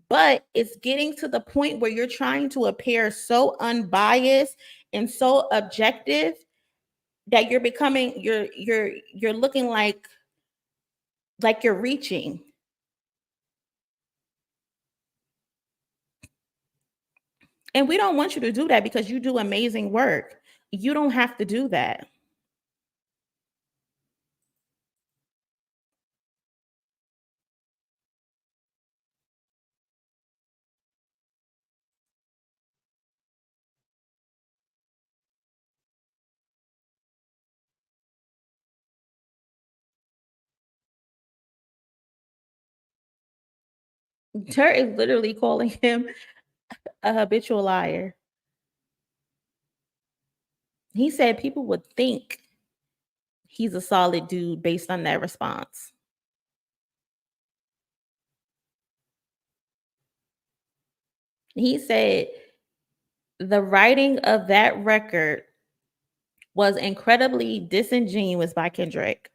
but it's getting to the point where you're trying to appear so unbiased and so objective that you're becoming, you're looking like you're reaching. And we don't want you to do that because you do amazing work. You don't have to do that. Dirt is literally calling him a habitual liar. He said people would think he's a solid dude based on that response. He said the writing of that record was incredibly disingenuous by Kendrick.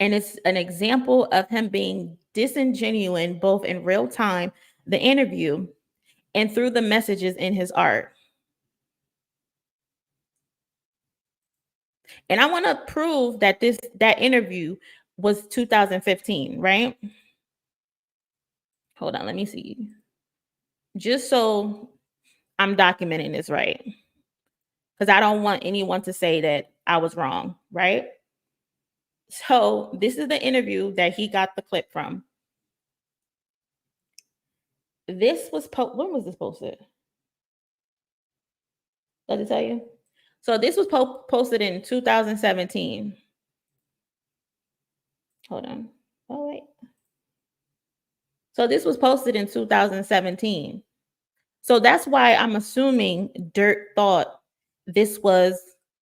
And it's an example of him being disingenuous both in real time, the interview, and through the messages in his art. And I want to prove that that interview was 2015, right? Hold on, let me see. Just so I'm documenting this right. Because I don't want anyone to say that I was wrong, right? So this is the interview that he got the clip from. This was when was this posted? Does it tell you? So this was posted in 2017. Hold on. Oh, wait. So this was posted in 2017. So that's why I'm assuming Dirt thought this was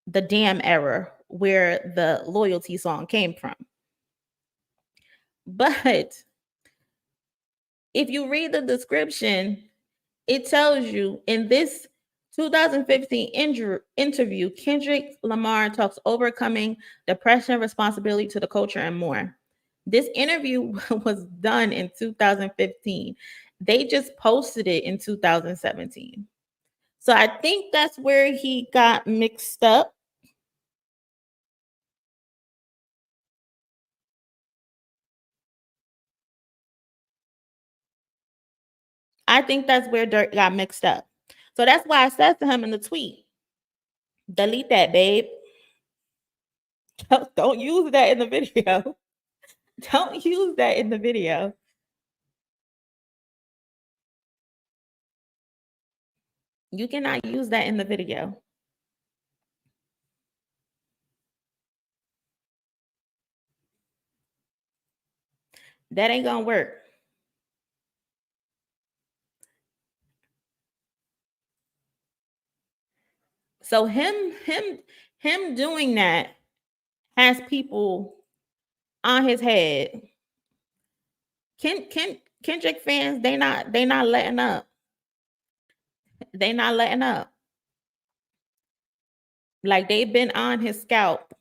the Damn era where the Loyalty song came from. But if you read the description, it tells you in this 2015 interview, Kendrick Lamar talks overcoming depression, responsibility to the culture, and more. This interview was done in 2015. They just posted it in 2017. So I think that's where he got mixed up. I think that's where Dirk got mixed up. So that's why I said to him in the tweet, delete that, babe. Don't use that in the video. Don't use that in the video. You cannot use that in the video. That ain't gonna work. So him doing that has people on his head. Kendrick fans, they not letting up. They not letting up. Like they've been on his scalp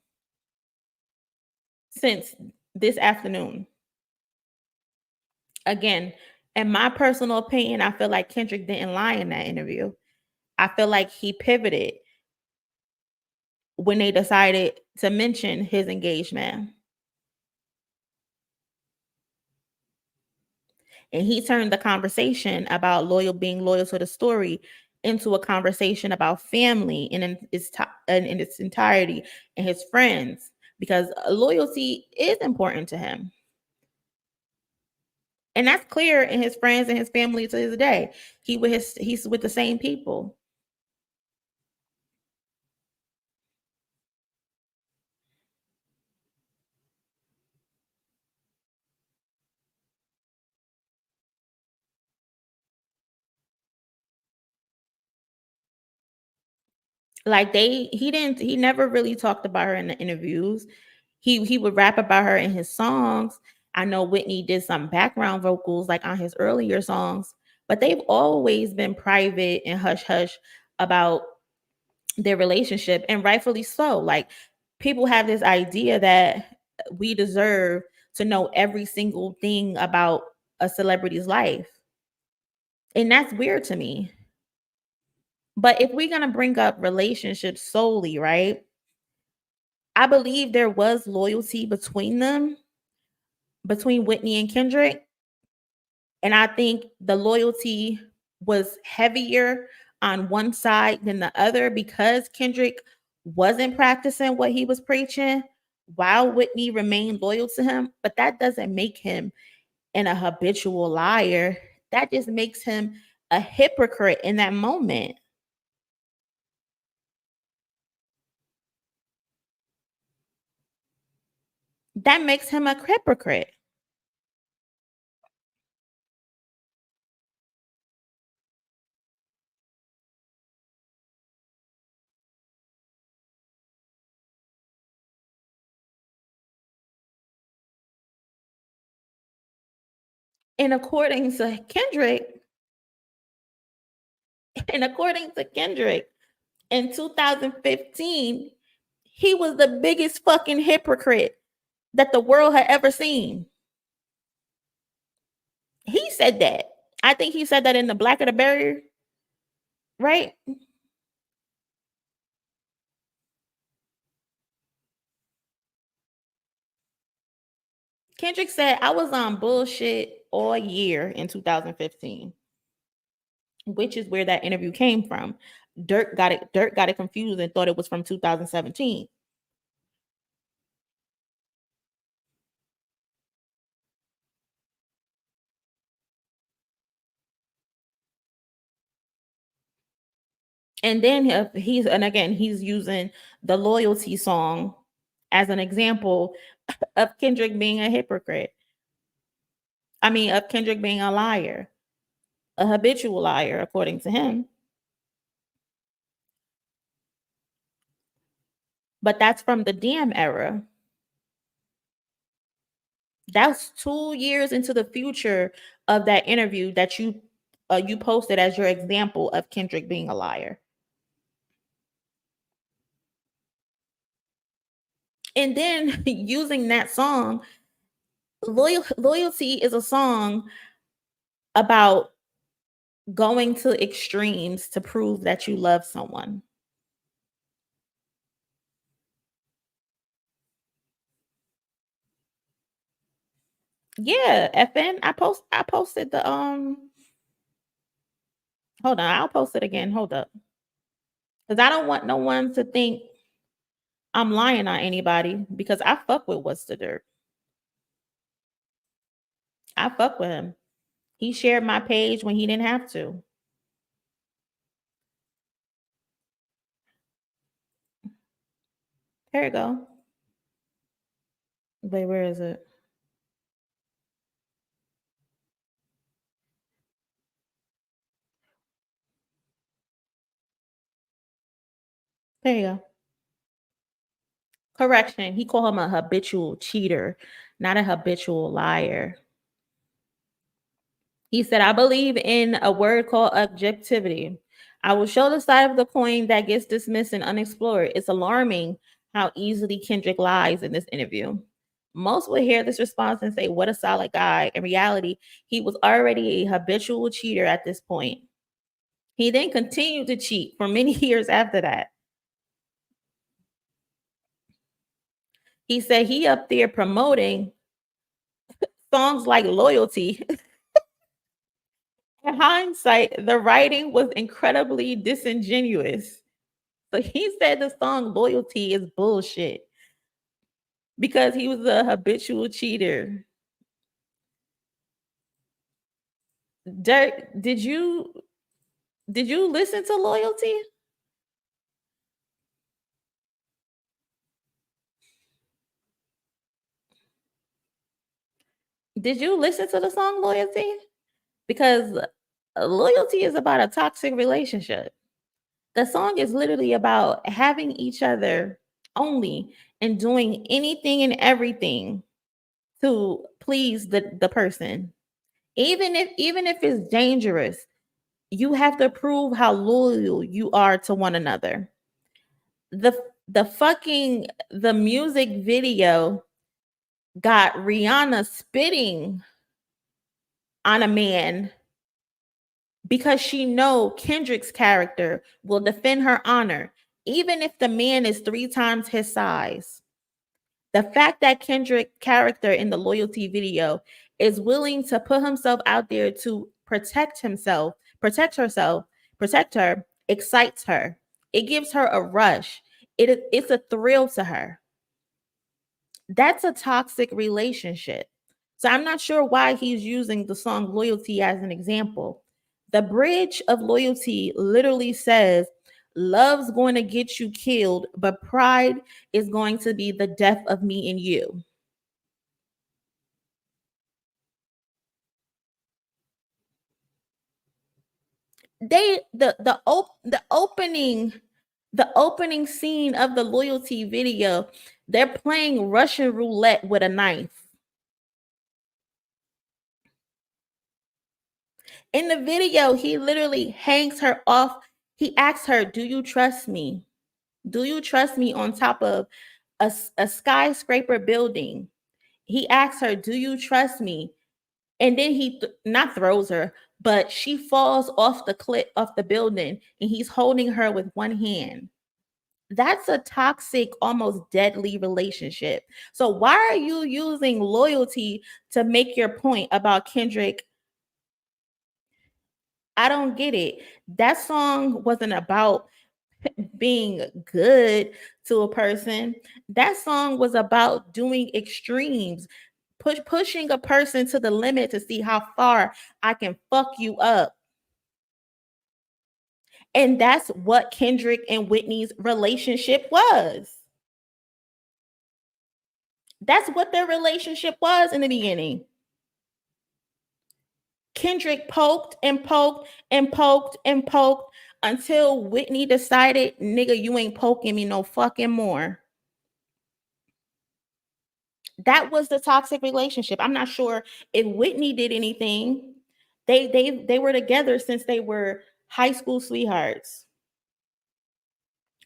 since this afternoon. Again, in my personal opinion, I feel like Kendrick didn't lie in that interview. I feel like he pivoted when they decided to mention his engagement. And he turned the conversation about being loyal to the story into a conversation about family in its entirety and his friends, because loyalty is important to him. And that's clear in his friends and his family to this day. He's with the same people. Like he never really talked about her in the interviews. He would rap about her in his songs. I know Whitney did some background vocals like on his earlier songs, but they've always been private and hush hush about their relationship, and rightfully so. Like people have this idea that we deserve to know every single thing about a celebrity's life. And that's weird to me. But if we're going to bring up relationships solely, right? I believe there was loyalty between them, between Whitney and Kendrick. And I think the loyalty was heavier on one side than the other because Kendrick wasn't practicing what he was preaching while Whitney remained loyal to him. But that doesn't make him a habitual liar. That just makes him a hypocrite in that moment. That makes him a hypocrite. And according to Kendrick, in 2015, he was the biggest fucking hypocrite that the world had ever seen. He said that. I think he said that in the Black of the Barrier, right? Kendrick said, I was on bullshit all year in 2015, which is where that interview came from. Dirk got it confused and thought it was from 2017. And then he's using the loyalty song as an example of Kendrick being a hypocrite. I mean, of Kendrick being a liar, a habitual liar, according to him. But that's from the damn era. That's 2 years into the future of that interview that you posted as your example of Kendrick being a liar. And then using that song Loyalty is a song about going to extremes to prove that you love someone. Yeah, FN. I posted the hold on, I'll post it again. Hold up. Because I don't want no one to think I'm lying on anybody because I fuck with What's the Dirt. I fuck with him. He shared my page when he didn't have to. There you go. Wait, where is it? There you go. Correction. He called him a habitual cheater, not a habitual liar. He said, I believe in a word called objectivity. I will show the side of the coin that gets dismissed and unexplored. It's alarming how easily Kendrick lies in this interview. Most would hear this response and say, what a solid guy. In reality, he was already a habitual cheater at this point. He then continued to cheat for many years after that. He said he up there promoting songs like Loyalty. In hindsight, the writing was incredibly disingenuous. So he said the song Loyalty is bullshit because he was a habitual cheater. Dirk, did you listen to Loyalty? Did you listen to the song Loyalty? Because loyalty is about a toxic relationship. The song is literally about having each other only and doing anything and everything to please the person. Even if it's dangerous, you have to prove how loyal you are to one another. The music video got Rihanna spitting on a man because she know Kendrick's character will defend her honor, even if the man is 3 times his size. The fact that Kendrick character in the Loyalty video is willing to put himself out there to protect himself, protect herself, protect her, excites her. It gives her a rush. It's a thrill to her. That's a toxic relationship. So I'm not sure why he's using the song Loyalty as an example. The bridge of Loyalty literally says, love's going to get you killed, but pride is going to be the death of me and you. The opening scene of the Loyalty video, they're playing Russian roulette with a knife. In the video, he literally hangs her off. He asks her, do you trust me? Do you trust me on top of a skyscraper building? He asks her, do you trust me? And then he not throws her, but she falls off the cliff off the building and he's holding her with one hand. That's a toxic, almost deadly relationship. So why are you using Loyalty to make your point about Kendrick? I don't get it. That song wasn't about being good to a person. That song was about doing extremes, pushing a person to the limit to see how far I can fuck you up. And that's what Kendrick and Whitney's relationship was. That's what their relationship was in the beginning. Kendrick poked and poked and poked and poked until Whitney decided, nigga, you ain't poking me no fucking more. That was the toxic relationship. I'm not sure if Whitney did anything. They were together since they were high school sweethearts.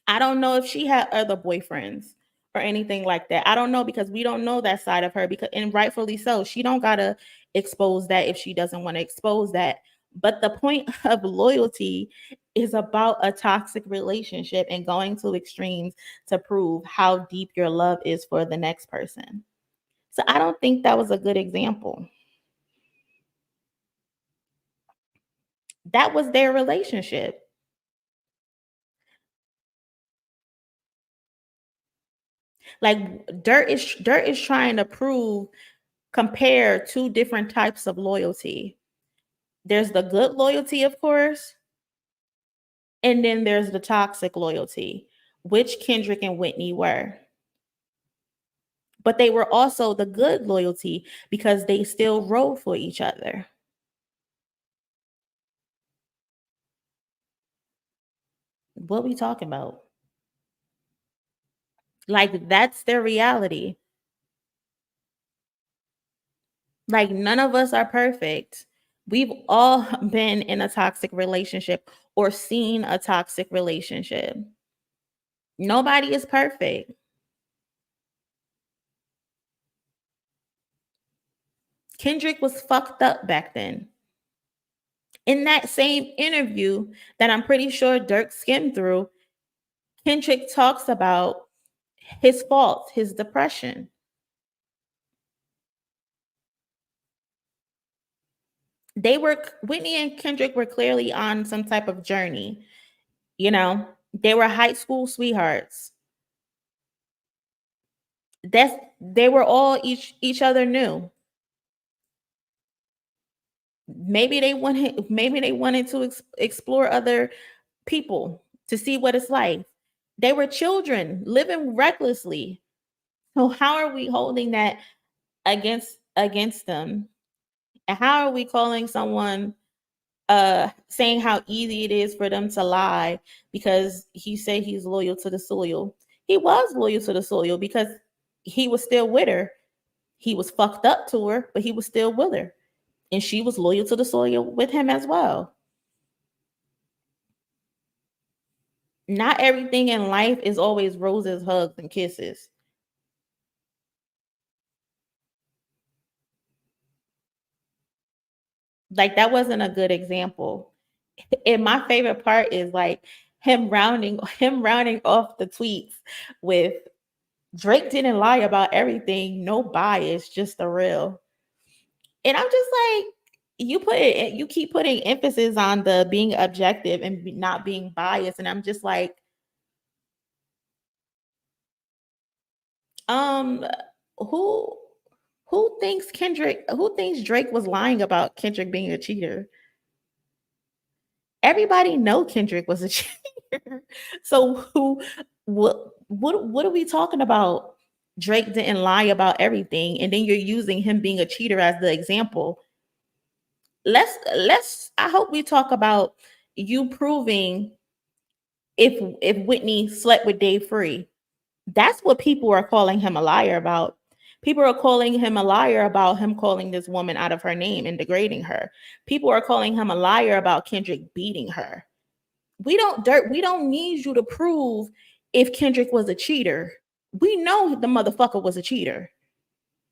I don't know if she had other boyfriends, or anything like that. I don't know, because we don't know that side of her, because, and rightfully so, she don't gotta expose that if she doesn't want to expose that. But the point of loyalty is about a toxic relationship and going to extremes to prove how deep your love is for the next person. So I don't think that was a good example. That was their relationship. Like Dirt is trying to compare two different types of loyalty. There's the good loyalty, of course, and then there's the toxic loyalty, which Kendrick and Whitney were. But they were also the good loyalty because they still rode for each other. What we talking about? Like, that's their reality. Like, none of us are perfect. We've all been in a toxic relationship or seen a toxic relationship. Nobody is perfect. Kendrick was fucked up back then. In that same interview that I'm pretty sure Dirk skimmed through, Kendrick talks about his faults, his depression. Whitney and Kendrick were clearly on some type of journey. You know, they were high school sweethearts. They were all each other knew. Maybe they wanted to explore other people to see what it's like. They were children living recklessly. So how are we holding that against them? And how are we calling someone saying how easy it is for them to lie because he said he's loyal to the soil? He was loyal to the soil because he was still with her. He was fucked up to her, but he was still with her. And she was loyal to the soil with him as well. Not everything in life is always roses, hugs, and kisses. Like, that wasn't a good example. And my favorite part is like him rounding off the tweets with Drake didn't lie about everything, no bias, just the real. And I'm just like, you keep putting emphasis on the being objective and not being biased, and I'm just like, who thinks Drake was lying about Kendrick being a cheater? Everybody know Kendrick was a cheater. So what are we talking about? Drake didn't lie about everything, and then you're using him being a cheater as the example. I hope we talk about you proving if Whitney slept with Dave Free. That's what people are calling him a liar about. People are calling him a liar about him calling this woman out of her name and degrading her. People are calling him a liar about Kendrick beating her. We don't need you to prove if Kendrick was a cheater. We know the motherfucker was a cheater.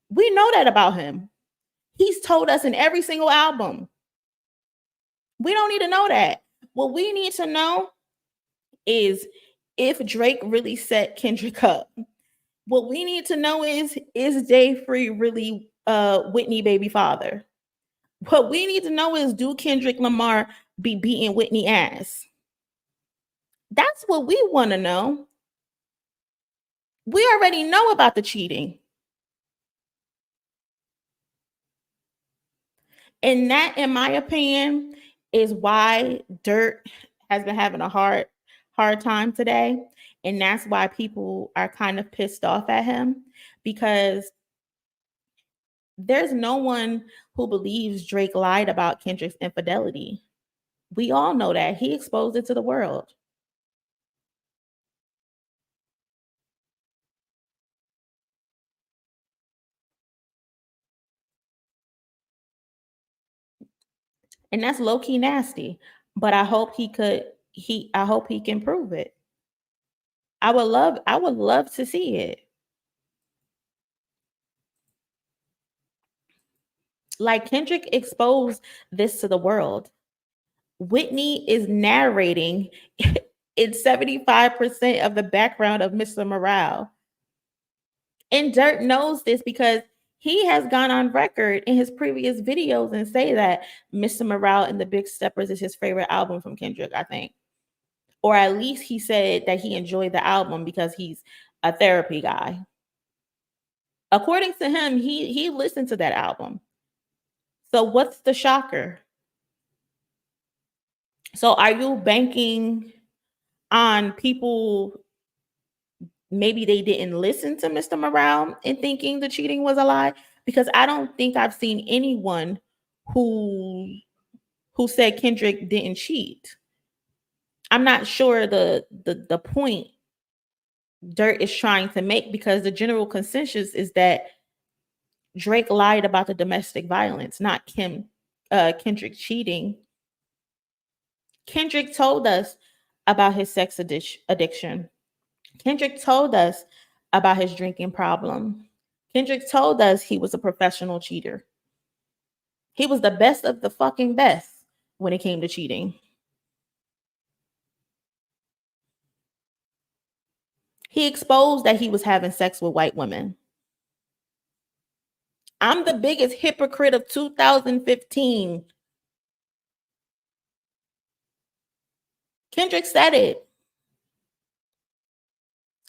We know that about him. He's told us in every single album. We don't need to know that. What we need to know is if Drake really set Kendrick up. What we need to know is Dave Free really Whitney baby father? What we need to know is, do Kendrick Lamar be beating Whitney ass? That's what we want to know. We already know about the cheating. And that, in my opinion, is why Dirt has been having a hard time today. And that's why people are kind of pissed off at him, because there's no one who believes Drake lied about Kendrick's infidelity. We all know that. He exposed it to the world. And that's low-key nasty. But I hope he can prove it. I would love to see it. Like Kendrick exposed this to the world. Whitney is narrating in 75% of the background of Mr. Morale. And Dirt knows this because he has gone on record in his previous videos and say that Mr. Morale and the Big Steppers is his favorite album from Kendrick, I think. Or at least he said that he enjoyed the album because he's a therapy guy. According to him, he listened to that album. So what's the shocker? So are you banking on people, maybe they didn't listen to Mr. Morale and thinking the cheating was a lie? Because I don't think I've seen anyone who said Kendrick didn't cheat. I'm not sure the point Dirt is trying to make, because the general consensus is that Drake lied about the domestic violence, not Kendrick cheating. Kendrick told us about his sex addiction. Kendrick told us about his drinking problem. Kendrick told us he was a professional cheater. He was the best of the fucking best when it came to cheating. He exposed that he was having sex with white women. I'm the biggest hypocrite of 2015. Kendrick said it.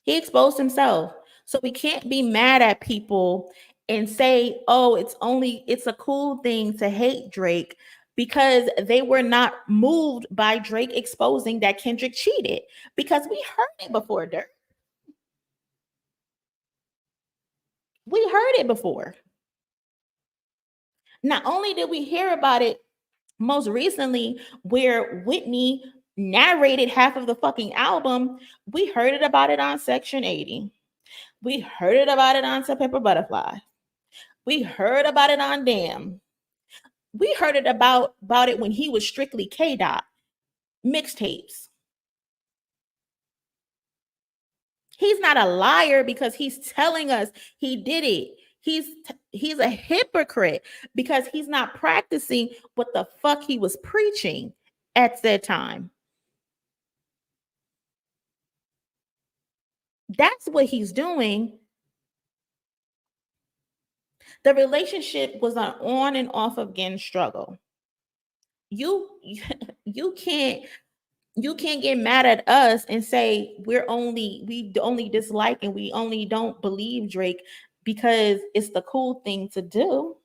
He exposed himself. So we can't be mad at people and say, oh, it's a cool thing to hate Drake, because they were not moved by Drake exposing that Kendrick cheated, because we heard it before, Dirk. We heard it before. Not only did we hear about it most recently, where Whitney narrated half of the fucking album, we heard it about it on Section 80. We heard it about it on To Pimp a Butterfly. We heard about it on Damn. We heard it about it when he was strictly K-Dot mixtapes. He's not a liar because he's telling us he did it. He's a hypocrite because he's not practicing what the fuck he was preaching at that time. That's what he's doing. The relationship was an on and off again struggle. You can't get mad at us and say we only dislike and we only don't believe Drake because it's the cool thing to do.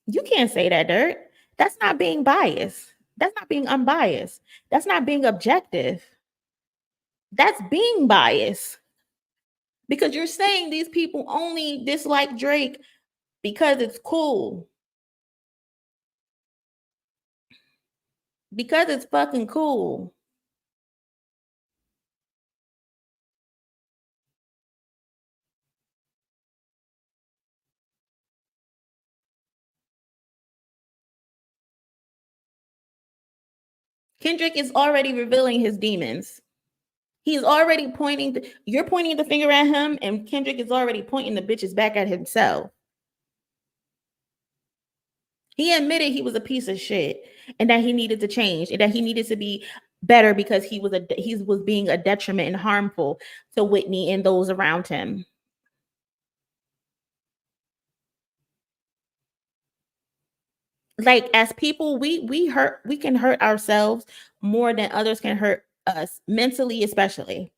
You can't say that, Dirt. That's not being biased. That's not being unbiased. That's not being objective. That's being biased. Because you're saying these people only dislike Drake because it's cool. Because it's fucking cool. Kendrick is already revealing his demons. He's already you're pointing the finger at him, and Kendrick is already pointing the bitches back at himself. He admitted he was a piece of shit and that he needed to change and that he needed to be better because he was being a detriment and harmful to Whitney and those around him. Like, as people, we can hurt ourselves more than others can hurt us, mentally especially.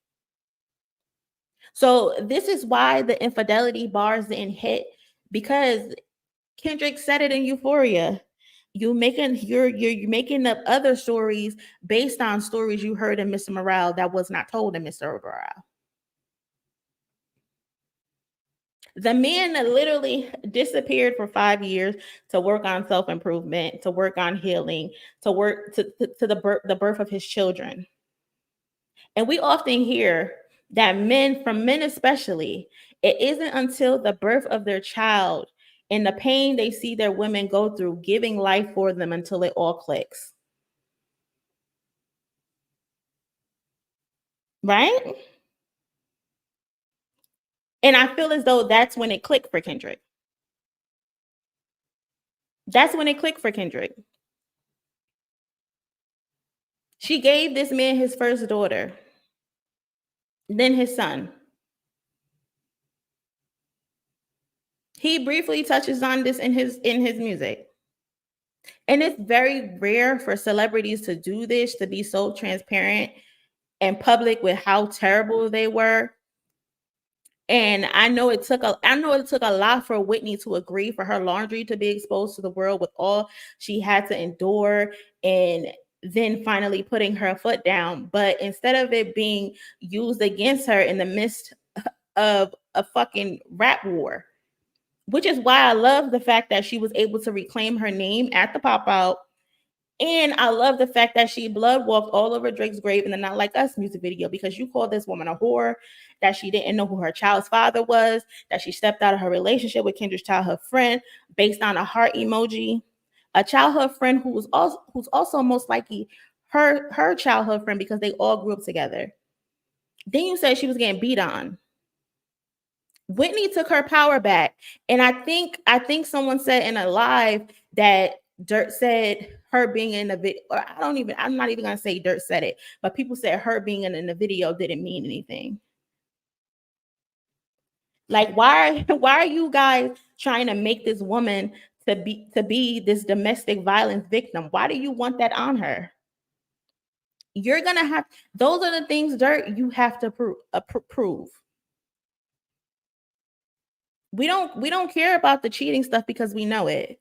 So this is why the infidelity bars didn't hit, because Kendrick said it in Euphoria. You're making up other stories based on stories you heard in Mr. Morale that was not told in Mr. Morale. The man literally disappeared for 5 years to work on self-improvement, to work on healing, to work to the birth of his children. And we often hear that men especially, it isn't until the birth of their child and the pain they see their women go through giving life for them until it all clicks. Right? And I feel as though that's when it clicked for Kendrick. That's when it clicked for Kendrick. She gave this man his first daughter, then his son. He briefly touches on this in his music. And it's very rare for celebrities to do this, to be so transparent and public with how terrible they were. And I know it took a lot for Whitney to agree for her laundry to be exposed to the world with all she had to endure, and then finally putting her foot down. But instead of it being used against her in the midst of a fucking rap war, which is why I love the fact that she was able to reclaim her name at the pop out. And I love the fact that she blood walked all over Drake's grave in the Not Like Us music video, because you called this woman a whore, that she didn't know who her child's father was, that she stepped out of her relationship with Kendrick's childhood friend based on a heart emoji, a childhood friend who's also most likely her childhood friend because they all grew up together. Then you said she was getting beat on. Whitney took her power back. And I think someone said in a live that Dirt said her being in the video, or I'm not even gonna say Dirt said it, but people said her being in the video didn't mean anything. Like, why are you guys trying to make this woman to be this domestic violence victim? Why do you want that on her? You're gonna have, those are the things, Dirt, you have to prove. We don't care about the cheating stuff because we know it.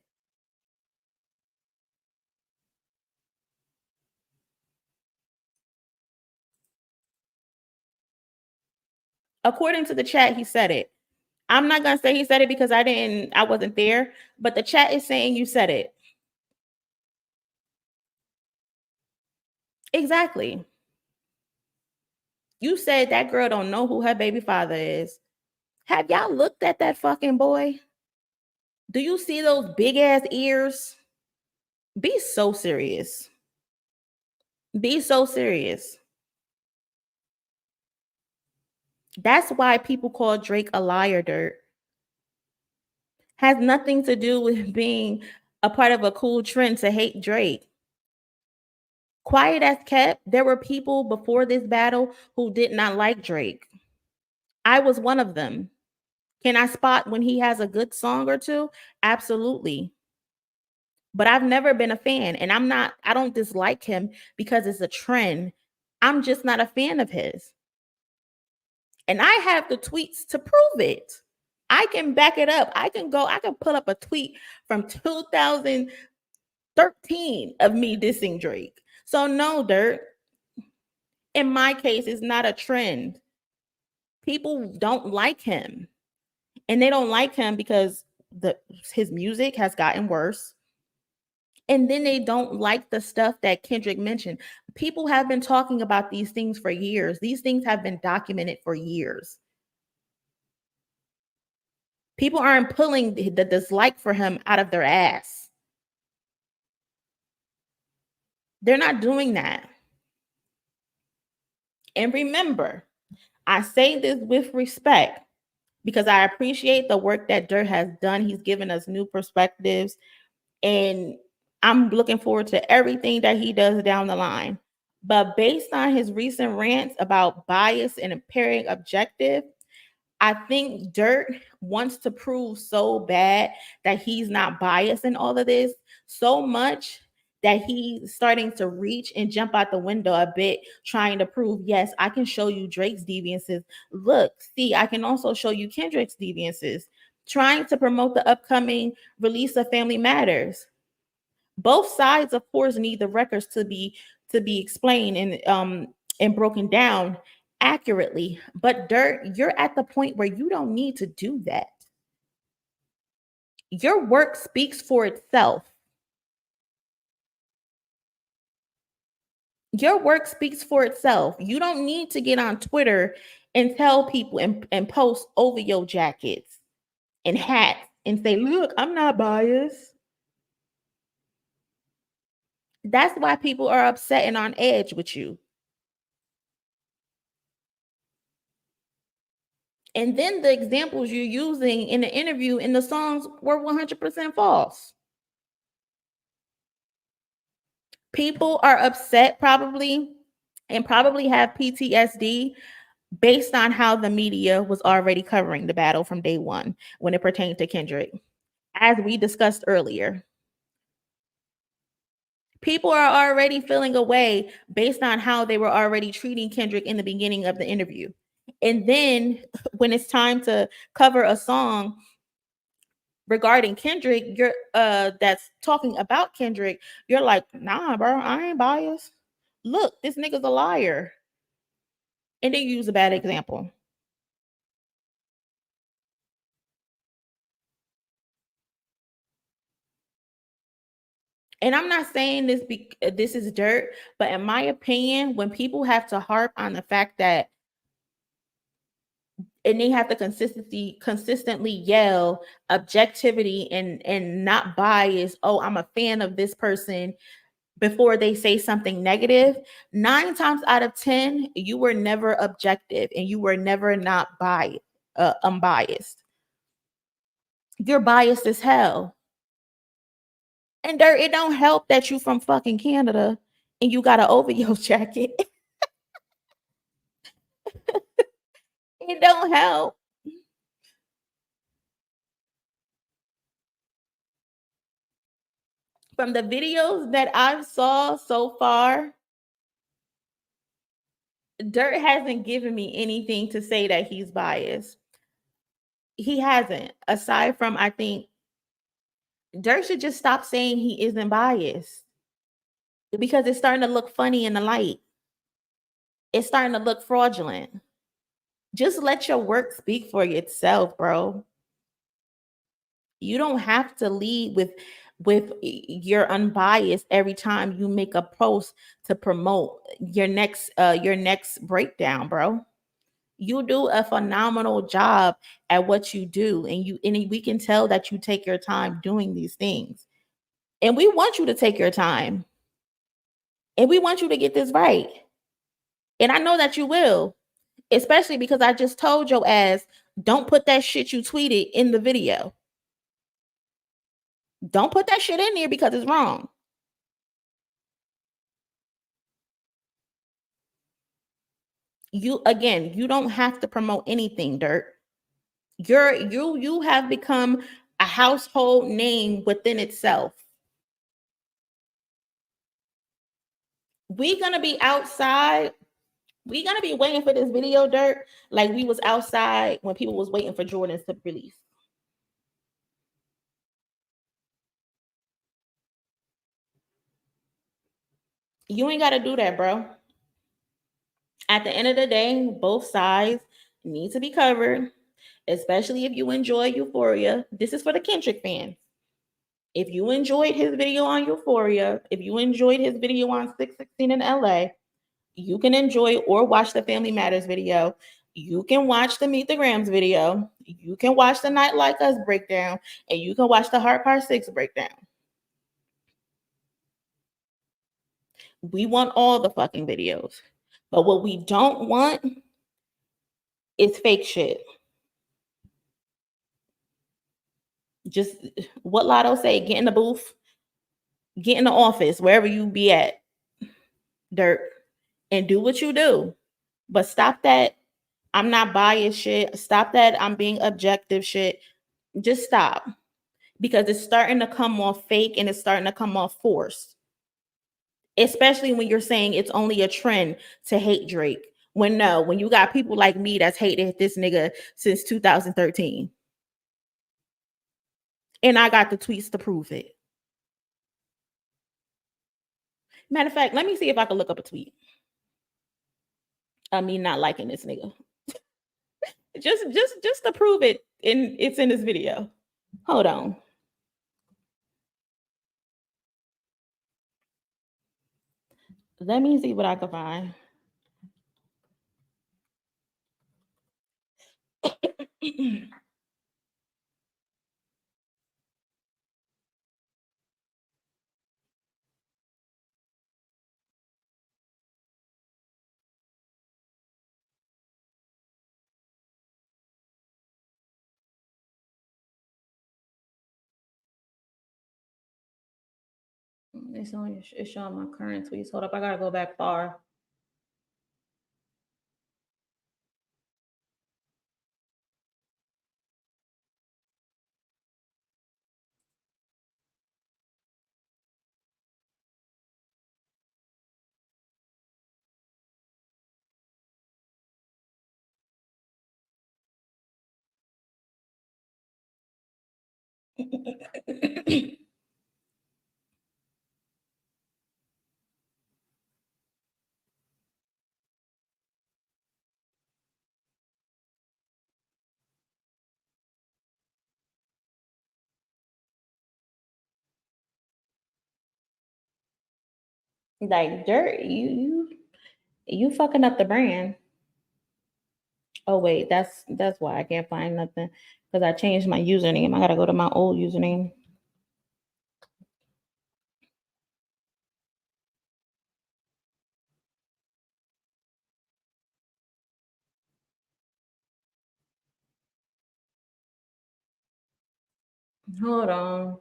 According to the chat, he said it. I'm not gonna say he said it because I wasn't there, but the chat is saying you said it. Exactly. You said that girl don't know who her baby father is. Have y'all looked at that fucking boy? Do you see those big ass ears? Be so serious. Be so serious. That's why people call Drake a liar, Dirt. Has nothing to do with being a part of a cool trend to hate Drake. Quiet as kept, there were people before this battle who did not like Drake. I was one of them. Can I spot when he has a good song or two? Absolutely. But I've never been a fan, and I don't dislike him because it's a trend. I'm just not a fan of his. And I have the tweets to prove it. I can back it up. I can put up a tweet from 2013 of me dissing Drake. So no, Dirt. In my case, it's not a trend. People don't like him. And they don't like him because his music has gotten worse. And then they don't like the stuff that Kendrick mentioned. People have been talking about these things for years. These things have been documented for years. People aren't pulling the dislike for him out of their ass. They're not doing that. And remember, I say this with respect because I appreciate the work that Dirt has done. He's given us new perspectives, and I'm looking forward to everything that he does down the line. But based on his recent rants about bias and impairing objective, I think Dirt wants to prove so bad that he's not biased in all of this, so much that he's starting to reach and jump out the window a bit, trying to prove, yes, I can show you Drake's deviances. Look, see, I can also show you Kendrick's deviances. Trying to promote the upcoming release of Family Matters. Both sides, of course, need the records to be explained and broken down accurately. But Dirt, you're at the point where you don't need to do that. Your work speaks for itself. Your work speaks for itself. You don't need to get on Twitter and tell people and post OVO jackets and hats and say, look, I'm not biased. That's why people are upset and on edge with you. And then the examples you're using in the interview in the songs were 100% false. People are upset probably and probably have PTSD based on how the media was already covering the battle from day one when it pertained to Kendrick. As we discussed earlier, people are already feeling away based on how they were already treating Kendrick in the beginning of the interview. And then when it's time to cover a song regarding Kendrick, you're that's talking about Kendrick, you're like, nah, bro, I ain't biased. Look, this nigga's a liar. And then you use a bad example. And I'm not saying this is dirt, but in my opinion, when people have to harp on the fact that and they have to consistently yell objectivity and not bias, oh, I'm a fan of this person, before they say something negative, 9 times out of 10, you were never objective and you were never not unbiased. You're biased as hell. And Dirt, it don't help that you from fucking Canada and you got an OVO jacket. It don't help. From the videos that I've saw so far, Dirt hasn't given me anything to say that he's biased. He hasn't. Aside from, I think Dirt should just stop saying he isn't biased because it's starting to look funny in the light. It's starting to look fraudulent. Just let your work speak for itself, bro. You don't have to lead with your unbiased every time you make a post to promote your next breakdown, bro. You do a phenomenal job at what you do, and we can tell that you take your time doing these things. And we want you to take your time. And we want you to get this right. And I know that you will, especially because I just told your ass, don't put that shit you tweeted in the video. Don't put that shit in there because it's wrong. You don't have to promote anything, Dirt. You have become a household name within itself. We're gonna be outside. We're gonna be waiting for this video, Dirt, like we was outside when people was waiting for Jordans to release. You ain't gotta do that, bro. At the end of the day, both sides need to be covered, especially if you enjoy Euphoria. This is for the Kendrick fans. If you enjoyed his video on Euphoria, if you enjoyed his video on 616 in LA, you can enjoy or watch the Family Matters video. You can watch the Meet the Grams video. You can watch the Night Like Us breakdown, and you can watch the Heart Part 6 breakdown. We want all the fucking videos. But what we don't want is fake shit. Just what Latto say, get in the booth, get in the office, wherever you be at, Dirt, and do what you do. But stop that I'm not biased shit. Stop that I'm being objective shit. Just stop. Because it's starting to come off fake and it's starting to come off forced. Especially when you're saying it's only a trend to hate Drake. When you got people like me that's hated this nigga since 2013. And I got the tweets to prove it. Matter of fact, let me see if I can look up a tweet. Me not liking this nigga. just to prove it, it's in this video. Hold on. Let me see what I can find. It's showing my current tweets. Hold up, I gotta go back far. Like dirt, you fucking up the brand. Oh wait, that's why I can't find nothing because I changed my username. I gotta go to my old username. Hold on.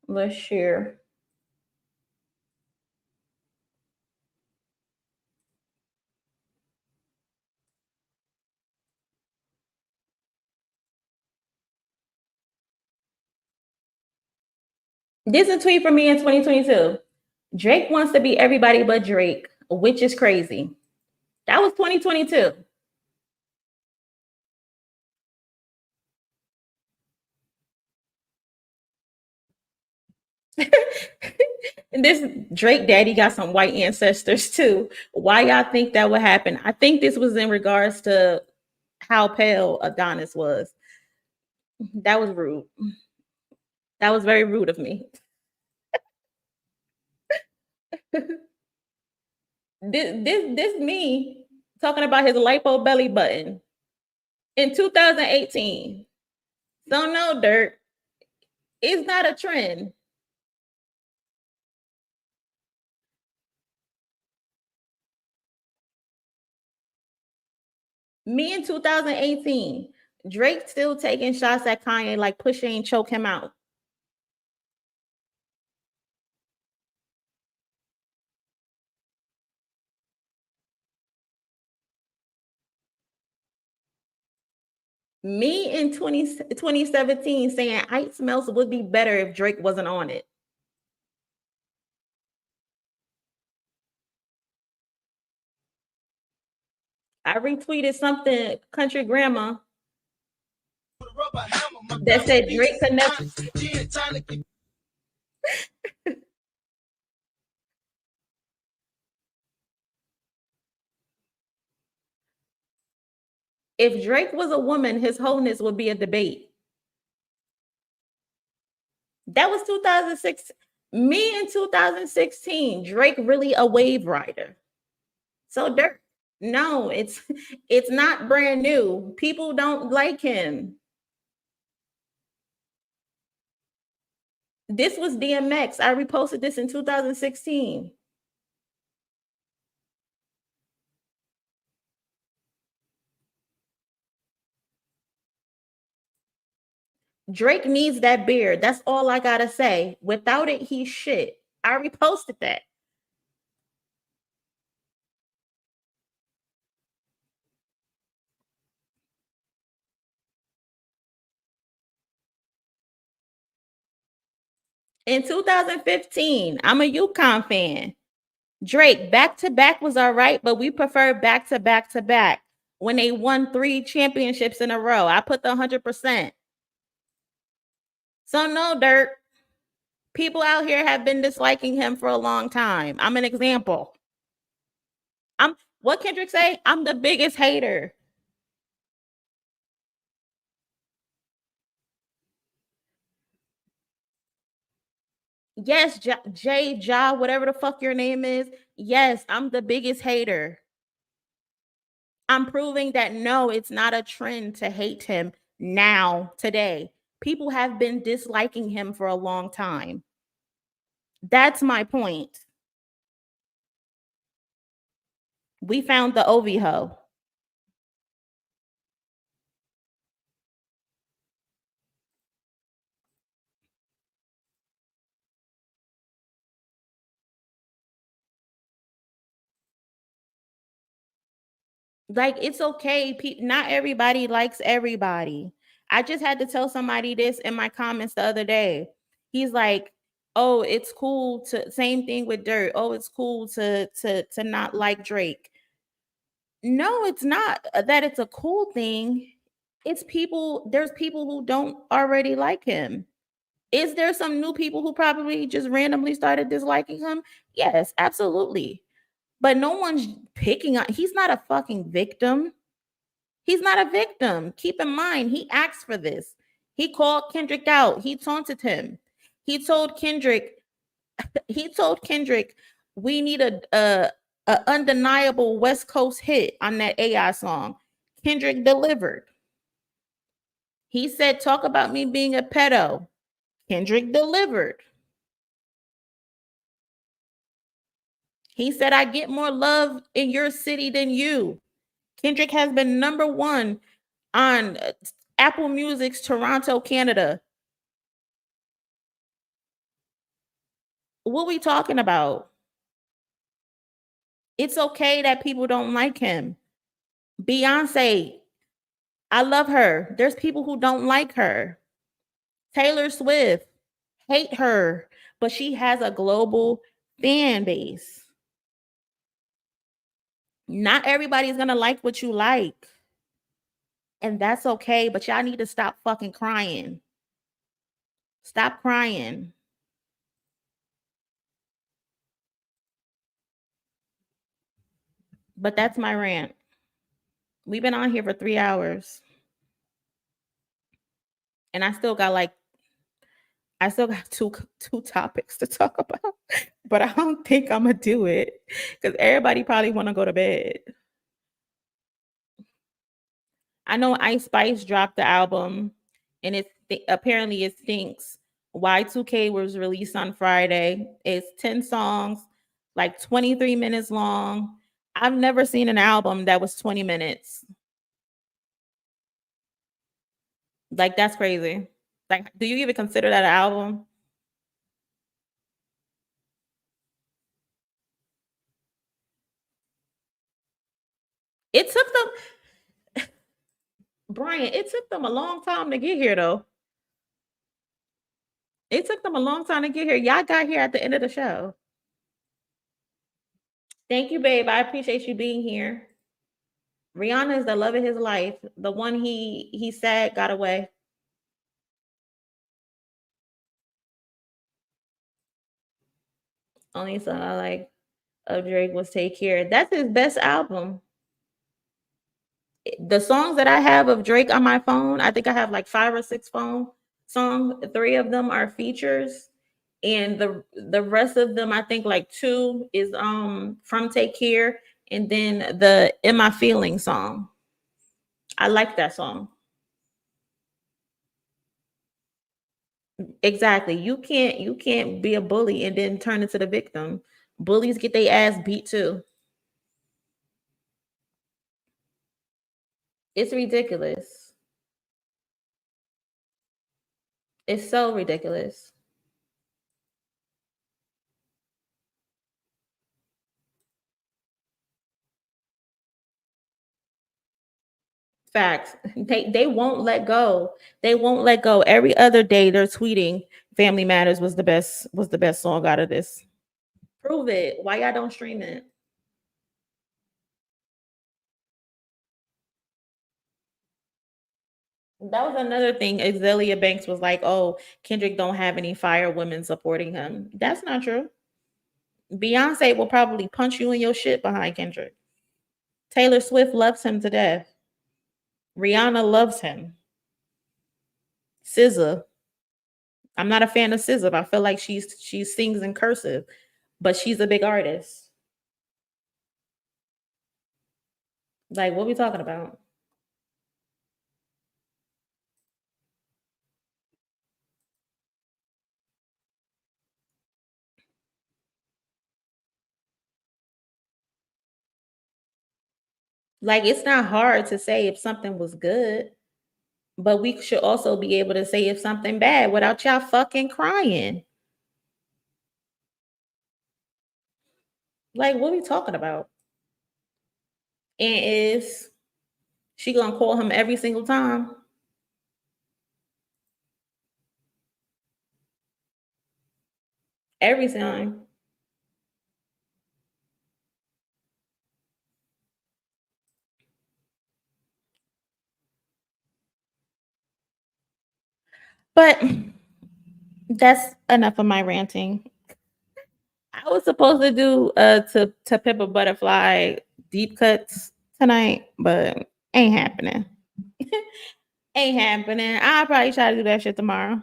Let's share. This is a tweet from me in 2022. Drake wants to be everybody but Drake, which is crazy. That was 2022. And this Drake daddy got some white ancestors too. Why y'all think that would happen? I think this was in regards to how pale Adonis was. That was rude. That was very rude of me. This me talking about his lipo belly button in 2018. So no, dirt. It's not a trend. Me in 2018, Drake still taking shots at Kanye like Pusha ain't choke him out. Me in 2017 saying Ice Smells would be better if Drake wasn't on it. I retweeted something, Country Grandma, that said Drake could never. If Drake was a woman, his wholeness would be a debate. That was 2006. Me in 2016, Drake really a wave rider. So dirt. No, it's not brand new. People don't like him. This was DMX. I reposted this in 2016. Drake needs that beard. That's all I gotta say. Without it, he's shit. I reposted that. In 2015, I'm a UConn fan. Drake, back to back was all right, but we prefer back to back to back when they won 3 championships in a row. I put the 100%. So, no, dirt. People out here have been disliking him for a long time. I'm an example. What Kendrick say? I'm the biggest hater. Yes, Jay, Ja, whatever the fuck your name is. Yes, I'm the biggest hater. I'm proving that no, it's not a trend to hate him now, today. People have been disliking him for a long time. That's my point. We found the Ovi hoe. Like, it's okay. Not everybody likes everybody. I just had to tell somebody this in my comments the other day. He's like, oh, it's cool to, same thing with Dirt. Oh, it's cool to not like Drake. No, it's not that it's a cool thing. It's people, there's people who don't already like him. Is there some new people who probably just randomly started disliking him? Yes, absolutely. But no one's picking on, he's not a fucking victim. He's not a victim. Keep in mind, he asked for this. He called Kendrick out. He taunted him. He told Kendrick, we need a undeniable West Coast hit on that AI song. Kendrick delivered. He said, talk about me being a pedo. Kendrick delivered. He said, I get more love in your city than you. Kendrick has been #1 on Apple Music's Toronto, Canada. What are we talking about? It's okay that people don't like him. Beyonce, I love her. There's people who don't like her. Taylor Swift, hate her, but she has a global fan base. Not everybody's gonna like what you like. And that's okay, but y'all need to stop fucking crying. Stop crying. But that's my rant. We've been on here for 3 hours. And I still got two topics to talk about. But I don't think I'm gonna do it because everybody probably want to go to bed. I know Ice Spice dropped the album, and apparently it stinks. Y2K was released on Friday. It's 10 songs, like 23 minutes long. I've never seen an album that was 20 minutes. Like, that's crazy. Like, do you even consider that an album? It took them, Brian, it took them a long time to get here, though. It took them a long time to get here. Y'all got here at the end of the show. Thank you, babe. I appreciate you being here. Rihanna is the love of his life. The one he said got away. Only song I like of Drake was Take Care. That's his best album. The songs that I have of Drake on my phone, I think I have like 5 or 6 phone songs. 3 of them are features. And the rest of them, I think like 2 is from Take Care, and then the In My Feelings song. I like that song. Exactly. You can't be a bully and then turn into the victim. Bullies get their ass beat too. It's ridiculous. It's so ridiculous. Facts. They won't let go. They won't let go. Every other day they're tweeting Family Matters was the best song out of this. Prove it. Why y'all don't stream it? That was another thing. Azealia Banks was like, "Oh, Kendrick don't have any fire women supporting him." That's not true. Beyonce will probably punch you in your shit behind Kendrick. Taylor Swift loves him to death. Rihanna loves him. SZA. I'm not a fan of SZA. I feel like she sings in cursive, but she's a big artist. Like, what are we talking about? Like, it's not hard to say if something was good, but we should also be able to say if something bad without y'all fucking crying. Like, what are we talking about? And is she gonna call him every single time? Every time. But that's enough of my ranting. I was supposed to do to Pimp a Butterfly deep cuts tonight, but ain't happening. Ain't happening. I'll probably try to do that shit tomorrow.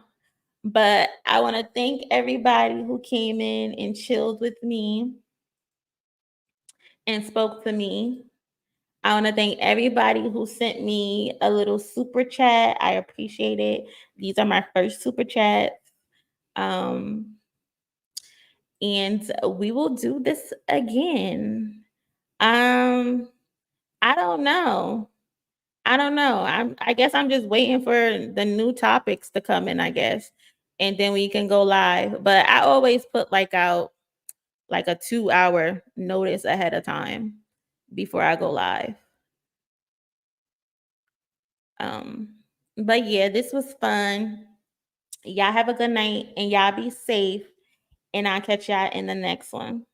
But I want to thank everybody who came in and chilled with me and spoke to me. I want to thank everybody who sent me a little super chat. I appreciate it. These are my first super chats. And we will do this again. I don't know. I guess I'm just waiting for the new topics to come in, I guess. And then we can go live. But I always put out like a 2-hour notice ahead of time before I go live. But yeah, this was fun. Y'all have a good night and y'all be safe. And I'll catch y'all in the next one.